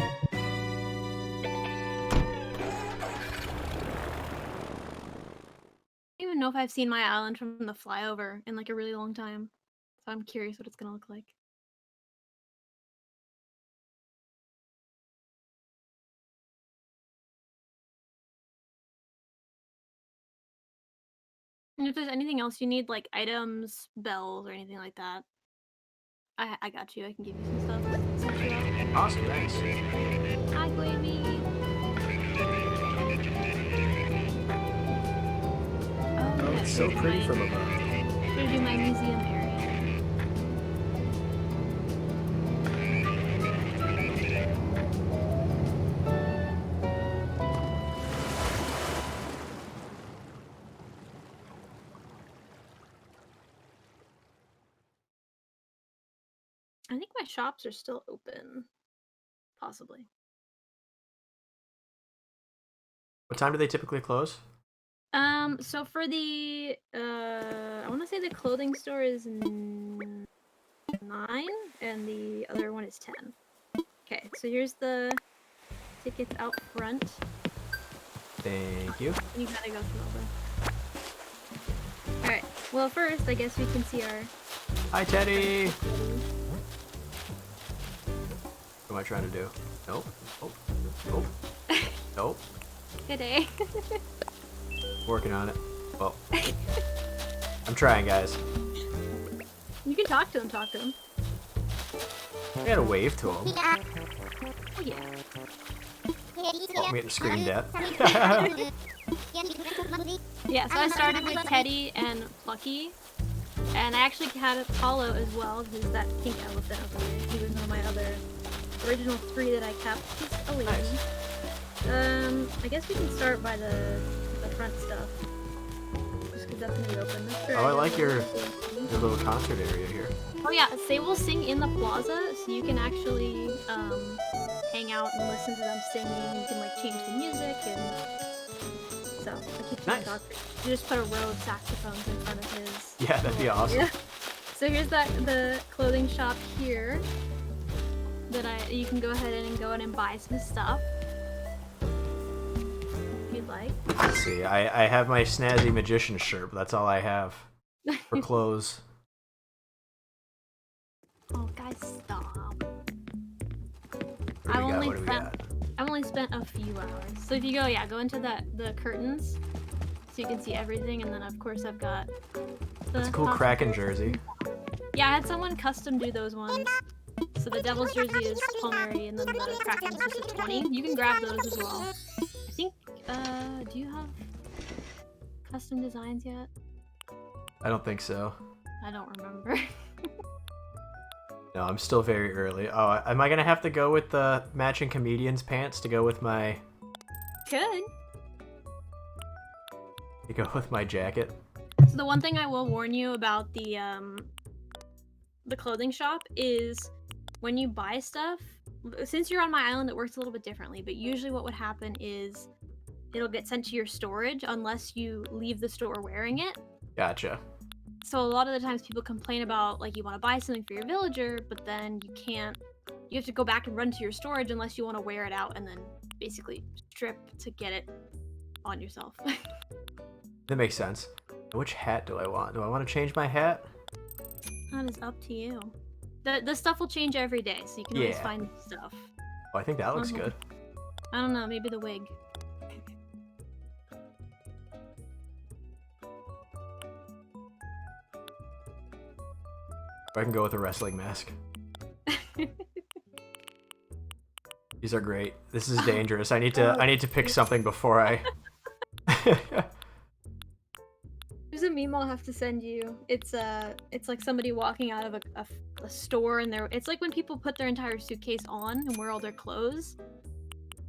Speaker 2: I don't even know if I've seen my island from the flyover in like a really long time. So I'm curious what it's gonna look like. And if there's anything else you need, like items, bells, or anything like that, I got you. I can give you some stuff. Send you out.
Speaker 1: Awesome, thanks.
Speaker 2: Hi, Gravy.
Speaker 1: Oh, it's so pretty from above.
Speaker 2: I'm gonna do my museum area. I think my shops are still open. Possibly.
Speaker 1: What time do they typically close?
Speaker 2: So for the I want to say the clothing store is 9 and the other one is 10. Okay, so here's the tickets out front.
Speaker 1: Thank you.
Speaker 2: You gotta go through all the. Alright, well first I guess we can see our.
Speaker 1: Hi, Teddy! What am I trying to do? Nope. Nope. Nope. Nope.
Speaker 2: Good day.
Speaker 1: Working on it. Well, I'm trying, guys.
Speaker 2: You can talk to him.
Speaker 1: I gotta wave to him.
Speaker 2: Oh yeah.
Speaker 1: Oh, I'm getting screamed at.
Speaker 2: Yeah, so I started with Teddy and Plucky. And I actually had Apollo as well, who's that pink elephant over here. He was one of my other original 3 that I kept. He's a lady.
Speaker 1: Nice.
Speaker 2: I guess we can start by the front stuff. Just because that's gonna be open.
Speaker 1: Oh, I like your little concert area here.
Speaker 2: Oh yeah, they will sing in the plaza, so you can actually hang out and listen to them singing. You can like change the music and so I keep
Speaker 1: Nice.
Speaker 2: You just put a row of saxophones in front of his.
Speaker 1: Yeah, that'd be awesome.
Speaker 2: Yeah. So here's the clothing shop here that you can go ahead and go in and buy some stuff if you'd like.
Speaker 1: Let's see. I have my snazzy magician shirt, but that's all I have for clothes.
Speaker 2: Oh, guys, stop.
Speaker 1: What do we got?
Speaker 2: I've only spent a few hours. So if you go into the curtains, so you can see everything, and then of course I've got
Speaker 1: That's a cool Kraken jersey.
Speaker 2: Yeah, I had someone custom do those ones. So the Devil's jersey is Palmieri, and then the Kraken's just a 20. You can grab those as well. I think, do you have custom designs yet?
Speaker 1: I don't think so.
Speaker 2: I don't remember.
Speaker 1: No, I'm still very early. Oh, am I gonna have to go with the matching comedian's pants to go with my...
Speaker 2: Could.
Speaker 1: To go with my jacket?
Speaker 2: So the one thing I will warn you about the clothing shop is when you buy stuff, since you're on my island, it works a little bit differently, but usually what would happen is it'll get sent to your storage unless you leave the store wearing it.
Speaker 1: Gotcha.
Speaker 2: So a lot of the times people complain about, like, you want to buy something for your villager, but then you have to go back and run to your storage unless you want to wear it out and then basically strip to get it on yourself.
Speaker 1: That makes sense. Which hat do I want? Do I want to change my hat?
Speaker 2: That is up to you. The stuff will change every day, so you can always find stuff.
Speaker 1: Oh, I think that looks good.
Speaker 2: I don't know, maybe the wig.
Speaker 1: I can go with a wrestling mask. These are great. This is dangerous. I need to pick something before I.
Speaker 2: There's a meme I'll have to send you. It's like somebody walking out of a store and it's like when people put their entire suitcase on and wear all their clothes.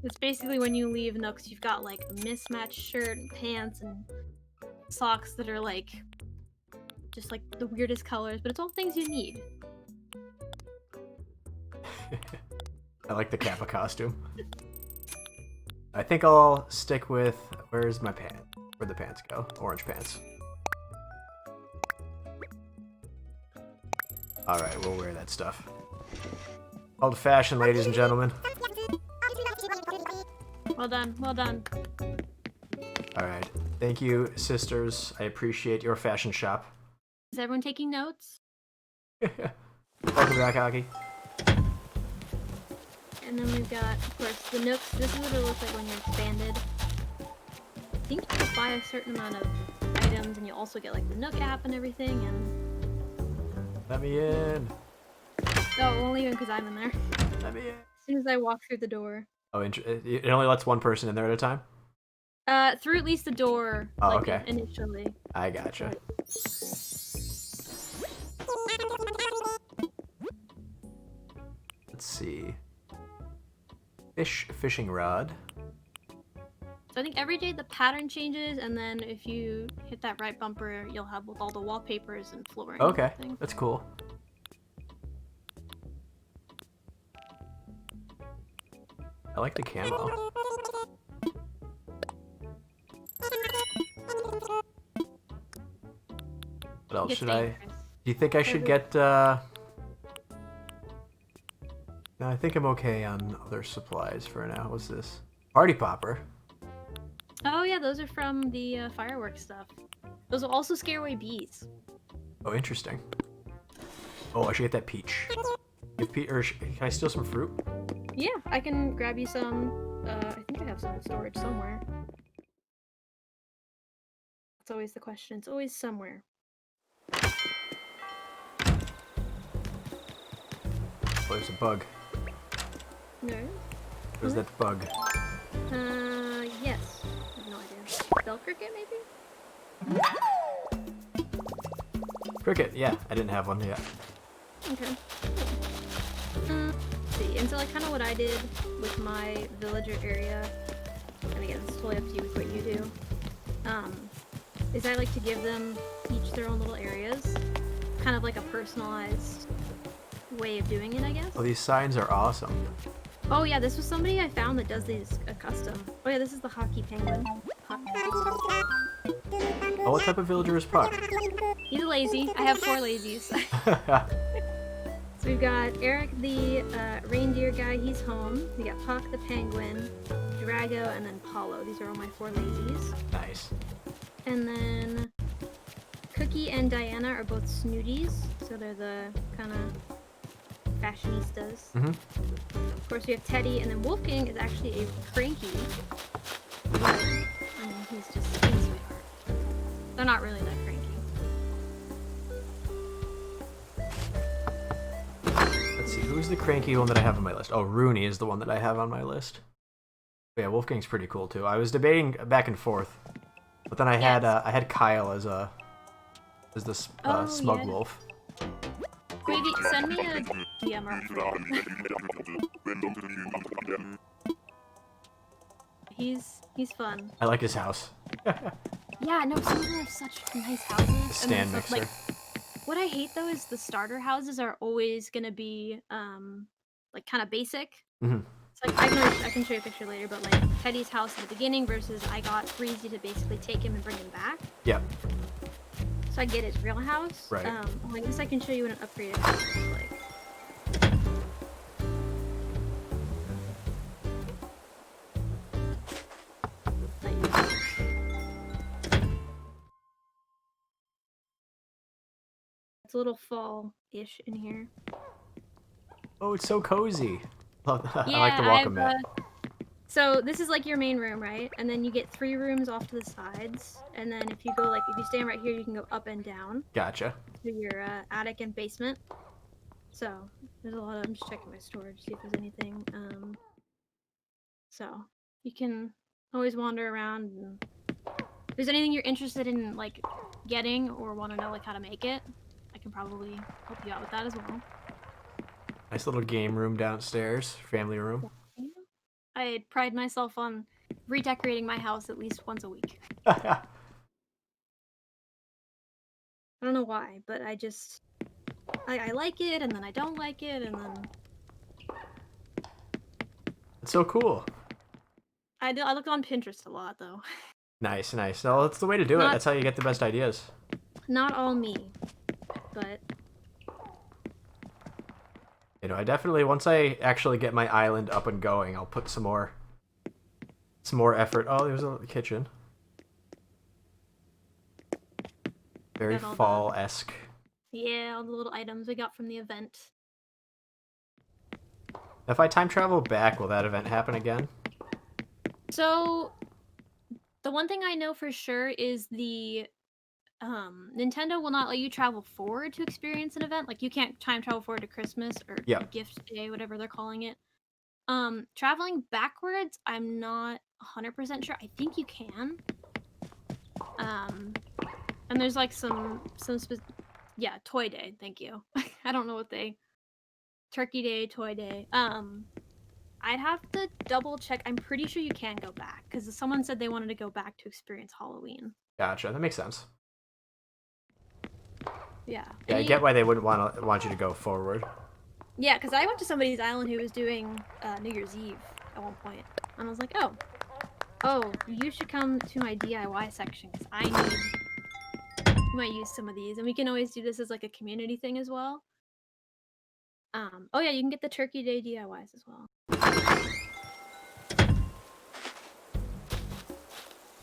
Speaker 2: It's basically when you leave Nooks, you've got like a mismatched shirt and pants and socks that are like just like the weirdest colors, but it's all things you need.
Speaker 1: I like the Kappa costume. I think I'll stick with, where's my pants? Where'd the pants go? Orange pants. Alright, we'll wear that stuff. Old fashioned, ladies and gentlemen.
Speaker 2: Well done, well done.
Speaker 1: Alright. Thank you, sisters. I appreciate your fashion shop.
Speaker 2: Is everyone taking notes?
Speaker 1: Welcome back, Aki.
Speaker 2: And then we've got, of course, the Nooks. This is what it looks like when you're expanded. I think you can buy a certain amount of items, and you also get like the Nook app and everything. And
Speaker 1: Let me in.
Speaker 2: oh, only even because I'm in there.
Speaker 1: Let me in.
Speaker 2: As soon as I walk through the door.
Speaker 1: Oh, it only lets one person in there at a time?
Speaker 2: Through at least the door.
Speaker 1: Oh,
Speaker 2: like,
Speaker 1: okay.
Speaker 2: Initially.
Speaker 1: I gotcha. Let's see. Fishing rod.
Speaker 2: So I think every day the pattern changes, and then if you hit that right bumper, you'll have with all the wallpapers and flooring.
Speaker 1: Okay,
Speaker 2: and everything.
Speaker 1: that's cool. I like the camo. What else should I? Do you think I should get? No, I think I'm okay on other supplies for now. What's this? Party popper.
Speaker 2: Oh yeah, those are from the fireworks stuff. Those will also scare away bees.
Speaker 1: Oh, interesting. Oh, I should get that peach. Can I steal some fruit?
Speaker 2: Yeah, I can grab you some. I think I have some in storage somewhere. That's always the question. It's always somewhere.
Speaker 1: Oh, there's a bug.
Speaker 2: No.
Speaker 1: Where's that bug?
Speaker 2: Yes. I have no idea. Bell cricket, maybe?
Speaker 1: Cricket, yeah. I didn't have one yet.
Speaker 2: Okay. Let's see. And so, like, kind of what I did with my villager area, and again, it's totally up to you with what you do, is I like to give them each their own little areas. Kind of like a personalized way of doing it, I guess.
Speaker 1: Oh, these signs are awesome.
Speaker 2: Oh yeah, this was somebody I found that does these custom. Oh yeah, this is the hockey penguin.
Speaker 1: Oh, what type of villager is Puck?
Speaker 2: He's lazy. I have 4 lazies. So we've got Eric the reindeer guy, he's home. We got Puck the penguin, Drago, and then Paulo. These are all my 4 lazies.
Speaker 1: Nice.
Speaker 2: And then Cookie and Diana are both snooties, so they're the kind of fashionistas.
Speaker 1: Mm-hmm.
Speaker 2: Of course, we have Teddy, and then Wolfgang is actually a cranky. I mean, he's a sweetheart. They're not really that cranky.
Speaker 1: Let's see, who's the cranky one that I have on my list? Oh, Rooney is the one that I have on my list. But yeah, Wolfgang's pretty cool too. I was debating back and forth, but then I had Kyle as the smug wolf.
Speaker 2: Maybe send me a DM or He's fun.
Speaker 1: I like his house.
Speaker 2: Yeah, no, some of them have such nice houses.
Speaker 1: Stand mixer.
Speaker 2: Like, what I hate though is the starter houses are always gonna be like kind of basic.
Speaker 1: Mm-hmm.
Speaker 2: So like I can show you a picture later, but like Teddy's house at the beginning versus I got Breezy to basically take him and bring him back.
Speaker 1: Yeah.
Speaker 2: So I get his real house.
Speaker 1: Right.
Speaker 2: Well, I guess I can show you what an upgraded house looks like. It's a little fall-ish in here.
Speaker 1: Oh, it's so cozy.
Speaker 2: Yeah,
Speaker 1: I like the welcome mat.
Speaker 2: So this is like your main room, right? And then you get 3 rooms off to the sides. And then if you go like if you stand right here, you can go up and down
Speaker 1: Gotcha.
Speaker 2: to your attic and basement. So there's a lot of. I'm just checking my storage, see if there's anything. So you can always wander around. And if there's anything you're interested in, like getting or want to know like how to make it, I can probably help you out with that as well.
Speaker 1: Nice little game room downstairs, family room.
Speaker 2: Yeah. I pride myself on redecorating my house at least once a week. I don't know why, but I like it, and then I don't like it, and then
Speaker 1: It's so cool.
Speaker 2: I look on Pinterest a lot though.
Speaker 1: Nice, nice. No, that's the way to do it.
Speaker 2: Not
Speaker 1: That's how you get the best ideas.
Speaker 2: not all me, but
Speaker 1: You know, I definitely once I actually get my island up and going, I'll put some more effort. Oh, there's a kitchen. Very
Speaker 2: got all the
Speaker 1: fall-esque.
Speaker 2: yeah, all the little items we got from the event.
Speaker 1: If I time travel back, will that event happen again?
Speaker 2: So the one thing I know for sure is the Nintendo will not let you travel forward to experience an event. Like you can't time travel forward to Christmas or
Speaker 1: Yep.
Speaker 2: gift day, whatever they're calling it. Traveling backwards, I'm not 100% sure. I think you can. And there's like yeah, toy day. Thank you. I don't know what turkey day, toy day. I'd have to double check. I'm pretty sure you can go back because someone said they wanted to go back to experience Halloween.
Speaker 1: Gotcha. That makes sense.
Speaker 2: Yeah.
Speaker 1: Yeah, I get why they wouldn't want you to go forward.
Speaker 2: Yeah, because I went to somebody's island who was doing New Year's Eve at one point, and I was like, oh, you should come to my DIY section because I might use some of these, and we can always do this as like a community thing as well. Oh yeah, you can get the Turkey Day DIYs as well.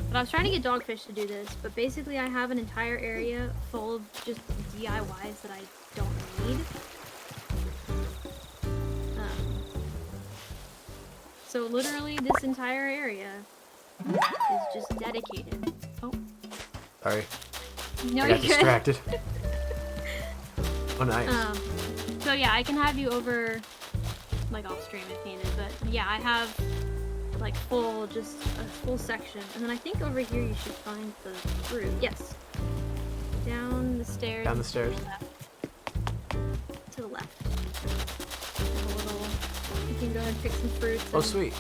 Speaker 2: But I was trying to get Dogfish to do this, but basically I have an entire area full of just DIYs that I don't need. So literally this entire area is just dedicated. Oh.
Speaker 1: Sorry.
Speaker 2: No,
Speaker 1: I
Speaker 2: you're
Speaker 1: got
Speaker 2: good.
Speaker 1: distracted. Oh, nice.
Speaker 2: So yeah, I can have you over, like off stream if needed. But yeah, I have like just a full section, and then I think over here you should find the fruit. Yes. Down the stairs.
Speaker 1: Down the stairs.
Speaker 2: To the left. You can go ahead and pick some fruits.
Speaker 1: Oh, sweet.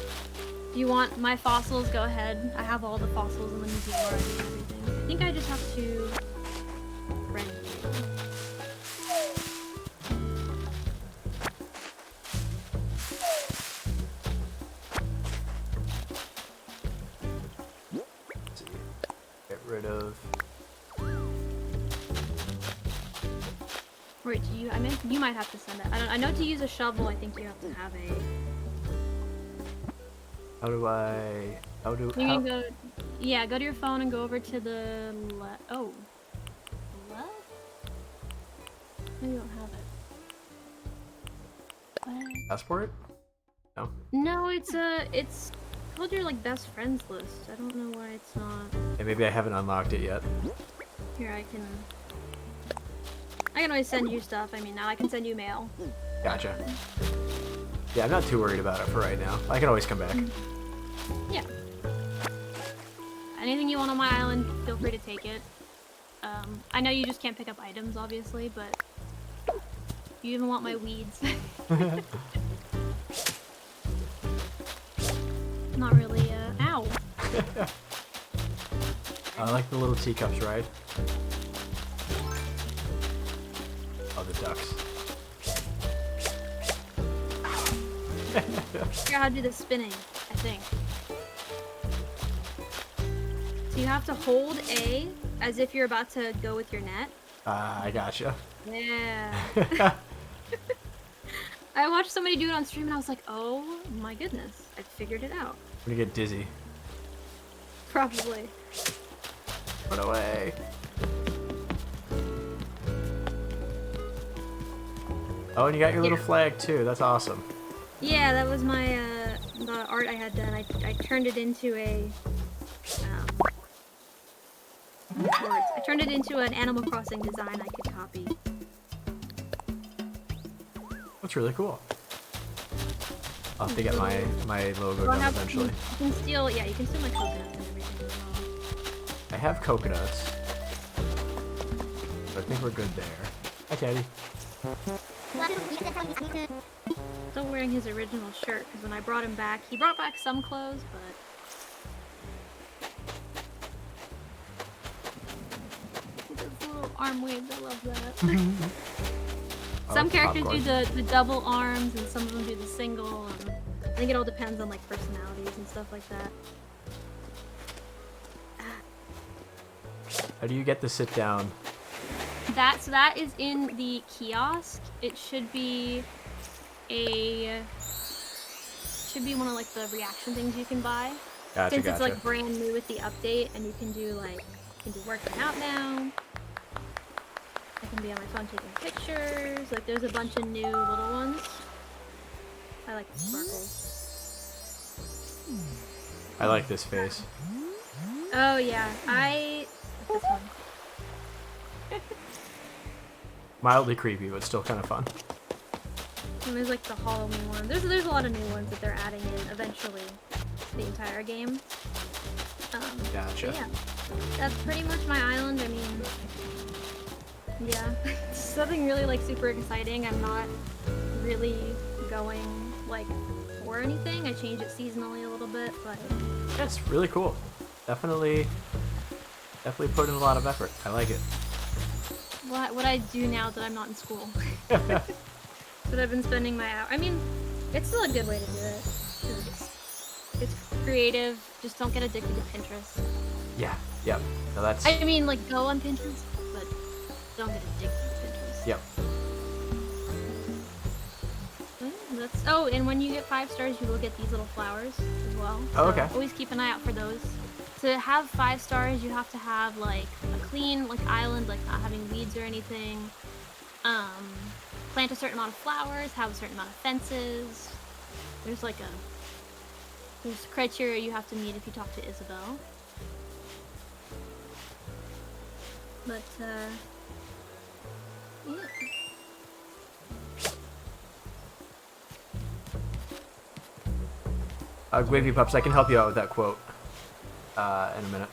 Speaker 2: If you want my fossils, go ahead. I have all the fossils in the museum already and everything. I think I just have to friend you.
Speaker 1: Let's see. Get rid of.
Speaker 2: Wait, you might have to send it. I know to use a shovel, I think you have to have a.
Speaker 1: How do
Speaker 2: You can go. Yeah, go to your phone and go over to the left. Oh. Left? Maybe you don't have it. What?
Speaker 1: Passport? No.
Speaker 2: No, it's called your like best friends list. I don't know why it's not.
Speaker 1: Yeah, maybe I haven't unlocked it yet.
Speaker 2: Here, I can always send you stuff. I mean, now I can send you mail.
Speaker 1: Gotcha. Yeah, I'm not too worried about it for right now. I can always come back.
Speaker 2: Yeah. Anything you want on my island, feel free to take it. I know you just can't pick up items, obviously, but if you even want my weeds. Not really, ow.
Speaker 1: I like the little teacups, right? Oh, the ducks.
Speaker 2: I forgot how to do the spinning, I think. So you have to hold A as if you're about to go with your net.
Speaker 1: I gotcha.
Speaker 2: Yeah. I watched somebody do it on stream and I was like, oh my goodness, I figured it out.
Speaker 1: I'm gonna get dizzy.
Speaker 2: Probably.
Speaker 1: Run away. Oh, and you got your little flag too. That's awesome.
Speaker 2: Yeah, that was my the art I had done, I turned it into a I turned it into an Animal Crossing design I could copy.
Speaker 1: That's really cool. I'll have to get my logo done eventually.
Speaker 2: You can steal my coconuts and everything as well.
Speaker 1: I have coconuts. So I think we're good there. Hi, Teddy.
Speaker 2: Still wearing his original shirt, because when I brought him back, he brought back some clothes, but... He does little arm waves, I love that. Some characters do the double arms, and some of them do the single, and I think it all depends on like personalities and stuff like that.
Speaker 1: How do you get the sit down?
Speaker 2: So that is in the kiosk. It should be one of like the reaction things you can buy.
Speaker 1: Gotcha,
Speaker 2: Since it's like brand new with the update, and you can do working out now. I can be on my phone taking pictures. Like there's a bunch of new little ones. I like the sparkles.
Speaker 1: I like this face.
Speaker 2: Oh yeah, I like this one.
Speaker 1: Mildly creepy, but still kind of fun.
Speaker 2: And there's like the Halloween one. There's a lot of new ones that they're adding in eventually. The entire game.
Speaker 1: Gotcha.
Speaker 2: Yeah, that's pretty much my island. I mean, yeah, it's nothing really like super exciting. I'm not really going like for anything. I change it seasonally a little bit, but
Speaker 1: that's really cool. Definitely put in a lot of effort. I like it.
Speaker 2: What I do now that I'm not in school. But I've been spending my hour. I mean, it's still a good way to do it. It's creative. Just don't get addicted to Pinterest.
Speaker 1: Yeah. Yep. So that's.
Speaker 2: I mean, like go on Pinterest, but don't get addicted to Pinterest.
Speaker 1: Yep.
Speaker 2: Oh, and when you get 5 stars, you will get these little flowers as well. So
Speaker 1: oh, okay.
Speaker 2: Always keep an eye out for those. To have 5 stars, you have to have like a clean island, like not having weeds or anything. Plant a certain amount of flowers, have a certain amount of fences. There's criteria you have to meet if you talk to Isabel. But yeah.
Speaker 1: Wavy Pups, I can help you out with that quote in a minute.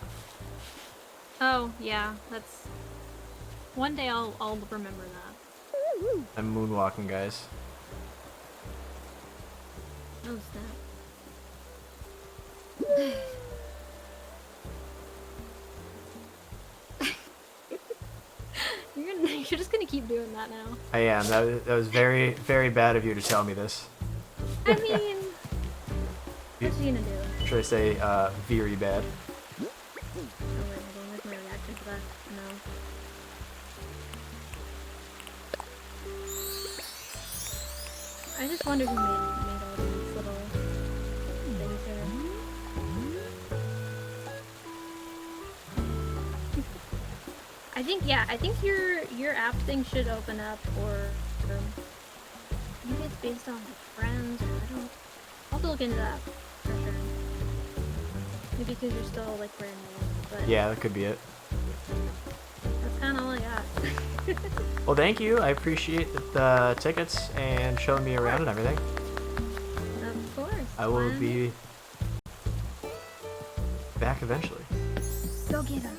Speaker 2: Oh, yeah, that's... One day I'll remember that.
Speaker 1: I'm moonwalking, guys.
Speaker 2: Oh, snap. You're just gonna keep doing that now.
Speaker 1: I am. That was very, very bad of you to tell me this.
Speaker 2: I mean... What's he gonna do?
Speaker 1: Should I say, very bad?
Speaker 2: Oh wait, where's my reaction to that? No. I just wondered who made all these little things here. I think your app thing should open up, or maybe it's based on friends, or I don't. I'll have to look into that for sure. Maybe because you're still like brand new. But
Speaker 1: Yeah, that could be it.
Speaker 2: that's kind of all I got.
Speaker 1: Well, thank you. I appreciate the tickets and showing me around and everything.
Speaker 2: Of course.
Speaker 1: I will be back eventually.
Speaker 2: Go get him.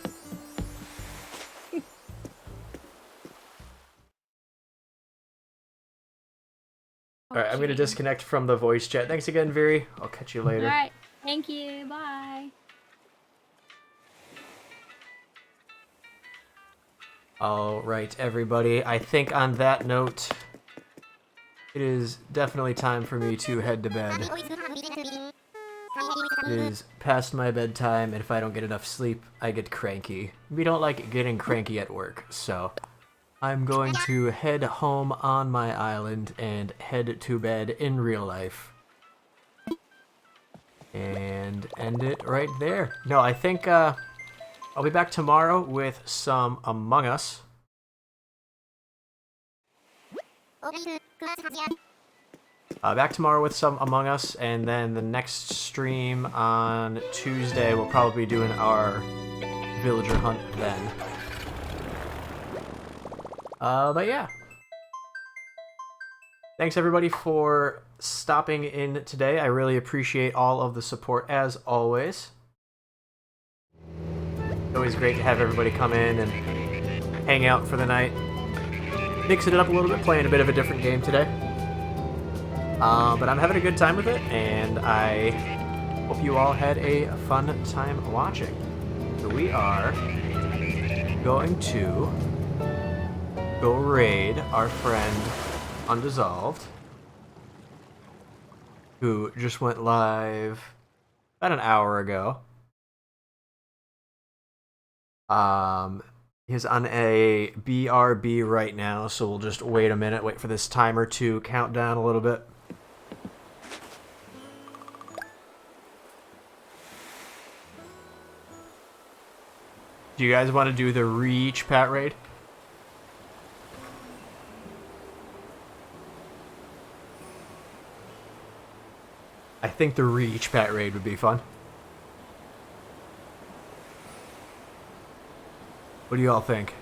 Speaker 1: Alright, I'm going to disconnect from the voice chat. Thanks again, Viri. I'll catch you later.
Speaker 2: Alright, thank you. Bye.
Speaker 1: Alright, everybody. I think on that note, it is definitely time for me to head to bed. It is past my bedtime, and if I don't get enough sleep, I get cranky. We don't like getting cranky at work, so I'm going to head home on my island and head to bed in real life. And end it right there. No, I think I'll be back tomorrow with some Among Us. Back tomorrow with some Among Us, and then the next stream on Tuesday we'll probably be doing our villager hunt then. But yeah. Thanks everybody for stopping in today. I really appreciate all of the support as always. It's always great to have everybody come in and hang out for the night. Mixing it up a little bit, playing a bit of a different game today. But I'm having a good time with it, and I hope you all had a fun time watching. So we are going to go raid our friend Undissolved, who just went live about an hour ago. He's on a BRB right now, so we'll just wait a minute, wait for this timer to count down a little bit. Do you guys want to do the Reach Pat raid? I think the Reach Pat raid would be fun. What do you all think?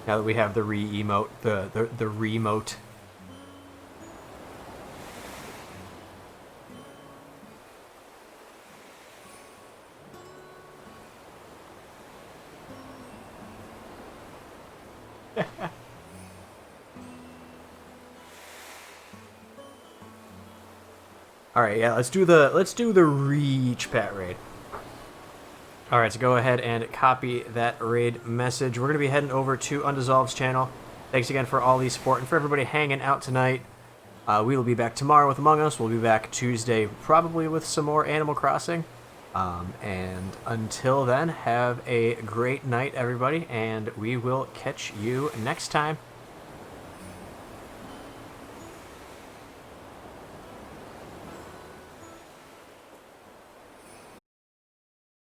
Speaker 1: Now that we have the re-emote, the remote. All right, yeah, let's do the Reach Pat raid. All right, so go ahead and copy that raid message. We're gonna be heading over to Undissolved's channel. Thanks again for all the support and for everybody hanging out tonight. We will be back tomorrow with Among Us. We'll be back Tuesday probably with some more Animal Crossing. And until then, have a great night, everybody, and we will catch you next time.